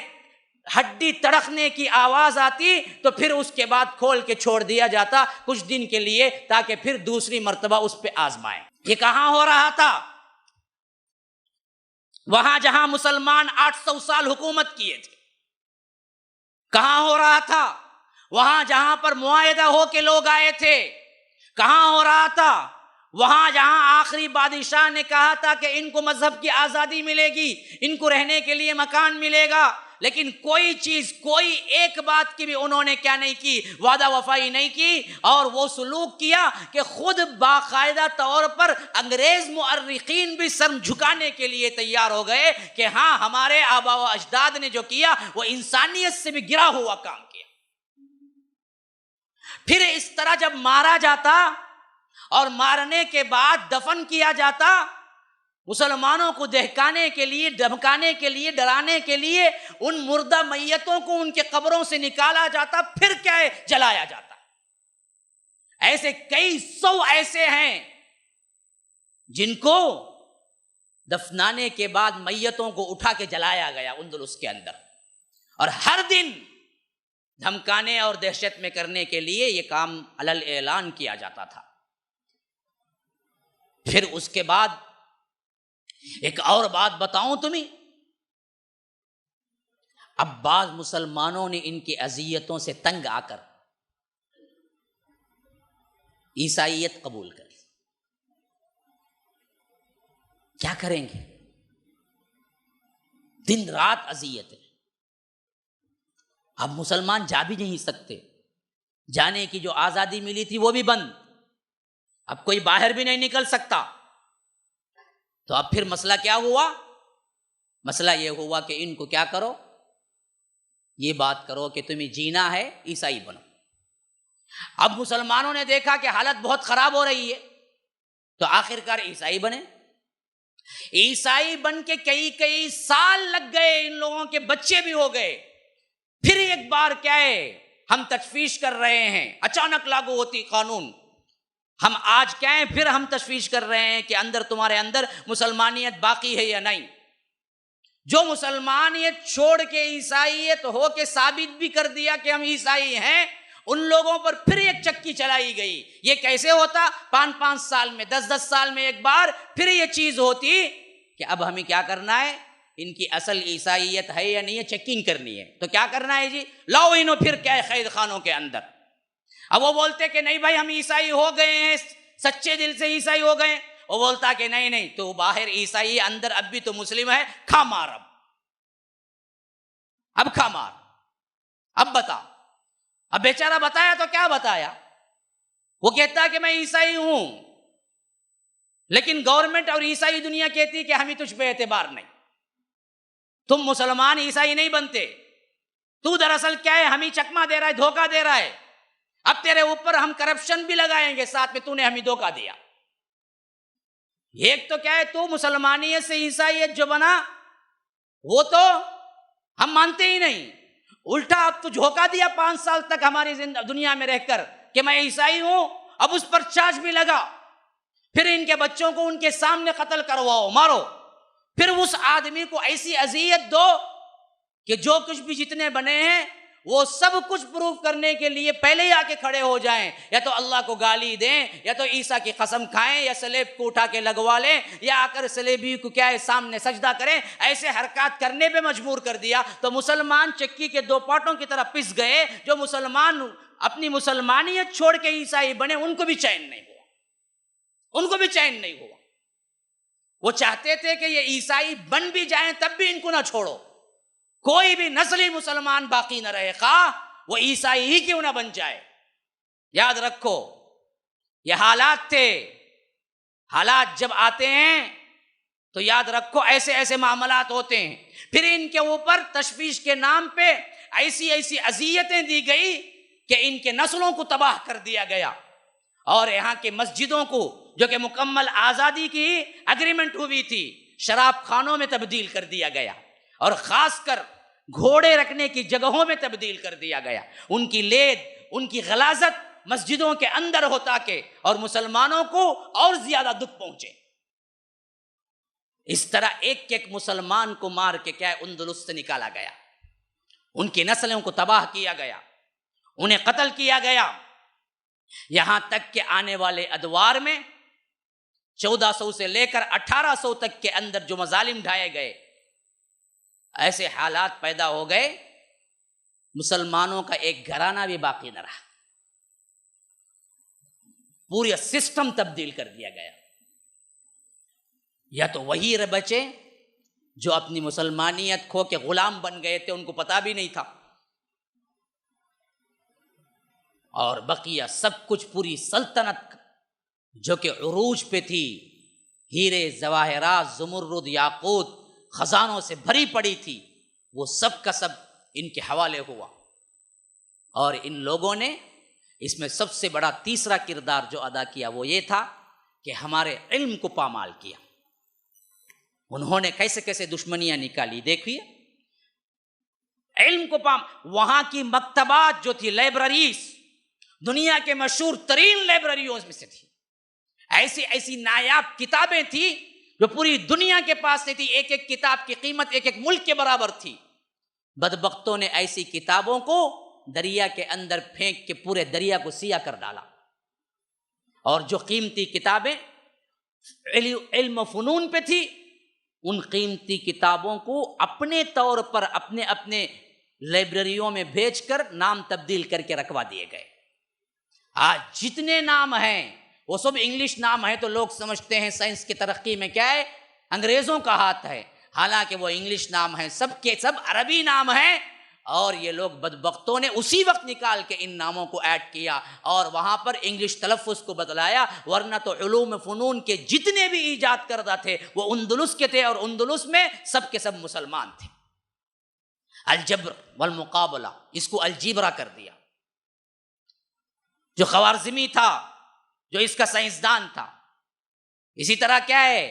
ہڈی تڑکنے کی آواز آتی، تو پھر اس کے بعد کھول کے چھوڑ دیا جاتا کچھ دن کے لیے، تاکہ پھر دوسری مرتبہ اس پہ آزمائے۔ یہ کہاں ہو رہا تھا؟ وہاں جہاں مسلمان 800 سال حکومت کیے تھے۔ کہاں ہو رہا تھا؟ وہاں جہاں پر معاہدہ ہو کے لوگ آئے تھے۔ کہاں ہو رہا تھا؟ وہاں جہاں آخری بادشاہ نے کہا تھا کہ ان کو مذہب کی آزادی ملے گی، ان کو رہنے کے لیے مکان ملے گا، لیکن کوئی چیز، کوئی ایک بات کی بھی انہوں نے کیا نہیں کی، وعدہ وفائی نہیں کی، اور وہ سلوک کیا کہ خود باقاعدہ طور پر انگریز مؤرخین بھی سر جھکانے کے لیے تیار ہو گئے کہ ہاں ہمارے آبا و اجداد نے جو کیا وہ انسانیت سے بھی گرا ہوا کام کیا۔ پھر اس طرح جب مارا جاتا اور مارنے کے بعد دفن کیا جاتا، مسلمانوں کو دہکانے کے لیے، دھمکانے کے لیے، ڈرانے کے لیے ان مردہ میتوں کو ان کے قبروں سے نکالا جاتا، پھر کیا ہے جلایا جاتا۔ ایسے کئی سو ایسے ہیں جن کو دفنانے کے بعد میتوں کو اٹھا کے جلایا گیا اندلس کے اندر، اور ہر دن دھمکانے اور دہشت میں کرنے کے لیے یہ کام علل اعلان کیا جاتا تھا۔ پھر اس کے بعد ایک اور بات بتاؤں تمہیں، اب بعض مسلمانوں نے ان کی اذیتوں سے تنگ آ کر عیسائیت قبول کر لی۔ کیا کریں گے؟ دن رات اذیتیں، اب مسلمان جا بھی نہیں سکتے، جانے کی جو آزادی ملی تھی وہ بھی بند، اب کوئی باہر بھی نہیں نکل سکتا۔ تو اب پھر مسئلہ کیا ہوا؟ مسئلہ یہ ہوا کہ ان کو کیا کرو، یہ بات کرو کہ تمہیں جینا ہے عیسائی بنو۔ اب مسلمانوں نے دیکھا کہ حالت بہت خراب ہو رہی ہے، تو آخر کار عیسائی بنے۔ عیسائی بن کے کئی سال لگ گئے، ان لوگوں کے بچے بھی ہو گئے۔ پھر ایک بار کیا ہے ہم تشویش کر رہے ہیں، اچانک لاگو ہوتی قانون، ہم آج کیا ہیں پھر ہم تشویش کر رہے ہیں کہ اندر تمہارے اندر مسلمانیت باقی ہے یا نہیں۔ جو مسلمانیت چھوڑ کے عیسائیت ہو کے ثابت بھی کر دیا کہ ہم عیسائی ہیں، ان لوگوں پر پھر ایک چکی چلائی گئی۔ یہ کیسے ہوتا؟ 5 سال میں، 10 سال میں ایک بار پھر یہ چیز ہوتی کہ اب ہمیں کیا کرنا ہے، ان کی اصل عیسائیت ہے یا نہیں ہے چیکنگ کرنی ہے. تو کیا کرنا ہے جی، لاؤ انہوں پھر کیا ہے قید خانوں کے اندر. اب وہ بولتے کہ نہیں بھائی ہم عیسائی ہو گئے ہیں، سچے دل سے عیسائی ہو گئے. وہ بولتا کہ نہیں تو باہر عیسائی اندر اب بھی تو مسلم ہے، کھا مار اب کھا مار، اب بتا. اب بیچارہ بتایا تو کیا بتایا، وہ کہتا ہے کہ میں عیسائی ہوں، لیکن گورنمنٹ اور عیسائی دنیا کہتی ہے کہ ہمیں تجھ پہ اعتبار نہیں، تم مسلمان عیسائی نہیں بنتے. تو دراصل کیا ہے، ہمیں چکما دے رہا ہے، دھوکہ دے رہا ہے. اب تیرے اوپر ہم کرپشن بھی لگائیں گے ساتھ میں، تو نے ہمیں دھوکہ دیا. ایک تو کیا ہے، تو مسلمانیت سے عیسائیت جو بنا وہ تو ہم مانتے ہی نہیں، الٹا اب تو دھوکہ دیا 5 سال تک ہماری دنیا میں رہ کر کہ میں عیسائی ہوں. اب اس پر چارج بھی لگا، پھر ان کے بچوں کو ان کے سامنے قتل کرواؤ، مارو. پھر اس آدمی کو ایسی اذیت دو کہ جو کچھ بھی جتنے بنے ہیں وہ سب کچھ پروف کرنے کے لیے پہلے ہی آ کے کھڑے ہو جائیں، یا تو اللہ کو گالی دیں، یا تو عیسیٰ کی قسم کھائیں، یا سلیب کو اٹھا کے لگوا لیں، یا آ کر سلیبی کو کیا ہے سامنے سجدہ کریں. ایسے حرکات کرنے پہ مجبور کر دیا تو مسلمان چکی کے 2 پارٹوں کی طرح پس گئے. جو مسلمان اپنی مسلمانیت چھوڑ کے عیسائی بنے ان کو بھی چین نہیں ہوا، ان کو بھی چین نہیں ہوا. وہ چاہتے تھے کہ یہ عیسائی بن بھی جائیں تب بھی ان کو نہ چھوڑو، کوئی بھی نسلی مسلمان باقی نہ رہے، خواہ وہ عیسائی ہی کیوں نہ بن جائے. یاد رکھو یہ حالات تھے. حالات جب آتے ہیں تو یاد رکھو ایسے ایسے معاملات ہوتے ہیں. پھر ان کے اوپر تشویش کے نام پہ ایسی ایسی اذیتیں دی گئی کہ ان کے نسلوں کو تباہ کر دیا گیا. اور یہاں کے مسجدوں کو جو کہ مکمل آزادی کی اگریمنٹ ہوئی تھی، شراب خانوں میں تبدیل کر دیا گیا، اور خاص کر گھوڑے رکھنے کی جگہوں میں تبدیل کر دیا گیا. ان کی لید، ان کی غلاظت مسجدوں کے اندر ہوتا کہ اور مسلمانوں کو اور زیادہ دکھ پہنچے. اس طرح ایک ایک مسلمان کو مار کے کیا ہے اندلس سے نکالا گیا، ان کی نسلوں کو تباہ کیا گیا، انہیں قتل کیا گیا. یہاں تک کہ آنے والے ادوار میں 1400 سے لے کر 1800 تک کے اندر جو مظالم ڈھائے گئے، ایسے حالات پیدا ہو گئے مسلمانوں کا ایک گھرانہ بھی باقی نہ رہا، پورا سسٹم تبدیل کر دیا گیا. یا تو وہی بچے جو اپنی مسلمانیت کھو کے غلام بن گئے تھے، ان کو پتہ بھی نہیں تھا، اور بقیہ سب کچھ پوری سلطنت جو کہ عروج پہ تھی، ہیرے جواہرات زمرد یاقوت خزانوں سے بھری پڑی تھی، وہ سب کا سب ان کے حوالے ہوا. اور ان لوگوں نے اس میں سب سے بڑا تیسرا کردار جو ادا کیا وہ یہ تھا کہ ہمارے علم کو پامال کیا. انہوں نے کیسے کیسے دشمنیاں نکالی دیکھیے. علم کو وہاں کی مکتبات جو تھی، لائبریریز، دنیا کے مشہور ترین لائبریریوں میں سے تھی. ایسی ایسی نایاب کتابیں تھی جو پوری دنیا کے پاس نہیں تھی. ایک ایک کتاب کی قیمت ایک ایک ملک کے برابر تھی. بدبختوں نے ایسی کتابوں کو دریا کے اندر پھینک کے پورے دریا کو سیاہ کر ڈالا، اور جو قیمتی کتابیں علم و فنون پہ تھی ان قیمتی کتابوں کو اپنے طور پر اپنے اپنے لائبریریوں میں بھیج کر نام تبدیل کر کے رکھوا دیے گئے. آج جتنے نام ہیں وہ سب انگلش نام ہے، تو لوگ سمجھتے ہیں سائنس کی ترقی میں کیا ہے انگریزوں کا ہاتھ ہے، حالانکہ وہ انگلش نام ہیں، سب کے سب عربی نام ہیں. اور یہ لوگ بدبختوں نے اسی وقت نکال کے ان ناموں کو ایڈ کیا اور وہاں پر انگلش تلفظ کو بدلایا، ورنہ تو علوم فنون کے جتنے بھی ایجاد کردہ تھے وہ اندلس کے تھے، اور اندلس میں سب کے سب مسلمان تھے. الجبر والمقابلہ، اس کو الجبرا کر دیا. جو خوارزمی تھا، جو اس کا سائنسدان تھا، اسی طرح کیا ہے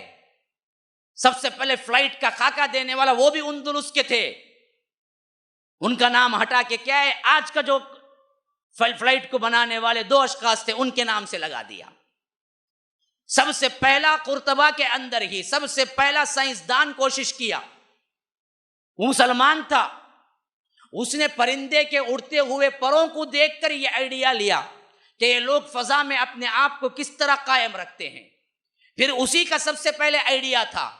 سب سے پہلے فلائٹ کا خاکہ دینے والا وہ بھی اندلس کے تھے. ان کا نام ہٹا کے کیا ہے آج کا جو فلائٹ کو بنانے والے 2 اشخاص تھے ان کے نام سے لگا دیا. سب سے پہلا قرطبہ کے اندر ہی سب سے پہلا سائنسدان کوشش کیا، وہ مسلمان تھا. اس نے پرندے کے اڑتے ہوئے پروں کو دیکھ کر یہ آئیڈیا لیا کہ یہ لوگ فضا میں اپنے آپ کو کس طرح قائم رکھتے ہیں. پھر اسی کا سب سے پہلے آئیڈیا تھا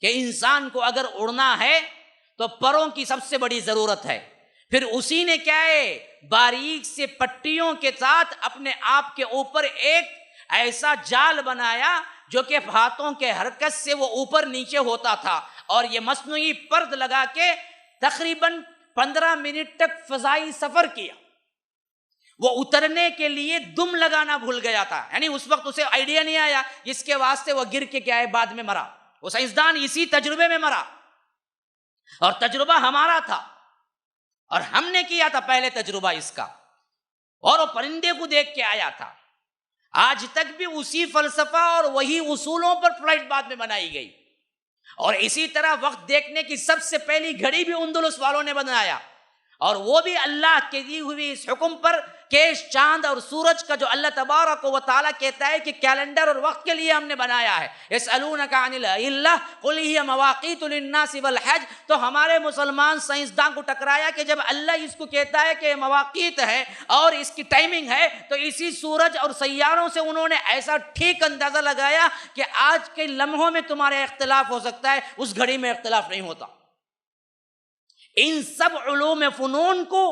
کہ انسان کو اگر اڑنا ہے تو پروں کی سب سے بڑی ضرورت ہے. پھر اسی نے کیا ہے باریک سے پٹیوں کے ساتھ اپنے آپ کے اوپر ایک ایسا جال بنایا جو کہ ہاتھوں کے حرکت سے وہ اوپر نیچے ہوتا تھا, اور یہ مصنوعی پرد لگا کے تقریباً 15 منٹ تک فضائی سفر کیا. وہ اترنے کے لیے دم لگانا بھول گیا تھا, یعنی اس وقت اسے آئیڈیا نہیں آیا, جس کے واسطے وہ گر کے کیا ہے بعد میں مرا. وہ سائنسدان اسی تجربے میں مرا, اور تجربہ ہمارا تھا اور ہم نے کیا تھا پہلے تجربہ اس کا, اور وہ پرندے کو دیکھ کے آیا تھا. آج تک بھی اسی فلسفہ اور وہی اصولوں پر فلائٹ بعد میں بنائی گئی. اور اسی طرح وقت دیکھنے کی سب سے پہلی گھڑی بھی اندلس والوں نے بنایا, اور وہ بھی اللہ کے دی ہوئی اس حکم پر کہ چاند اور سورج کا جو اللہ تبارک و تعالیٰ کہتا ہے کہ کیلنڈر اور وقت کے لیے ہم نے بنایا ہے. یسألونک عن الأہلہ قل ہی مواقیت للناس والحج. تو ہمارے مسلمان سائنسداں کو ٹکرایا کہ جب اللہ اس کو کہتا ہے کہ مواقیت ہے اور اس کی ٹائمنگ ہے, تو اسی سورج اور سیاروں سے انہوں نے ایسا ٹھیک اندازہ لگایا کہ آج کے لمحوں میں تمہارے اختلاف ہو سکتا ہے, اس گھڑی میں اختلاف نہیں ہوتا. ان سب علوم فنون کو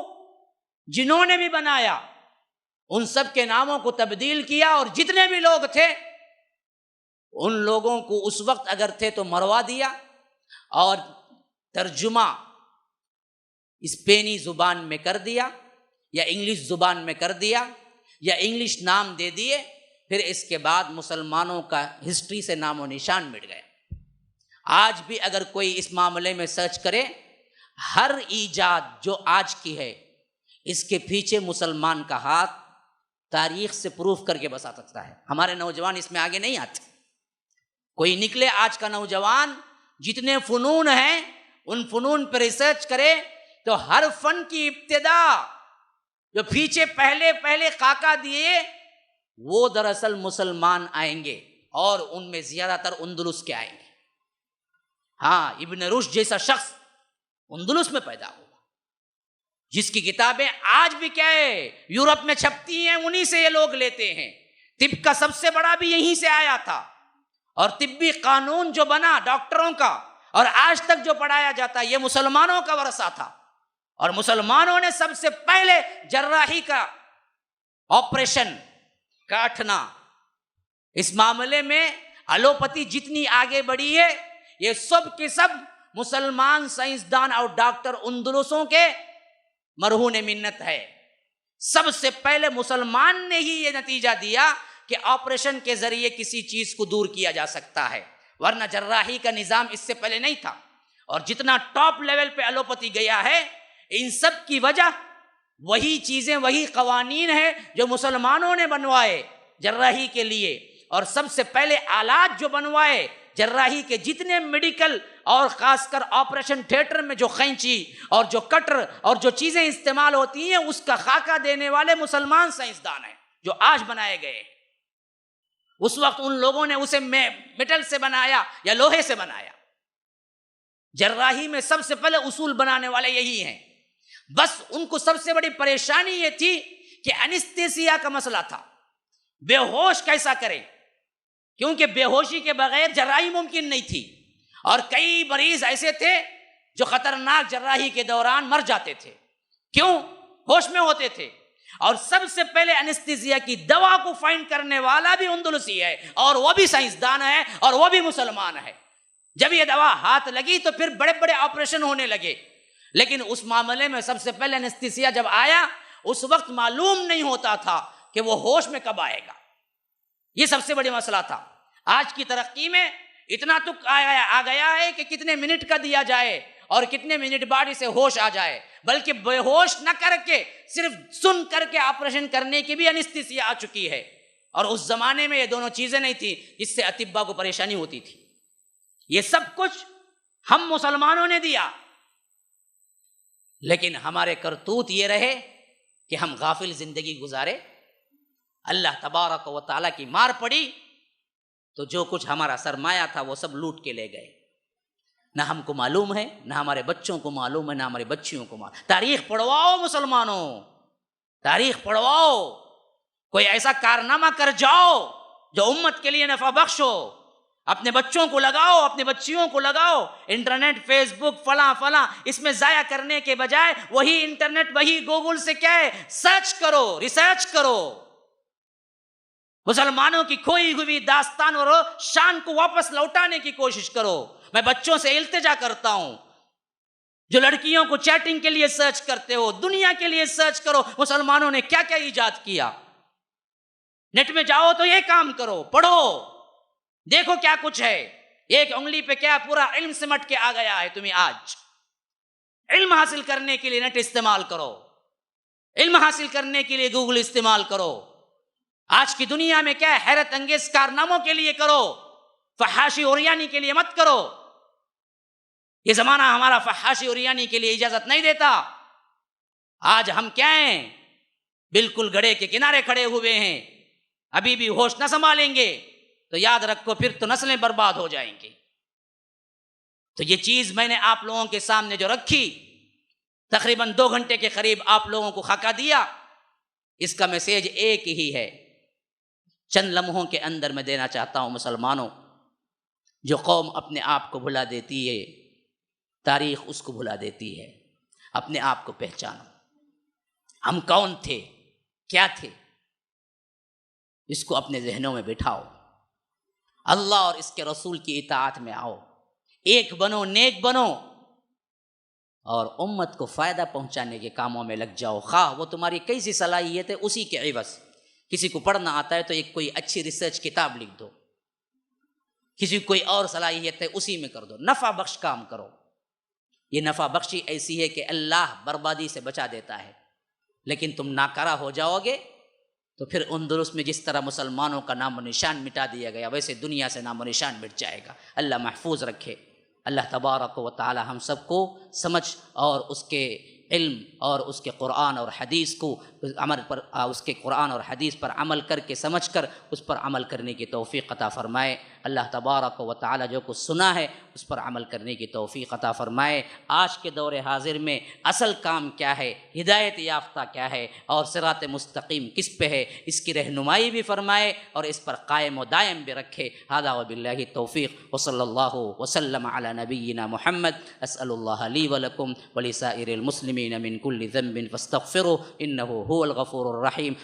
جنہوں نے بھی بنایا ان سب کے ناموں کو تبدیل کیا, اور جتنے بھی لوگ تھے ان لوگوں کو اس وقت اگر تھے تو مروا دیا, اور ترجمہ اسپینی زبان میں کر دیا یا انگلش زبان میں کر دیا یا انگلش نام دے دیے. پھر اس کے بعد مسلمانوں کا ہسٹری سے نام و نشان مٹ گیا. آج بھی اگر کوئی اس معاملے میں سرچ کرے, ہر ایجاد جو آج کی ہے اس کے پیچھے مسلمان کا ہاتھ تاریخ سے پروف کر کے بتا سکتا ہے. ہمارے نوجوان اس میں آگے نہیں آتے. کوئی نکلے آج کا نوجوان جتنے فنون ہیں ان فنون پہ ریسرچ کرے تو ہر فن کی ابتدا جو پیچھے پہلے خاکہ دیے وہ دراصل مسلمان آئیں گے, اور ان میں زیادہ تر اندلس کے آئیں گے. ہاں, ابن رشد جیسا شخص اندلس میں پیدا ہوا, جس کی کتابیں آج بھی کیا ہے یورپ میں چھپتی ہیں, انہی سے یہ لوگ لیتے ہیں. طب کا سب سے بڑا بھی یہیں سے آیا تھا, اور طبی قانون جو بنا ڈاکٹروں کا اور آج تک جو پڑھایا جاتا ہے یہ مسلمانوں کا ورثہ تھا. اور مسلمانوں نے سب سے پہلے جراحی کا آپریشن کاٹنا, اس معاملے میں الوپتی جتنی آگے بڑھی ہے یہ سب کے سب مسلمان سائنسدان اور ڈاکٹر اندلسوں کے مرہون منت ہے. سب سے پہلے مسلمان نے ہی یہ نتیجہ دیا کہ آپریشن کے ذریعے کسی چیز کو دور کیا جا سکتا ہے, ورنہ جراحی کا نظام اس سے پہلے نہیں تھا. اور جتنا ٹاپ لیول پہ الوپتی گیا ہے ان سب کی وجہ وہی چیزیں وہی قوانین ہیں جو مسلمانوں نے بنوائے جراحی کے لیے. اور سب سے پہلے آلات جو بنوائے جراحی کے, جتنے میڈیکل اور خاص کر آپریشن تھیٹر میں جو قینچی اور جو کٹر اور جو چیزیں استعمال ہوتی ہیں اس کا خاکہ دینے والے مسلمان سائنسدان ہیں جو آج بنائے گئے. اس وقت ان لوگوں نے اسے میٹل سے بنایا یا لوہے سے بنایا. جراحی میں سب سے پہلے اصول بنانے والے یہی ہیں. بس ان کو سب سے بڑی پریشانی یہ تھی کہ انستھیسیا کا مسئلہ تھا, بے ہوش کیسا کرے, کیونکہ بے ہوشی کے بغیر جراحی ممکن نہیں تھی. اور کئی مریض ایسے تھے جو خطرناک جراحی کے دوران مر جاتے تھے. کیوں؟ ہوش میں ہوتے تھے. اور سب سے پہلے انستھیسیا کی دوا کو فائنڈ کرنے والا بھی اندلسی ہے, اور وہ بھی سائنسدان ہے, اور وہ بھی مسلمان ہے. جب یہ دوا ہاتھ لگی تو پھر بڑے بڑے آپریشن ہونے لگے. لیکن اس معاملے میں سب سے پہلے انستھیسیا جب آیا اس وقت معلوم نہیں ہوتا تھا کہ وہ ہوش میں کب آئے گا. یہ سب سے بڑی مسئلہ تھا. آج کی ترقی میں اتنا تو آ گیا ہے کہ کتنے منٹ کا دیا جائے اور کتنے منٹ بعد اسے ہوش آ جائے, بلکہ بے ہوش نہ کر کے صرف سن کر کے آپریشن کرنے کی بھی انستھیسیا آ چکی ہے. اور اس زمانے میں یہ دونوں چیزیں نہیں تھی جس سے اطباء کو پریشانی ہوتی تھی. یہ سب کچھ ہم مسلمانوں نے دیا, لیکن ہمارے کرتوت یہ رہے کہ ہم غافل زندگی گزارے. اللہ تبارک و تعالیٰ کی مار پڑی تو جو کچھ ہمارا سرمایہ تھا وہ سب لوٹ کے لے گئے. نہ ہم کو معلوم ہے, نہ ہمارے بچوں کو معلوم ہے, نہ ہمارے بچیوں کو معلوم. تاریخ پڑھواؤ مسلمانوں, تاریخ پڑھواؤ. کوئی ایسا کارنامہ کر جاؤ جو امت کے لیے نفع بخش ہو. اپنے بچوں کو لگاؤ، اپنے بچیوں کو لگاؤ انٹرنیٹ، فیس بک، فلاں فلاں، اس میں ضائع کرنے کے بجائے وہی انٹرنیٹ، وہی گوگل سے کیا ہے، سرچ کرو، ریسرچ کرو، مسلمانوں کی کھوئی ہوئی داستان اور شان کو واپس لوٹانے کی کوشش کرو۔ میں بچوں سے التجا کرتا ہوں، جو لڑکیوں کو چیٹنگ کے لیے سرچ کرتے ہو، دنیا کے لیے سرچ کرو، مسلمانوں نے کیا کیا ایجاد کیا، نیٹ میں جاؤ تو یہ کام کرو، پڑھو، دیکھو کیا کچھ ہے، ایک انگلی پہ کیا پورا علم سمٹ کے آ گیا ہے تمہیں۔ آج علم حاصل کرنے کے لیے نیٹ استعمال کرو، علم حاصل کرنے کے لیے گوگل استعمال کرو، آج کی دنیا میں کیا ہے، حیرت انگیز کارناموں کے لیے کرو، فحاشی اور ریانی کے لیے مت کرو۔ یہ زمانہ ہمارا فحاشی اور ریانی کے لیے اجازت نہیں دیتا۔ آج ہم کیا ہیں، بالکل گڑھے کے کنارے کھڑے ہوئے ہیں، ابھی بھی ہوش نہ سنبھالیں گے تو یاد رکھو پھر تو نسلیں برباد ہو جائیں گی۔ تو یہ چیز میں نے آپ لوگوں کے سامنے جو رکھی، تقریباً 2 گھنٹے کے قریب آپ لوگوں کو خاکہ دیا، اس کا میسیج ایک ہی ہے، چند لمحوں کے اندر میں دینا چاہتا ہوں۔ مسلمانوں، جو قوم اپنے آپ کو بھلا دیتی ہے، تاریخ اس کو بھلا دیتی ہے۔ اپنے آپ کو پہچانو، ہم کون تھے، کیا تھے، اس کو اپنے ذہنوں میں بٹھاؤ، اللہ اور اس کے رسول کی اطاعت میں آؤ، ایک بنو، نیک بنو، اور امت کو فائدہ پہنچانے کے کاموں میں لگ جاؤ، خواہ وہ تمہاری کیسی صلاحیت ہے اسی کے عوض۔ کسی کو پڑھنا آتا ہے تو ایک کوئی اچھی ریسرچ کتاب لکھ دو، کسی کو کوئی اور صلاحیت ہے اسی میں کر دو، نفع بخش کام کرو۔ یہ نفع بخشی ایسی ہے کہ اللہ بربادی سے بچا دیتا ہے، لیکن تم ناکارہ ہو جاؤ گے تو پھر اندلس میں جس طرح مسلمانوں کا نام و نشان مٹا دیا گیا، ویسے دنیا سے نام و نشان مٹ جائے گا۔ اللہ محفوظ رکھے۔ اللہ تبارک و تعالی ہم سب کو سمجھ اور اس کے علم اور اس کے قرآن اور حدیث کو عمل پر، اس کے قرآن اور حدیث پر عمل کر کے سمجھ کر اس پر عمل کرنے کی توفیق عطا فرمائے۔ اللہ تبارک و تعالی جو کچھ سنا ہے اس پر عمل کرنے کی توفیق عطا فرمائے۔ آج کے دور حاضر میں اصل کام کیا ہے، ہدایت یافتہ کیا ہے اور صراط مستقیم کس پہ ہے، اس کی رہنمائی بھی فرمائے اور اس پر قائم و دائم بھی رکھے۔ ھذا وباللہ التوفیق وصلی اللہ وسلم علی نبینا محمد۔ اسأل اللہ لی ولکم ولسائر المسلمین من کل ذنب فاستغفروه انہ هو الغفور الرحیم۔